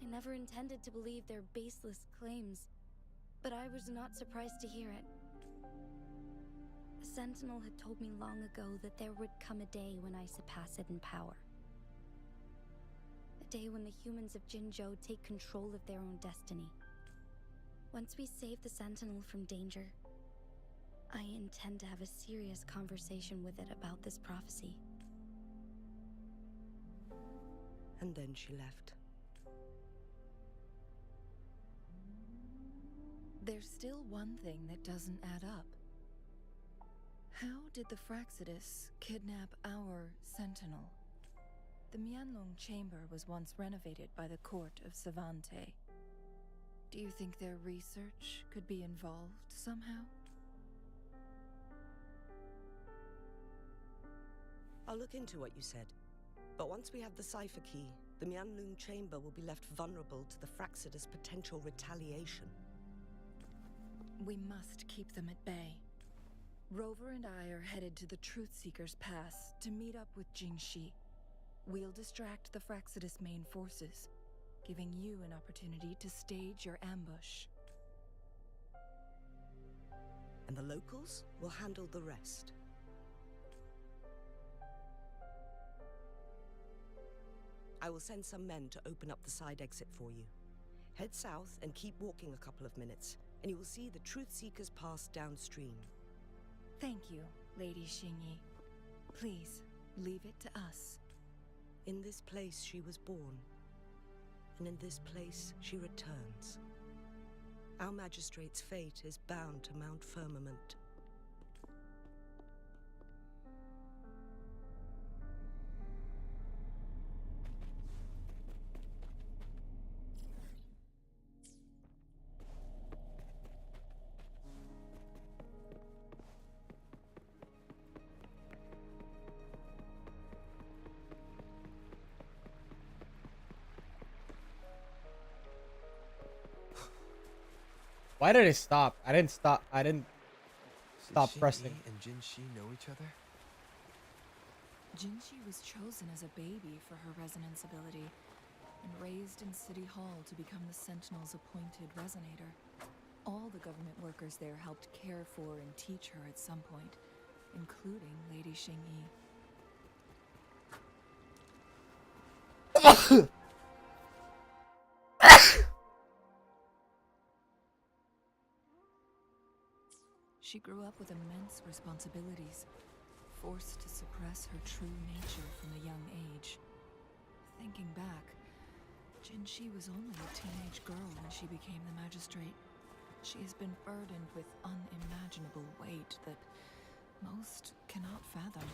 I never intended to believe their baseless claims, but I was not surprised to hear it. The Sentinel had told me long ago that there would come a day when I surpass it in power. A day when the humans of Jinzhou take control of their own destiny. Once we save the Sentinel from danger, I intend to have a serious conversation with it about this prophecy. And then she left. There's still one thing that doesn't add up. How did the Fraxidus kidnap our Sentinel? The Mianlong Chamber was once renovated by the court of Savante. Do you think their research could be involved somehow? I'll look into what you said. But once we have the cipher key, the Mianlong Chamber will be left vulnerable to the Fraxidus' potential retaliation. We must keep them at bay. Rover and I are headed to the Truth Seeker's Pass to meet up with Jinhsi. We'll distract the Fraxidus' main forces, giving you an opportunity to stage your ambush. And the locals will handle the rest. I will send some men to open up the side exit for you. Head south and keep walking a couple of minutes, and you will see the Truth Seeker's Pass downstream. Thank you, Lady Xingyi. Please, leave it to us. In this place she was born, and in this place she returns. Our magistrate's fate is bound to Mount Firmament. Why did it stop? I didn't stop. I didn't stop Did pressing. Xingyi and Jinhsi know each other? Jinhsi was chosen as a baby for her resonance ability and raised in City Hall to become the Sentinel's appointed resonator. All the government workers there helped care for and teach her at some point, including Lady Xingyi. She grew up with immense responsibilities, forced to suppress her true nature from a young age. Thinking back, Jinhsi was only a teenage girl when she became the magistrate. She has been burdened with unimaginable weight that most cannot fathom.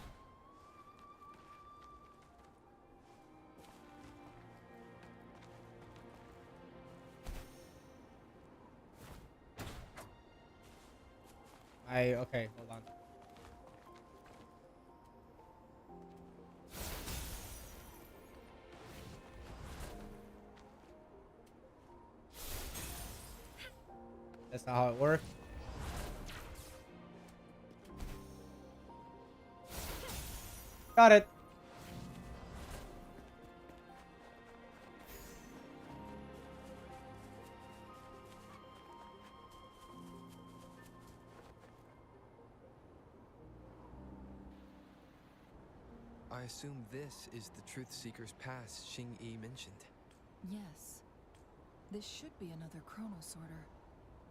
Okay, hold on. That's not how it works. Got it. I assume this is the Truth Seeker's Pass Xingyi mentioned. Yes. This should be another chronosorter.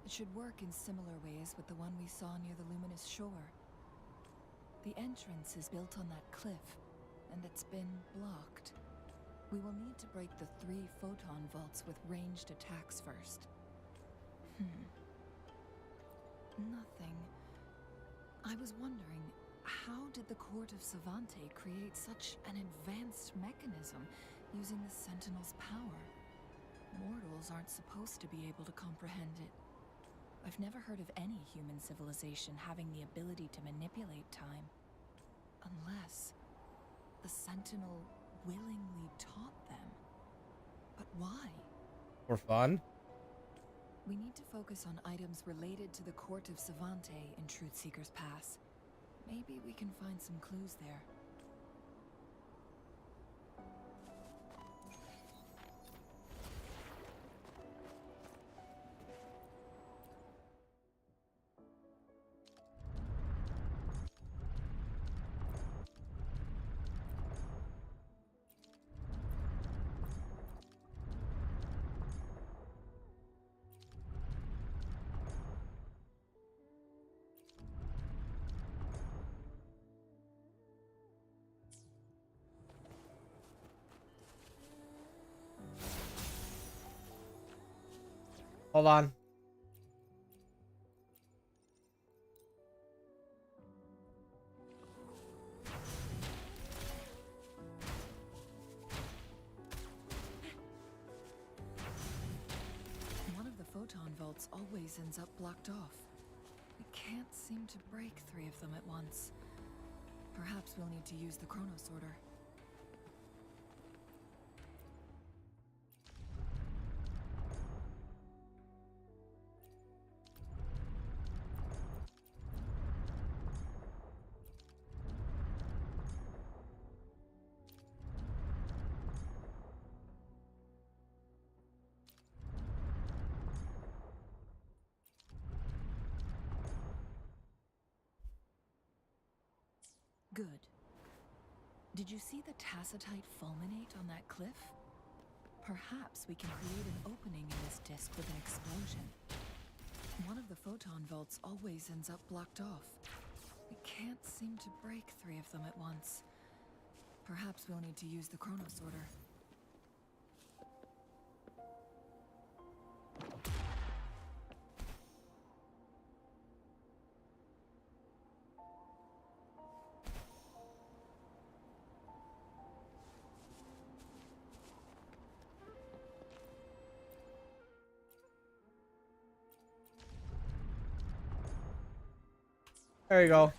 It should work in similar ways with the one we saw near the luminous shore. The entrance is built on that cliff, and it's been blocked. We will need to break the 3 photon vaults with ranged attacks first. Nothing. I was wondering, how did the Court of Savante create such an advanced mechanism using the Sentinel's power? Mortals aren't supposed to be able to comprehend it. I've never heard of any human civilization having the ability to manipulate time. Unless the Sentinel willingly taught them. But why? For fun? We need to focus on items related to the Court of Savante in Truth Seeker's Pass. Maybe we can find some clues there. Hold on. One of the photon vaults always ends up blocked off. We can't seem to break 3 of them at once. Perhaps we'll need to use the chrono sorter. Good. Did you see the tacitite fulminate on that cliff? Perhaps we can create an opening in this disk with an explosion. One of the photon vaults always ends up blocked off. We can't seem to break 3 of them at once. Perhaps we'll need to use the chrono sorter. There you go.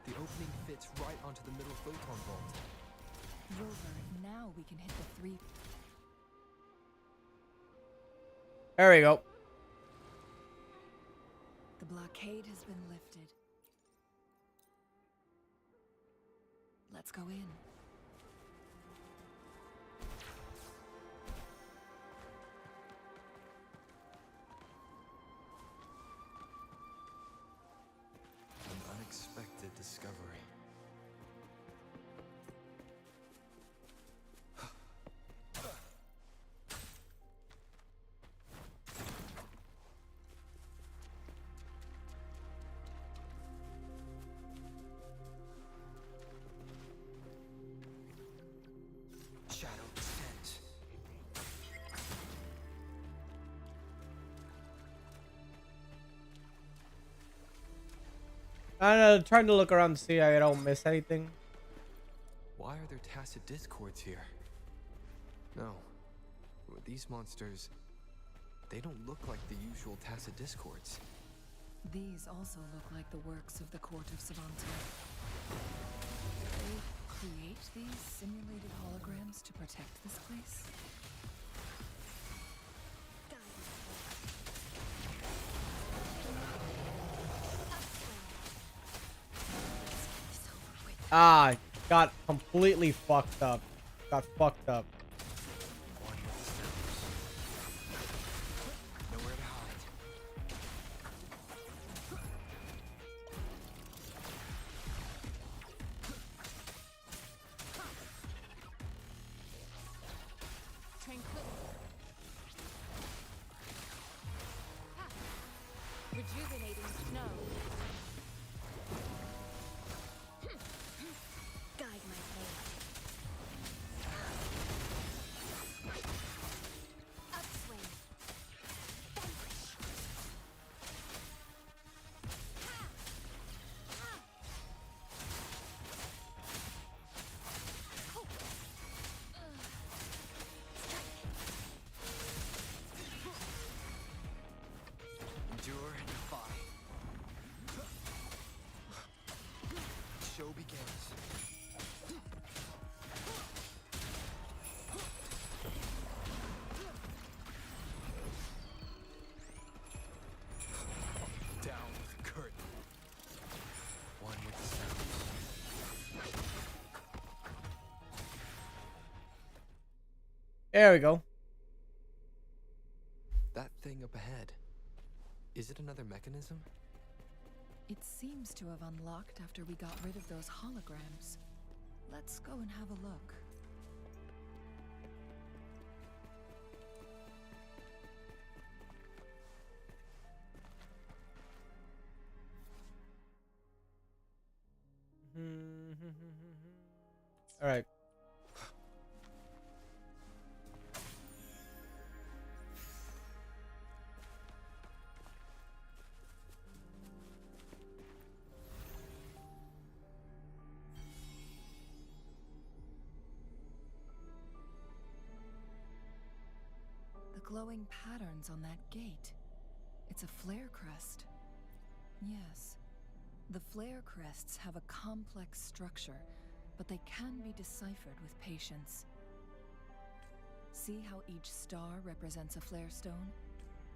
The opening fits right onto the middle photon vault. Rover, now we can hit the 3. There we go. The blockade has been lifted. Let's go in. An unexpected discovery. Shadow descent. I'm trying to look around to see I don't miss anything. Why are there tacit discords here? No. These monsters, they don't look like the usual tacit discords. These also look like the works of the court of Savanta. Did they create these simulated holograms to protect this place? Ah, got completely fucked up. Got fucked up. One with the steps. Nowhere to hide. Rejuvenating snow. Guide my fate. Upswing. Vanquish. Endure and defy. The show begins. Down with the curtain. One with the sounds. There we go. That thing up ahead. Is it another mechanism? It seems to have unlocked after we got rid of those holograms. Let's go and have a look. All right. glowing patterns on that gate. It's a flare crest. Yes. The flare crests have a complex structure, but they can be deciphered with patience. See how each star represents a flare stone?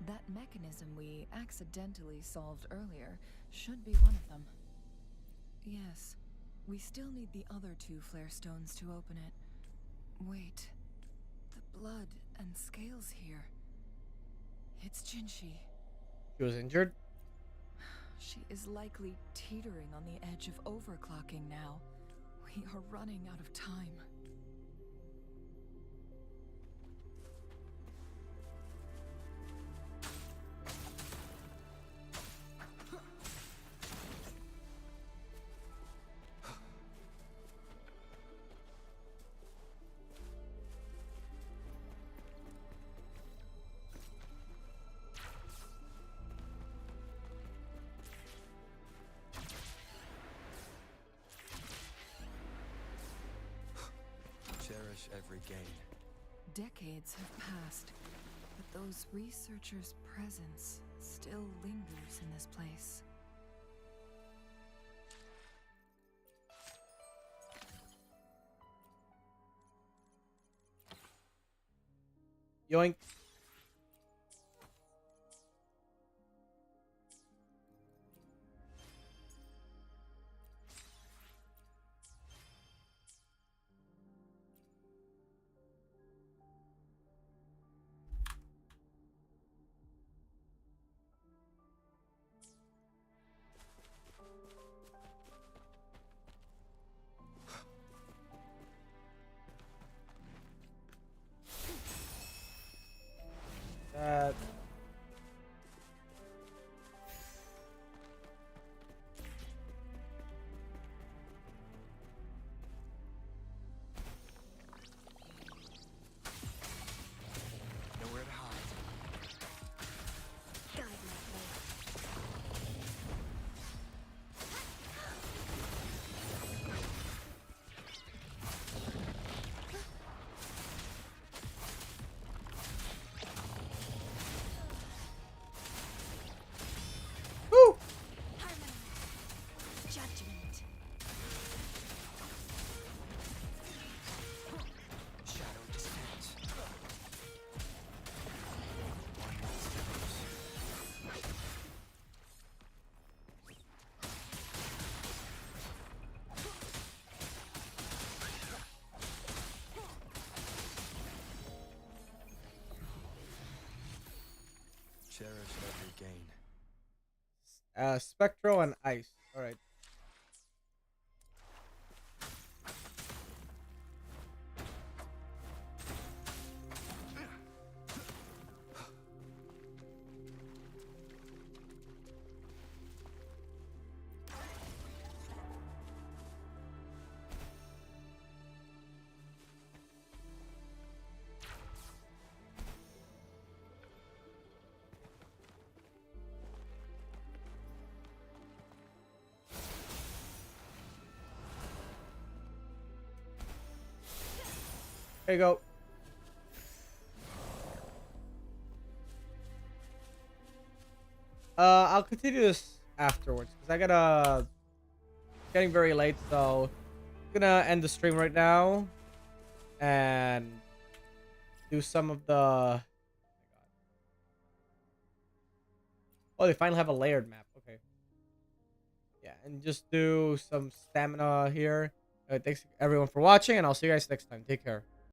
That mechanism we accidentally solved earlier should be one of them. Yes, we still need the other 2 flare stones to open it. Wait, the blood and scales here. It's Jinhsi. She was injured? She is likely teetering on the edge of overclocking now. We are running out of time. Cherish every gain. Decades have passed, but those researchers' presence still lingers in this place. Yoink. That. Nowhere to hide. Guide my way. Woo! Harmony. Judgment. Shadow descends. One last dose. Cherish every gain. Spectral and ice. Alright. There you go. I'll continue this afterwards because I gotta. Getting very late, so I'm gonna end the stream right now and do some of the. Oh my god. Oh, they finally have a layered map. Okay. Yeah, and just do some stamina here. Thanks everyone for watching, and I'll see you guys next time. Take care.